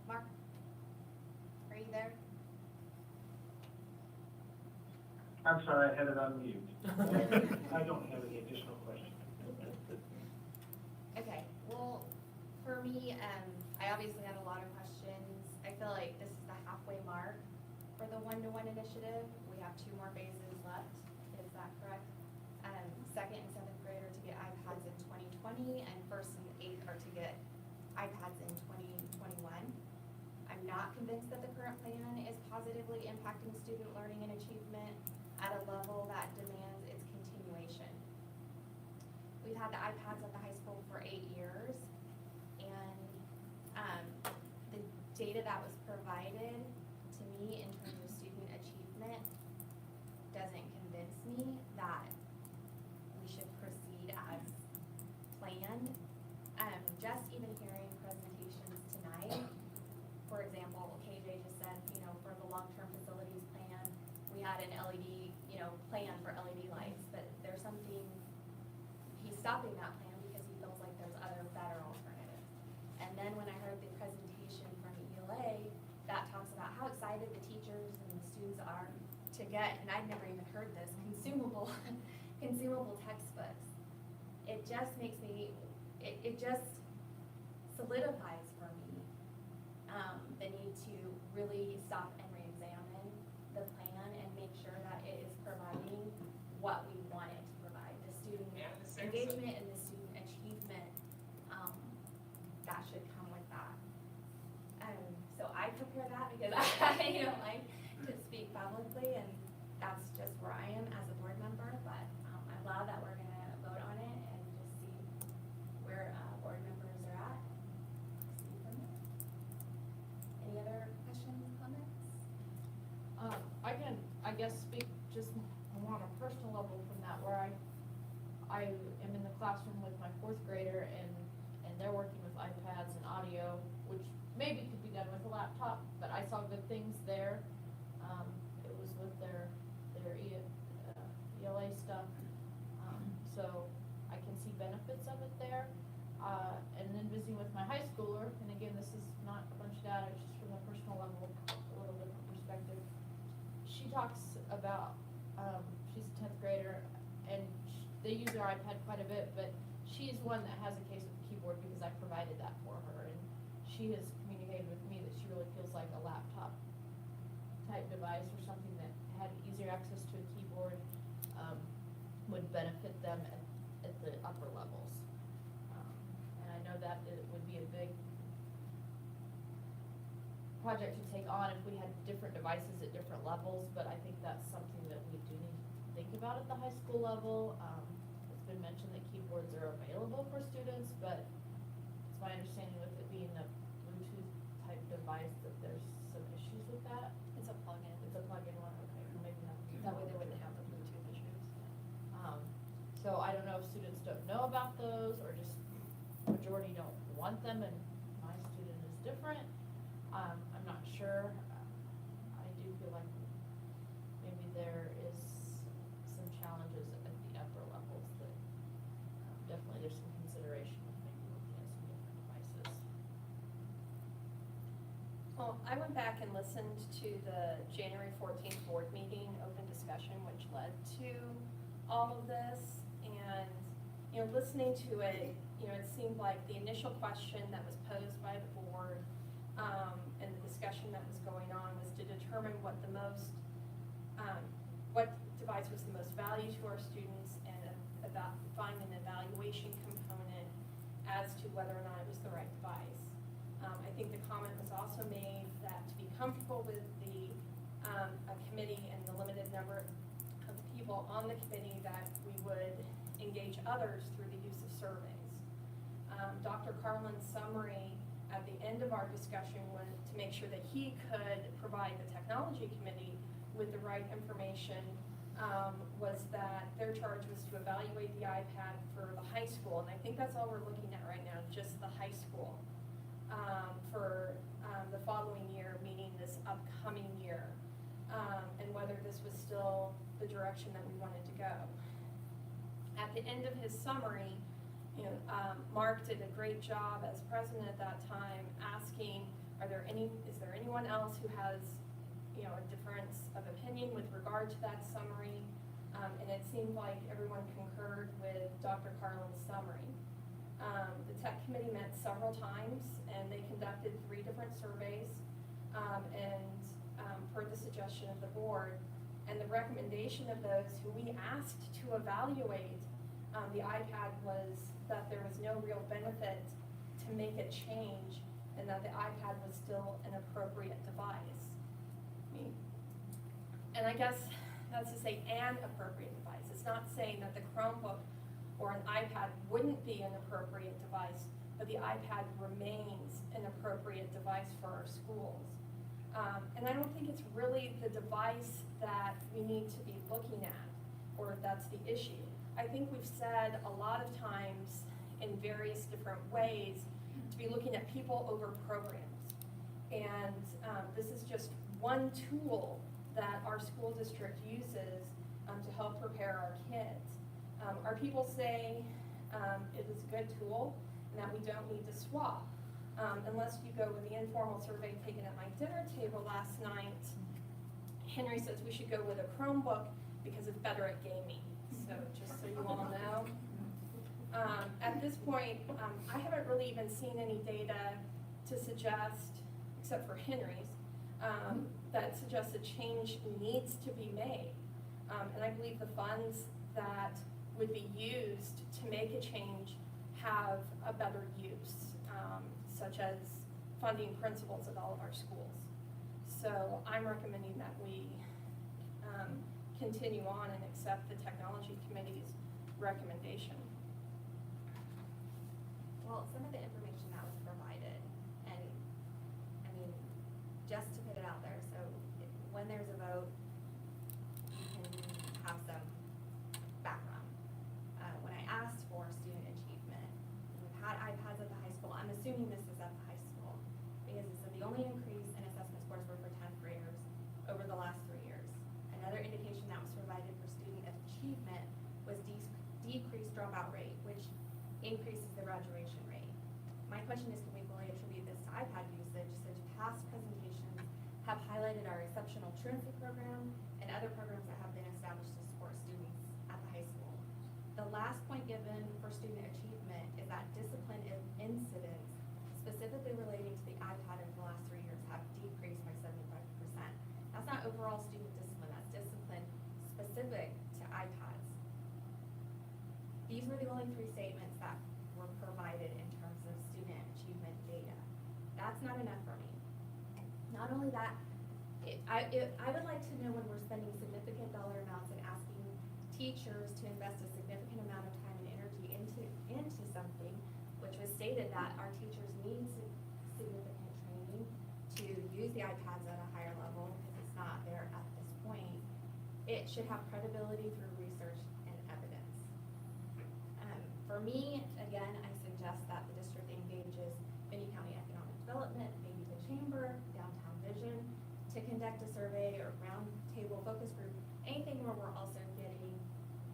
Mark? Are you there? I'm sorry, I had it on mute. I don't have any additional questions. Okay, well, for me, I obviously had a lot of questions. I feel like this is the halfway mark for the one-to-one initiative. We have 2 more phases left, is that correct? Second and 7th grade are to get iPads in 2020, and 1st and 8th are to get iPads in 2021. I'm not convinced that the current plan is positively impacting student learning and achievement at a level that demands its continuation. We've had the iPads at the high school for 8 years, and the data that was provided to me in terms of student achievement doesn't convince me that we should proceed as planned. Just even hearing presentations tonight, for example, KJ just said, for the long-term facilities plan, we had an LED, plan for LED lights, but there's something, he's stopping that plan because he feels like there's other better alternatives. And then when I heard the presentation from ELA, that talks about how excited the teachers and the students are to get, and I'd never even heard this, consumable textbooks. It just makes me, it just solidifies for me the need to really stop and re-examine the plan and make sure that it is providing what we want it to provide, the student engagement and the student achievement that should come with that. So I prepare that because I don't like to speak publicly, and that's just where I am as a board member, but I'm glad that we're gonna vote on it and just see where board members are at. See from there. Any other questions, comments? I can, I guess, speak just on a personal level from that, where I am in the classroom with my 4th grader, and they're working with iPads and audio, which maybe could be done with a laptop, but I saw good things there. It was with their ELA stuff, so I can see benefits of it there. And then visiting with my high schooler, and again, this is not a bunch of data, it's just from a personal level, a little different perspective. She talks about, she's a 10th grader, and they use their iPad quite a bit, but she's one that has a case with a keyboard because I provided that for her, and she has communicated with me that she really feels like a laptop type device or something that had easier access to a keyboard would benefit them at the upper levels. And I know that it would be a big project to take on if we had different devices at different levels, but I think that's something that we do need to think about at the high school level. It's been mentioned that keyboards are available for students, but it's my understanding with it being a Bluetooth type device that there's some issues with that. It's a plug-in. It's a plug-in one, okay, well, maybe not. That way they wouldn't have the Bluetooth issues. So I don't know if students don't know about those, or just majority don't want them, and my student is different. I'm not sure. I do feel like maybe there is some challenges at the upper levels that definitely there's some consideration of maybe looking at some different devices. Well, I went back and listened to the January 14th board meeting, open discussion, which led to all of this. And, listening to it, it seemed like the initial question that was posed by the board and the discussion that was going on was to determine what device was the most value to our students, and about find an evaluation component as to whether or not it was the right device. I think the comment was also made that to be comfortable with a committee and the limited number of people on the committee, that we would engage others through the use of surveys. Dr. Carlin's summary at the end of our discussion was to make sure that he could provide the technology committee with the right information, was that their charge was to evaluate the iPad for the high school, and I think that's all we're looking at right now, just the high school. for the following year, meaning this upcoming year, and whether this was still the direction that we wanted to go. At the end of his summary, Mark did a great job as president at that time, asking, is there anyone else who has, a difference of opinion with regard to that summary? And it seemed like everyone concurred with Dr. Carlin's summary. The tech committee met several times, and they conducted 3 different surveys, per the suggestion of the board. And the recommendation of those who we asked to evaluate the iPad was that there was no real benefit to make a change, and that the iPad was still an appropriate device. And I guess that's to say an appropriate device. It's not saying that the Chromebook or an iPad wouldn't be an appropriate device, but the iPad remains an appropriate device for our schools. And I don't think it's really the device that we need to be looking at, or if that's the issue. I think we've said a lot of times in various different ways to be looking at people over programs. And this is just one tool that our school district uses to help prepare our kids. Our people say it is a good tool and that we don't need to swap. Unless you go with the informal survey taken at my dinner table last night, Henry says we should go with a Chromebook because it's better at gaming. So just so you all know. At this point, I haven't really even seen any data to suggest, except for Henry's, that suggests a change needs to be made. And I believe the funds that would be used to make a change have a better use, such as funding principals at all of our schools. So I'm recommending that we continue on and accept the technology committee's recommendation. Well, some of the information that was provided, and I mean, just to put it out there, so when there's a vote, you can have some background. When I asked for student achievement, we've had iPads at the high school. I'm assuming this is at the high school, because it said the only increase in assessment scores were for 10th graders over the last 3 years. Another indication that was provided for student achievement was decreased dropout rate, which increases the graduation rate. My question is, can we fully attribute this to iPad usage, since past presentations have highlighted our exceptional truancy program and other programs that have been established to support students at the high school? The last point given for student achievement is that discipline incidents, specifically relating to the iPad over the last 3 years, have decreased by 75%. That's not overall student discipline, that's discipline specific to iPads. These were the only 3 statements that were provided in terms of student achievement data. That's not enough for me. Not only that, I would like to know, when we're spending significant dollar amounts and asking teachers to invest a significant amount of time and energy into something, which was stated that our teachers need significant training to use the iPads at a higher level, because it's not there at this point. It should have credibility through research and evidence. For me, again, I suggest that the district engages Benton County Economic Development, maybe the Chamber, Downtown Vision, to conduct a survey or roundtable focus group, anything where we're also getting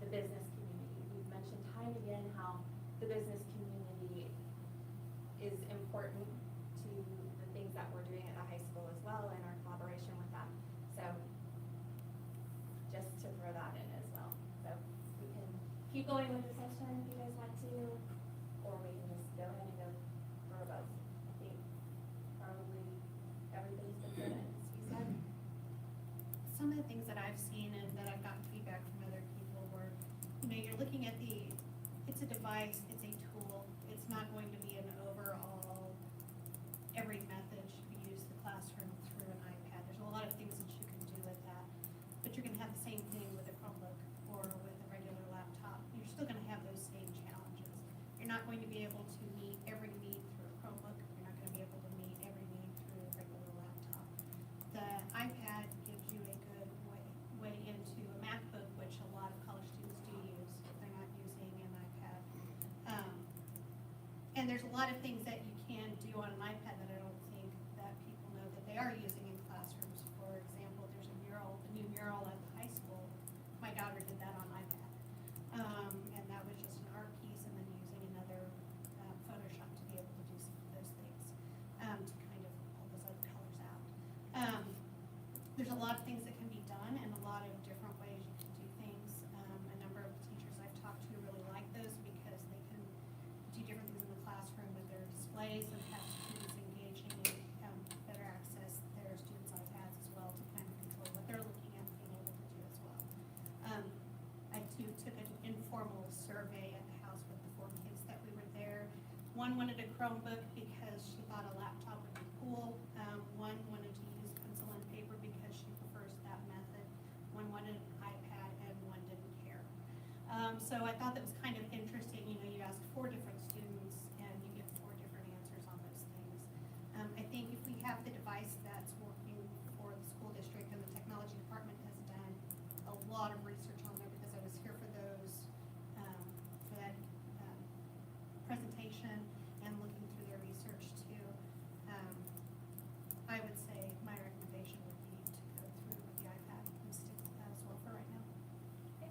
the business community. We've mentioned time and again how the business community is important to the things that we're doing at the high school as well, and our collaboration with them. So just to throw that in as well. So we can keep going with the session if you guys want to, or we can just go ahead and go for a vote. I think probably everything's been good and you said. Some of the things that I've seen and that I've gotten feedback from other people were, you're looking at it's a device, it's a tool. It's not going to be an overall, every method should be used in the classroom through an iPad. There's a lot of things that you can do with that. But you're gonna have the same thing with a Chromebook or with a regular laptop. You're still gonna have those same challenges. You're not going to be able to meet every need through a Chromebook. You're not gonna be able to meet every need through a regular laptop. The iPad gives you a good way into a MacBook, which a lot of college students do use if they're not using an iPad. And there's a lot of things that you can do do on an iPad that I don't think that people know that they are using in classrooms. For example, there's a new mural at the high school. My daughter did that on iPad. And that was just an art piece and then using another Photoshop to be able to do some of those things, to kind of pull those other colors out. There's a lot of things that can be done and a lot of different ways you can do things. A number of teachers I've talked to really like those because they can do different things in the classroom with their displays and have students engaging and better access their students' iPads as well to kind of control what they're looking at and being able to do as well. I too took an informal survey at the house with the 4 kids that we were there. One wanted a Chromebook because she thought a laptop would be cool. One wanted to use pencil and paper because she prefers that method. One wanted an iPad and one didn't care. So I thought that was kind of interesting. You know, you ask 4 different students and you get 4 different answers on those things. I think if we have the device that's working for the school district, and the technology department has done a lot of research on there because I was here for those, for that presentation and looking through their research too. I would say my recommendation would be to go through with the iPad and stick with that as well for right now. Okay,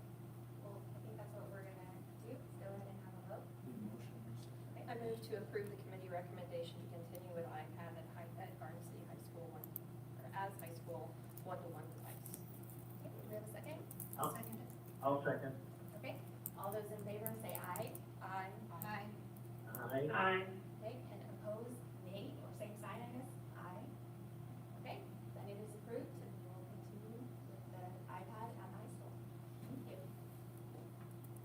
well, I think that's what we're gonna do, go ahead and have a vote. Okay, I move to approve the committee recommendation to continue with iPad at Garden City High School as high school one-to-one device. Okay, do we have a second? I'll second it. I'll second. Okay, all those in favor say aye. Aye. Aye. Aye. Okay, and opposed, nay, or same sign, I guess? Aye. Okay, then it is approved, and we'll continue with the iPad at high school. Thank you.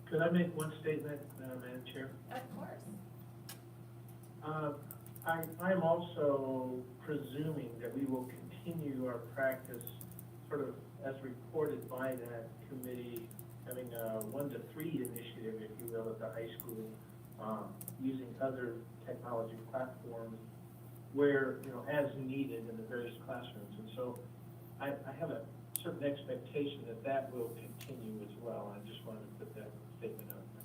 Could I make one statement, Madam Chair? Of course. I'm also presuming that we will continue our practice sort of as reported by that committee, having a 1 to 3 initiative, if you will, at the high school, using other technology platforms where, you know, as needed in the various classrooms. And so I have a certain expectation that that will continue as well. I just wanted to put that statement out there.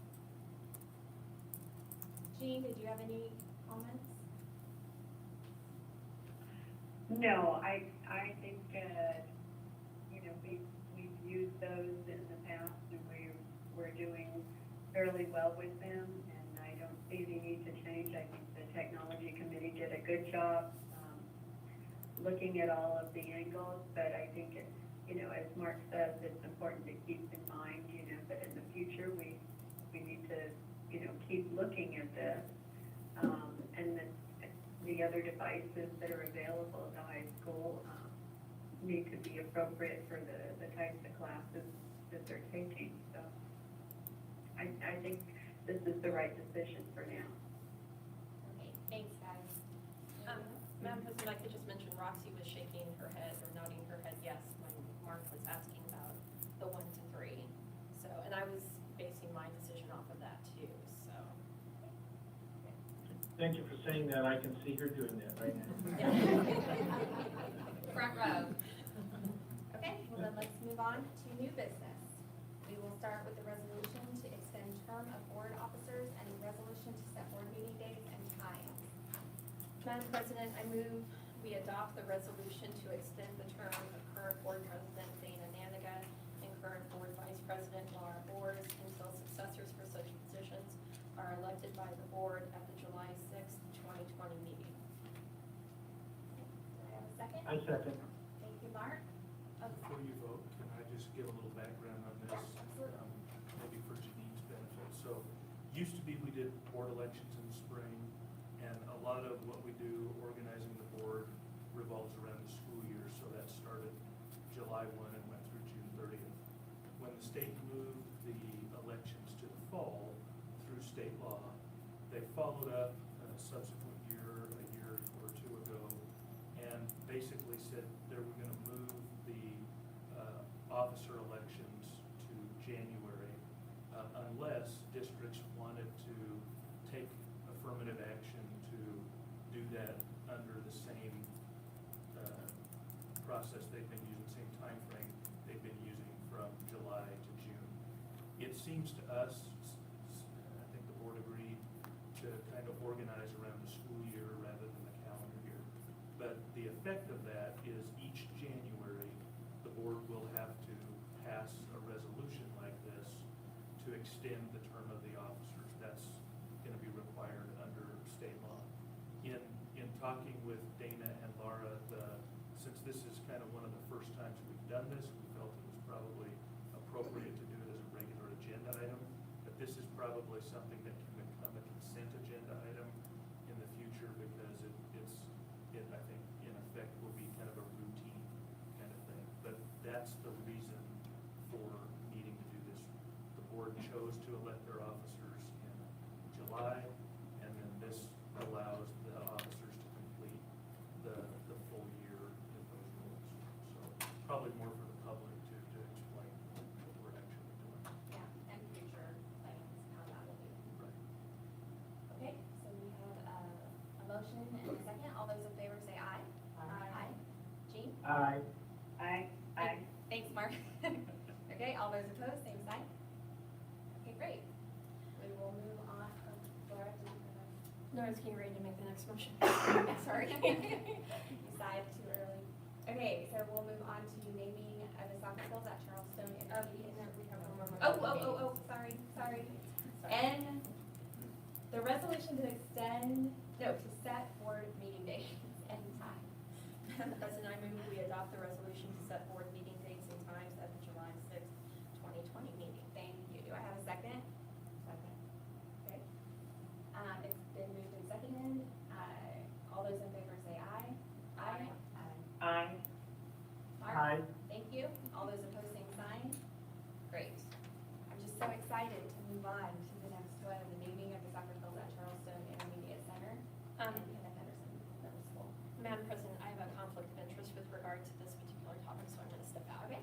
Jean, did you have any comments? No, I think, you know, we've used those in the past and we're doing fairly well with them, and I don't see the need to change. I think the technology committee did a good job looking at all of the angles, but I think, you know, as Mark says, it's important to keep in mind, you know, that in the future we need to, you know, keep looking at this, and the other devices that are available at the high school need to be appropriate for the types of classes that they're taking. So I think this is the right decision for now. Okay, thanks, guys. Madam President, I could just mention Roxy was shaking her head or nodding her head yes when Mark was asking about the 1 to 3. So, and I was basing my decision off of that too, so. Thank you for saying that. I can see her doing that right now. Front row. Okay, well then let's move on to new business. We will start with the resolution to extend term of board officers and a resolution to set board meeting dates and times. Madam President, I move we adopt the resolution to extend the term of current board president Dana Naniga and current board vice president Laura Bors until successors for such positions are elected by the board at the July 6th, 2020 meeting. Do I have a second? I second. Thank you, Mark. Before you vote, can I just give a little background on this? Maybe for Janine's benefit. So, used to be we did board elections in the spring, and a lot of what we do organizing the board revolves around the school year. So that started July 1 and went through June 30th. When the state moved the elections to the fall through state law, they followed up a subsequent year, a year or two ago, and basically said they were going to move the officer elections to January unless districts wanted to take affirmative action to do that under the same process they've been using, same time frame they've been using from July to June. It seems to us, I think the board agreed, to kind of organize around the school year rather than But the effect of that is each January, the board will have to pass a resolution like this to extend the term of the officers. That's gonna be required under state law. In talking with Dana and Laura, since this is kind of one of the first times we've done this, we felt it was probably appropriate to do it as a regular agenda item. But this is probably something that can become a consent agenda item in the future because it I think in effect will be kind of a routine kind of thing. But that's the reason for needing to do this. The board chose to elect their officers in July, and then this allows the officers to complete the full year in those roles. So probably more for the public to explain what we're actually doing. Yeah, and future plans, how that will be. Right. Okay, so we have a motion and a second. All those in favor say aye. Aye. Jean? Aye. Aye. Aye. Thanks, Mark. Okay, all those opposed, same sign. Okay, great. We will move on. Laura, did you have a? No, I was getting ready to make the next motion. Sorry. You sighed too early. Okay, so we'll move on to naming of the soccer fields at Charleston Intermediate. We have one more Oh, motion. sorry. And the resolution to set board meeting dates and time. Madam President, I move we adopt the resolution to set board meeting dates and times at the July 6th, 2020 meeting. Thank you. Do I have a second? Second. Okay. It's been moved and seconded. All those in favor say aye. Aye. Aye. Mark? Aye. Thank you. All those opposed, same sign. Great. I'm just so excited to move on to the next one, the naming of the soccer fields at Charleston Intermediate Center and Kenneth Henderson Middle School. Madam President, I have a conflict of interest with regard to this particular topic, so I'm going to step out. Okay.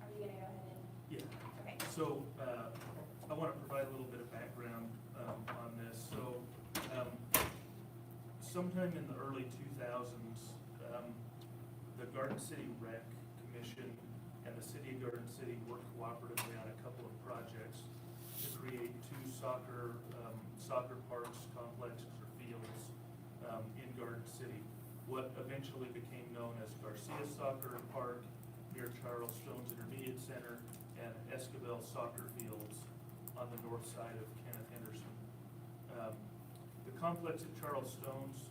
Are you gonna go ahead and? Yeah. Okay. So, I want to provide a little bit of background on this. So, sometime in the early 2000s, the Garden City Rec Commission and the City of Garden City worked cooperatively on a couple of projects to create two soccer parks, complexes, or fields in Garden City. What eventually became known as Garcia Soccer Park near Charles Stone's Intermediate Center and Esquivel Soccer Fields on the north side of Kenneth Henderson. The complex at Charles Stone's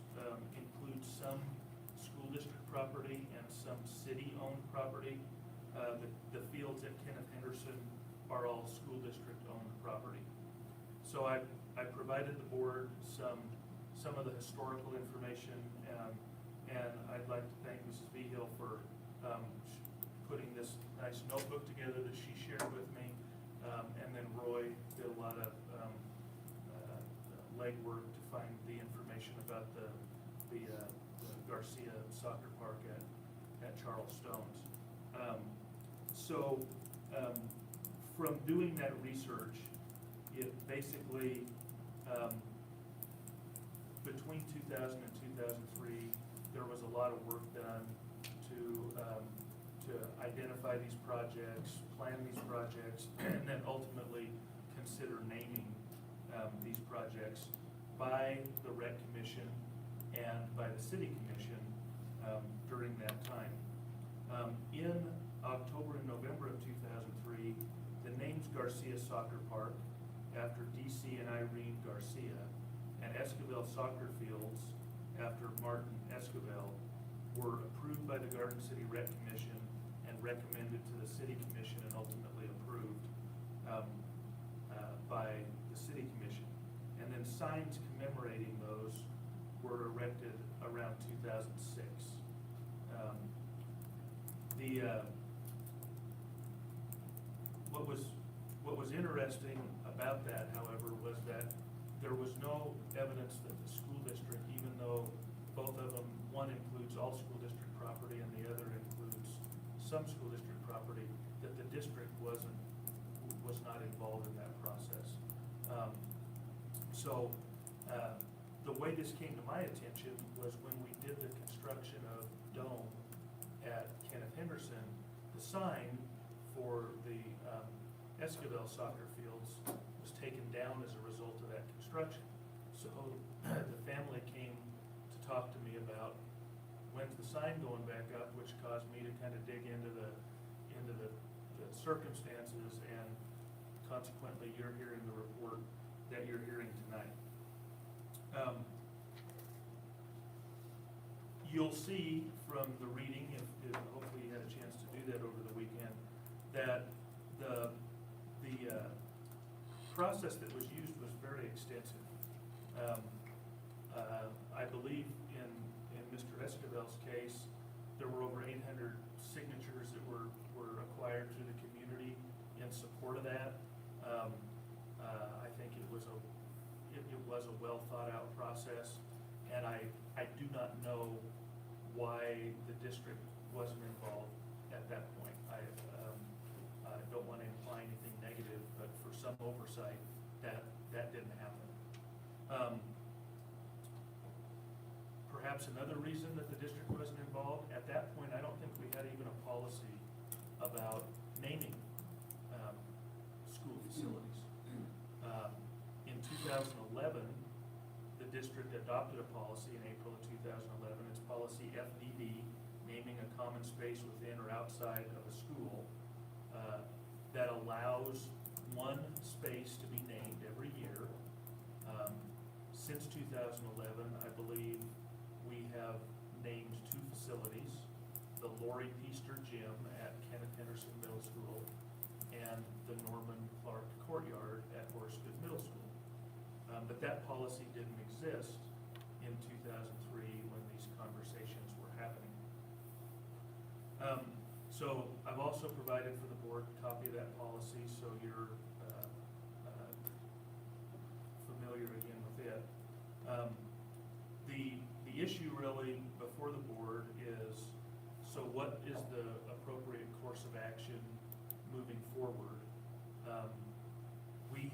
includes some school district property and some city-owned property. The fields at Kenneth Henderson are all school district-owned property. So I provided the board some of the historical information, and I'd like to thank Mrs. Behill for putting this nice notebook together that she shared with me. And then Roy did a lot of legwork to find the information about the Garcia Soccer Park at Charles Stone's. From doing that research, it basically, between 2000 and 2003, there was a lot of work done to identify these projects, plan these projects, and then ultimately consider naming these projects by the Rec Commission and by the City Commission during that time. In October and November of 2003, the names Garcia Soccer Park, after DC and Irene Garcia, and Esquivel Soccer Fields, after Martin Esquivel, were approved by the Garden City Rec Commission and recommended to the City Commission and ultimately approved by the City Commission. And then signs commemorating those were erected around 2006. What was interesting about that, however, was that there was no evidence that the school district, even though both of them, one includes all school district property and the other includes some school district property, that the district was not involved in that process. The way this came to my attention was when we did the construction of Dome at Kenneth Henderson, the sign for the Esquivel soccer fields was taken down as a result of that construction. So the family came to talk to me about when's the sign going back up, which caused me to kind of dig into the circumstances, and consequently, you're hearing the report that you're hearing tonight. You'll see from the reading, if hopefully you had a chance to do that over the weekend, that the process that was used was very extensive. I believe in Mr. Esquivel's case, there were over 800 signatures that were acquired through the community in support of that. I think it was a well thought out process, and I do not know why the district wasn't involved at that point. I don't want to imply anything negative, but for some oversight, that didn't happen. Perhaps another reason that the district wasn't involved, at that point, I don't think we had even a policy about naming school facilities. In 2011, the district adopted a policy in April of 2011. It's policy FDD, naming a common space within or outside of a school, that allows one space to be named every year. Since 2011, I believe we have named 2 facilities, the Lori Peaster Gym at Kenneth Henderson Middle School and the Norman Clark Courtyard at Horsgood Middle School. But that policy didn't exist in 2003 when these conversations were happening. So I've also provided for the board a copy of that policy, so you're familiar again with it. The issue really before the board is, so what is the appropriate course of action moving forward? We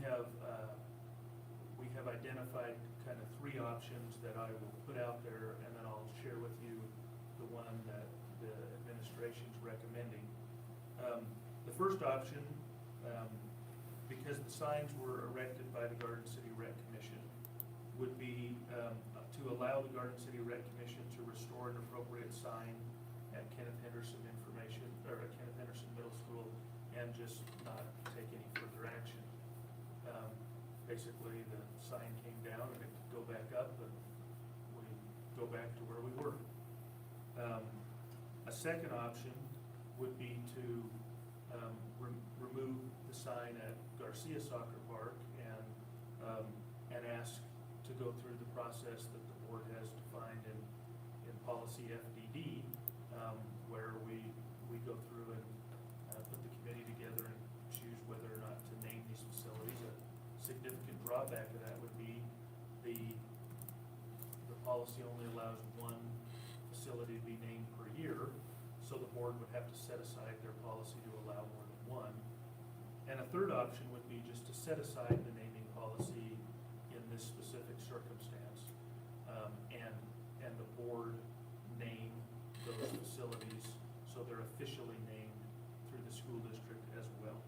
have identified kind of 3 options that I will put out there, and then I'll share with you the one that the administration's recommending. The first option, because the signs were erected by the Garden City Rec Commission, would be to allow the Garden City Rec Commission to restore an appropriate sign at Kenneth Henderson Middle School and just not take any further action. Basically, the sign came down and it could go back up, and we go back to where we were. A second option would be to remove the sign at Garcia Soccer Park and ask to go through the process that the board has defined in policy FDD, where we go through and put the committee together and choose whether or not to name these facilities. A significant drawback of that would be the policy only allows 1 facility to be named per year, so the board would have to set aside their policy to allow more than 1. And a third option would be just to set aside the naming policy in this specific circumstance, and the board name those facilities so they're officially named through the school district as well.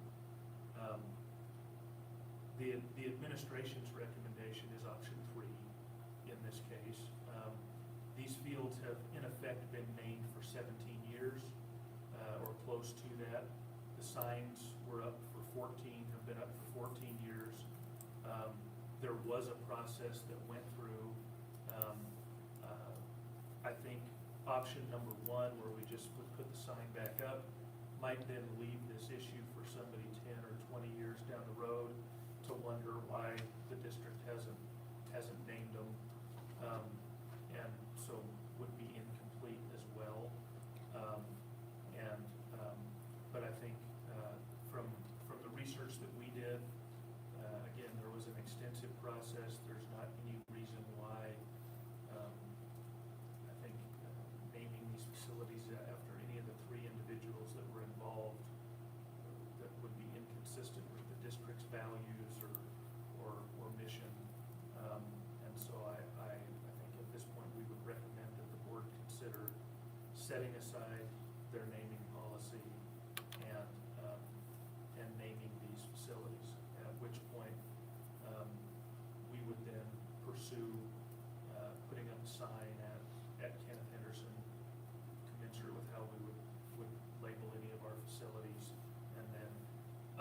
The administration's recommendation is option 3 in this case. These fields have in effect been named for 17 years or close to that. The signs were up for 14, have been up for 14 years. There was a process that went through. I think option number 1, where we just would put the sign back up, might then leave this issue for somebody 10 or 20 years down the road to wonder why the district hasn't named them, and so would be incomplete as well. But I think from the research that we did, again, there was an extensive process. There's not any reason why I think naming these facilities after any of the 3 individuals that were involved that would be inconsistent with the district's values or mission. And so I think at this point we would recommend that the board consider setting aside their naming policy and naming these facilities, at which point we would then pursue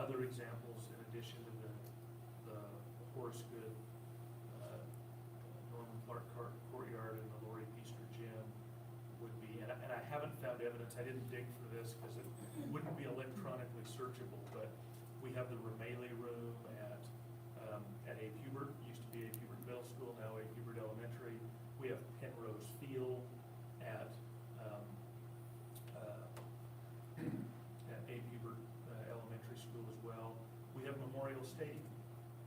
Other examples, in addition to the Horace Good, Norman Clark Courtyard and the Lori Peaster Gym would be, and I haven't found evidence, I didn't dig for this because it wouldn't be electronically searchable, but we have the Ramaley Room at Abe Hubert, used to be Abe Hubert Middle School, now Abe Hubert Elementary. We have Penrose Field at Abe Hubert Elementary School as well. We have Memorial Stadium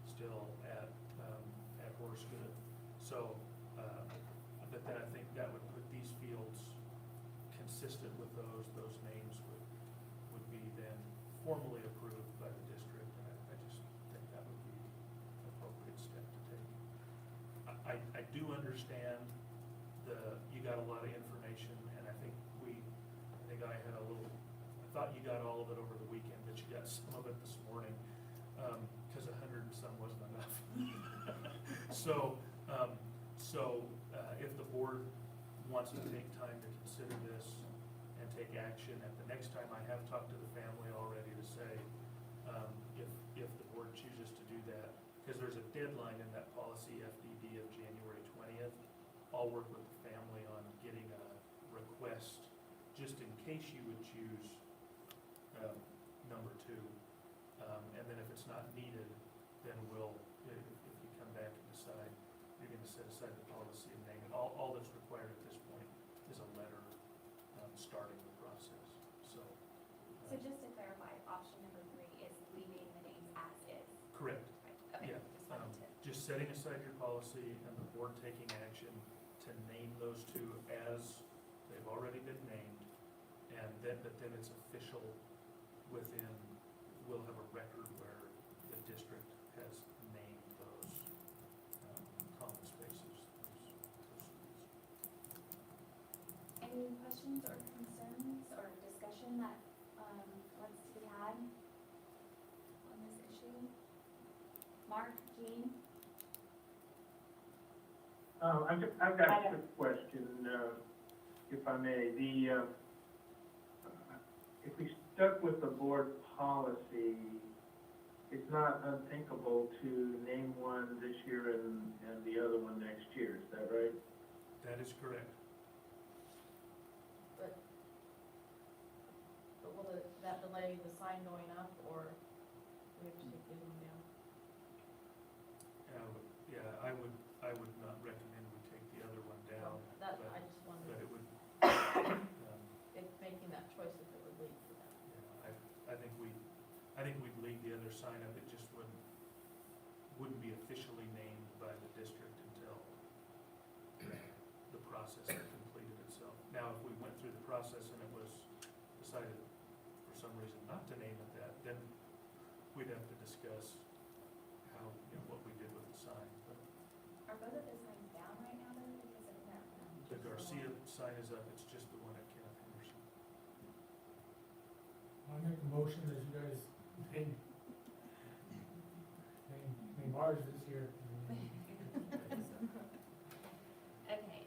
still at Horace Good. So, but then I think that would put these fields consistent with those names would be then formally approved by the district, and I just think that would be an appropriate step to take. I do understand you got a lot of information, and I think I had a little, I thought you got all of it over the weekend, but you got some of it this morning, because 100 and some wasn't enough. So if the board wants to take time to consider this and take action, at the next time, I have talked to the family already to say, if the board chooses to do that, because there's a deadline in that policy FDD of January 20th, I'll work with the family on getting a request, just in case you would choose number 2. And then if it's not needed, then if you come back and decide you're going to set aside the policy and name it, all that's required at this point is a letter starting the process. So just to clarify, option number 3 is leaving the names as is. correct. Right, okay, Yeah. just wanted to. Just setting aside your policy and the board taking action to name those 2 as they've already been named, and but then it's official within, we'll have a record where the district has named those common spaces, those schools. Any questions or concerns or discussion that wants to be had on this issue? Mark, Jean? I've got a quick question, if I may. If we stuck with the board policy, it's not unthinkable to name one this year and the other one next year, is that right? That is correct. But will that delay the sign going up, or we have to take the other one down? Yeah, I would not recommend we take the other one down. That, but- I just But wondered, it would, if making that choice, if it would lead to that. yeah, I think we'd leave the other sign up. It just wouldn't be officially named by the district until the process had completed itself. Now, if we went through the process and it was decided for some reason not to name it that, then we'd have to discuss how, what we did with the sign. But Are both of those signs down right now though, because of that? the Garcia sign is up, it's just the one at Kenneth Henderson. I make a motion that you guys name ours this year. Okay,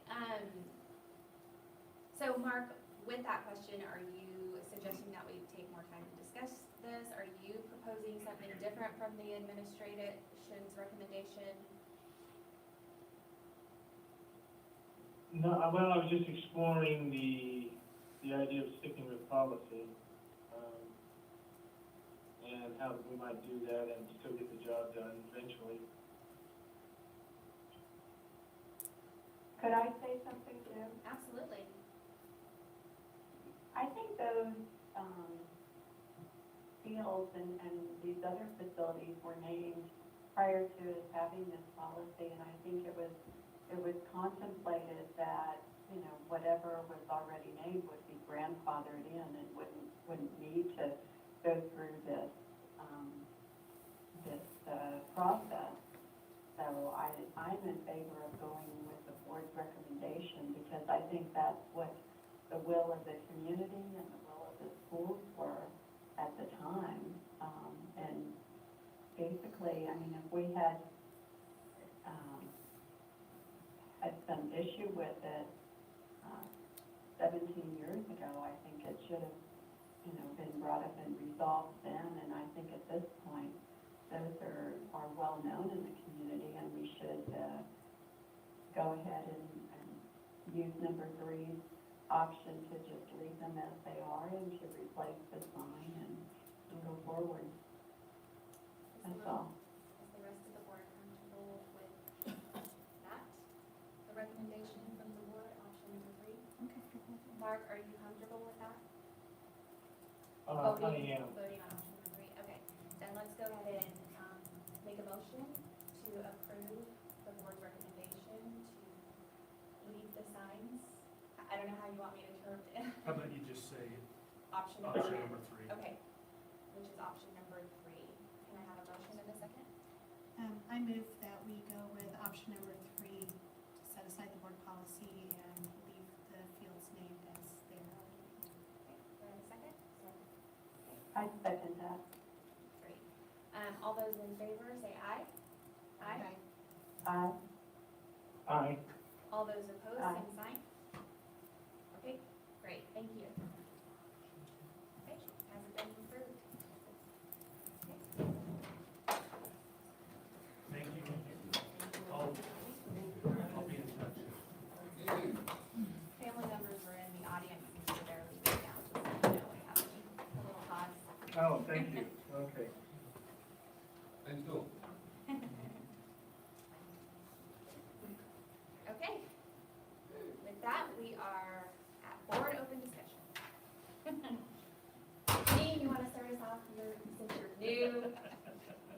so Mark, with that question, are you suggesting that we take more time to discuss this? Are you proposing something different from the administration's recommendation? No, well, I was just exploring the idea of sticking with policy, and how we might do that and still get the job done eventually. Could I say something too? Absolutely. I think those fields and these other facilities were named prior to us having this policy, and I think it was contemplated that, whatever was already named would be grandfathered in and wouldn't need to go through this process. So I'm in favor of going with the board's recommendation, because I think that's what the will of the community and the will of the schools were at the time. And basically, if we had some issue with it 17 years ago, I think it should have, been brought up and resolved resolved then, and I think at this point, those are well-known in the community, and we should go ahead and use number 3's option to just leave them as they are and to replace the sign and go forward. That's all. Is the rest of the board comfortable with that? The recommendation from the board, option number 3? I'm comfortable with it. Mark, are you comfortable with that? I Voting am. on option number 3, okay. Then let's go ahead and make a motion to approve the board's recommendation to leave the signs. I don't know how you want me to term it. How about you just say Option option number number 3? Okay, which is option number 3. Can I have a motion in a second? I move that we go with option number 3 to set aside the board policy and leave the fields named as they are. Okay, do I have a second? I second that. Great. All those in favor, say aye. Aye. Aye. Aye. All those opposed, Aye. same sign. Okay, great, thank you. Okay, has it been approved? Thank you. I'll be in touch. Family members are in the audience, so they're leaving now, just so you know what happened. A little pause. Oh, thank you. Okay. Thanks, Bill. Okay. With that, we are at board open discussion. Jean, you want to start us off since you're new?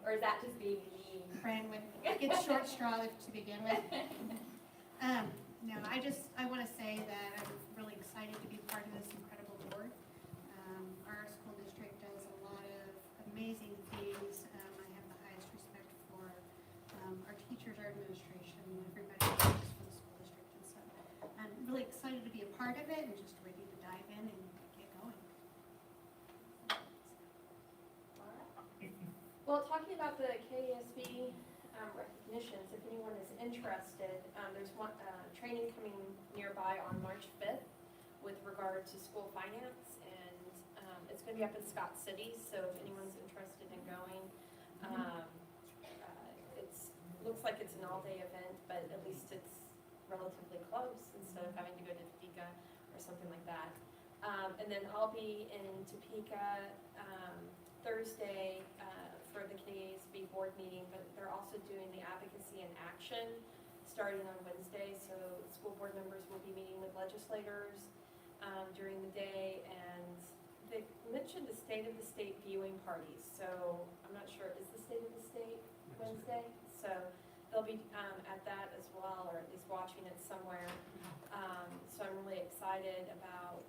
Or is that just being mean? Fran would get short straw to begin with. No, I want to say that I'm really excited to be part of this incredible board. Our school district does a lot of amazing things. I have the highest respect for our teachers, our administration, everybody who works for the school district. And so I'm really excited to be a part of it and just ready to dive in and get going. Well, talking about the KASB recognitions, if anyone is interested, there's one training coming nearby on March 5th with regard to school finance, and it's going to be up in Scott City, so if anyone's interested in going, looks like it's an all-day event, but at least it's relatively close instead of having to go to Topeka or something like that. And then I'll be in Topeka Thursday for the KASB board meeting, but they're also doing the advocacy and action starting on Wednesday. So school board members will be meeting with legislators during the day, and they mentioned the state of the state viewing parties. So I'm not sure, is the state of the state Wednesday? So they'll be at that as well, or at least watching it somewhere. So I'm really excited about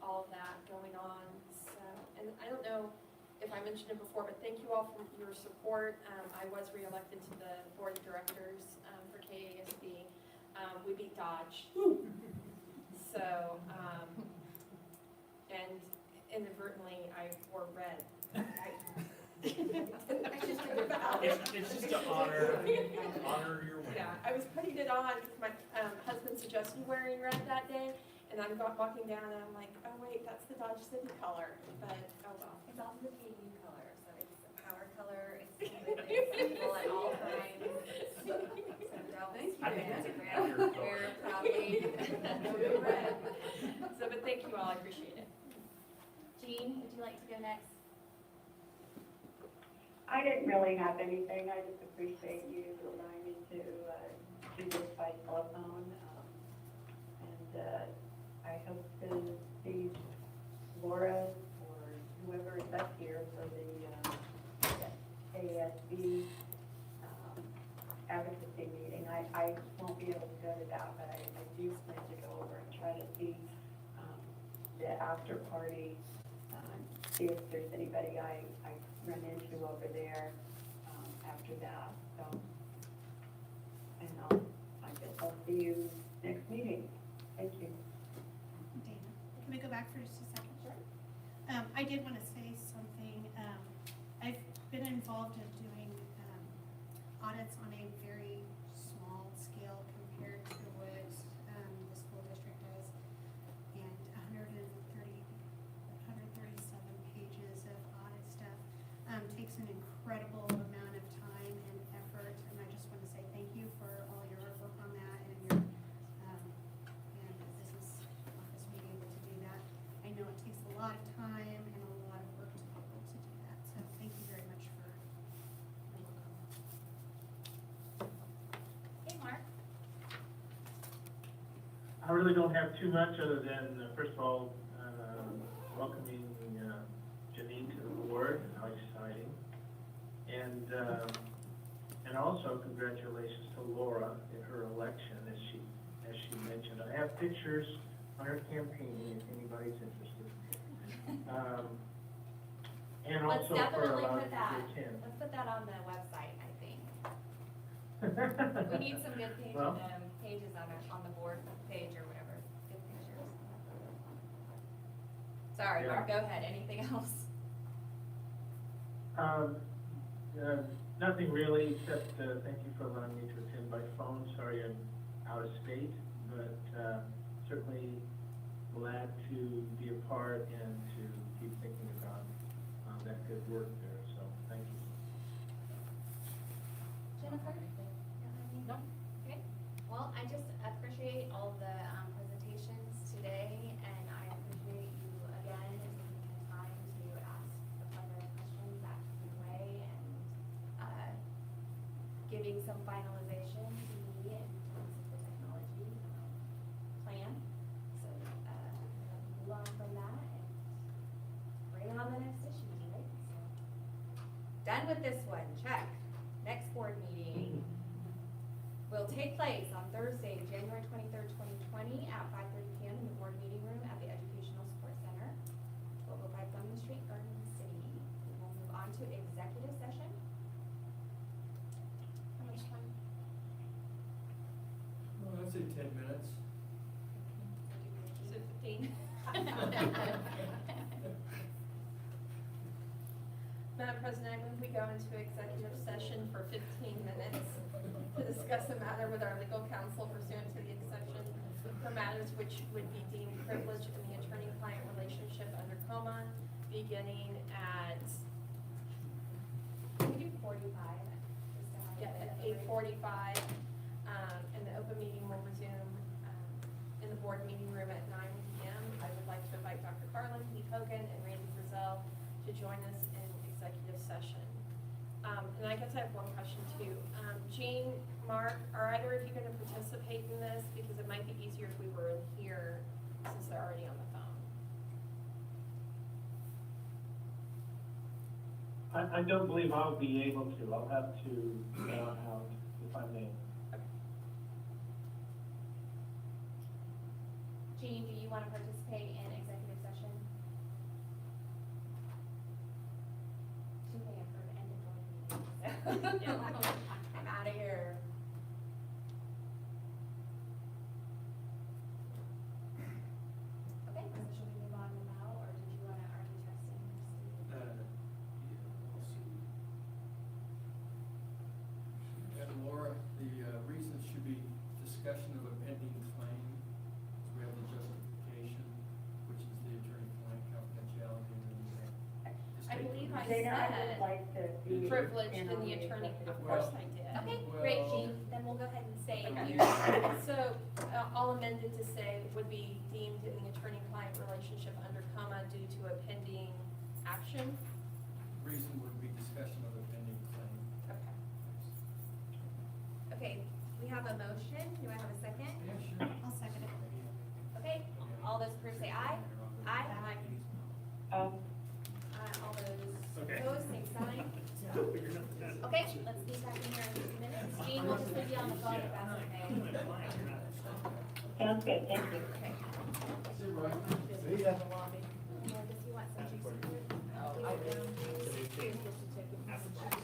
all of that going on. So, and I don't know if I mentioned it before, but thank you all for your support. I was reelected to the board of directors for KASB. We beat Dodge. So, and inadvertently, I wore red. I just think about it. It's just to honor your win. Yeah, I was putting it on because my husband suggested wearing red that day, and I'm walking down and I'm like, oh wait, that's the Dodge City color, but oh well. It's also the KU color, so it's a power color, it's completely acceptable at all times. So don't wear it proudly. Red. So, but thank you all, I appreciate it. Jean, would you like to go next? I didn't really have anything. I just appreciate you allowing me to do this by telephone. And I hope to see Laura or whoever is up here for the ASB advocacy meeting. I won't be able to go to that, but I do plan to go over and try to see the after party, see if there's anybody I run into over there after that. So, and I guess I'll see you next meeting. Thank you. Dana, can we go back for just a second? Sure. I did want to say something. I've been involved in doing audits on a very small scale compared to what the school district does, and 130 takes an incredible amount of time and effort, and I just want to say thank you for all your hard work on that and your, and this is being able to do that. I know it takes a lot of time and a lot of work to be able to do that, so thank you very much for your work on that. Hey, Mark. I really don't have too much other than, first of all, welcoming Janine to the board, how exciting. And also congratulations to Laura in her election, as she mentioned. I have pictures on her campaign if anybody's interested. And Let's also for definitely allowing put you that, to attend. let's put that on the website, I think. We need some good Well, pages on the board page or whatever, good pictures. Sorry, Yeah. Mark, go ahead, anything else? Nothing really, except thank you for allowing me to attend by phone. Sorry I'm out of state, but certainly glad to be a part and to keep thinking about that good work there. So thank you. Jennifer? No. Okay, well, I just appreciate all the presentations today, and I appreciate you again taking the time to ask the primary questions that came away and giving some finalization to me in terms of the technology plan. So move on from that and bring on the next issue, right? So, done with this one, check. Next board meeting will take place on Thursday, January 23rd, 2020 at 5:30 p.m. in the board meeting room at the Educational Support Center, 1205 Gummy Street, Garden City. We will move on to executive session. How much time? Well, I'd say 10 minutes. Is it 15? Madam President, I move we go into executive session for 15 minutes to discuss a matter with our legal counsel pursuant to the exception for matters which would be deemed privileged in the attorney-client relationship under coma, beginning at, Can we do 45? Just to have a yeah, bit at of a break? 8:45. And the open meeting will resume in the board meeting room at 9 p.m. I would like to invite Dr. Carlin, Pete Hogan, and Randy Frizzell to join us in executive session. And I guess I have one question too. Jean, Mark, are either of you going to participate in this? Because it might be easier if we were in here since they're already on the phone. I don't believe I'll be able to. I'll have to bow out if I may. Jean, do you want to participate in executive session? She may have heard end of board meeting, so. I'm out of here. Okay, so should we move on now, or did you want to, are you texting Steve? I'll see. And Laura, the reasons should be discussion of a pending claim. So we have the justification, which is the attorney-client confidentiality. I believe I Dana, I would said like to be Privileged in in on the attorney, executive of course session. I did. Okay, great, Well- Jean, then we'll go ahead and say Okay. you. So I'll amend it to say would be deemed in the attorney-client relationship under coma due to a pending action. Reason would be discussion of a pending claim. Okay. Okay, we have a motion, do I have a second? Yeah, sure. I'll second it. Okay, all those approved say aye. Aye. All those Okay. opposed, same sign. Okay, let's be back in here in a few minutes. Jean, we'll just leave you on the phone if that's okay. Sounds good, thank you. Okay. See you, Brian. See ya. Does he want some juice? I- Please do.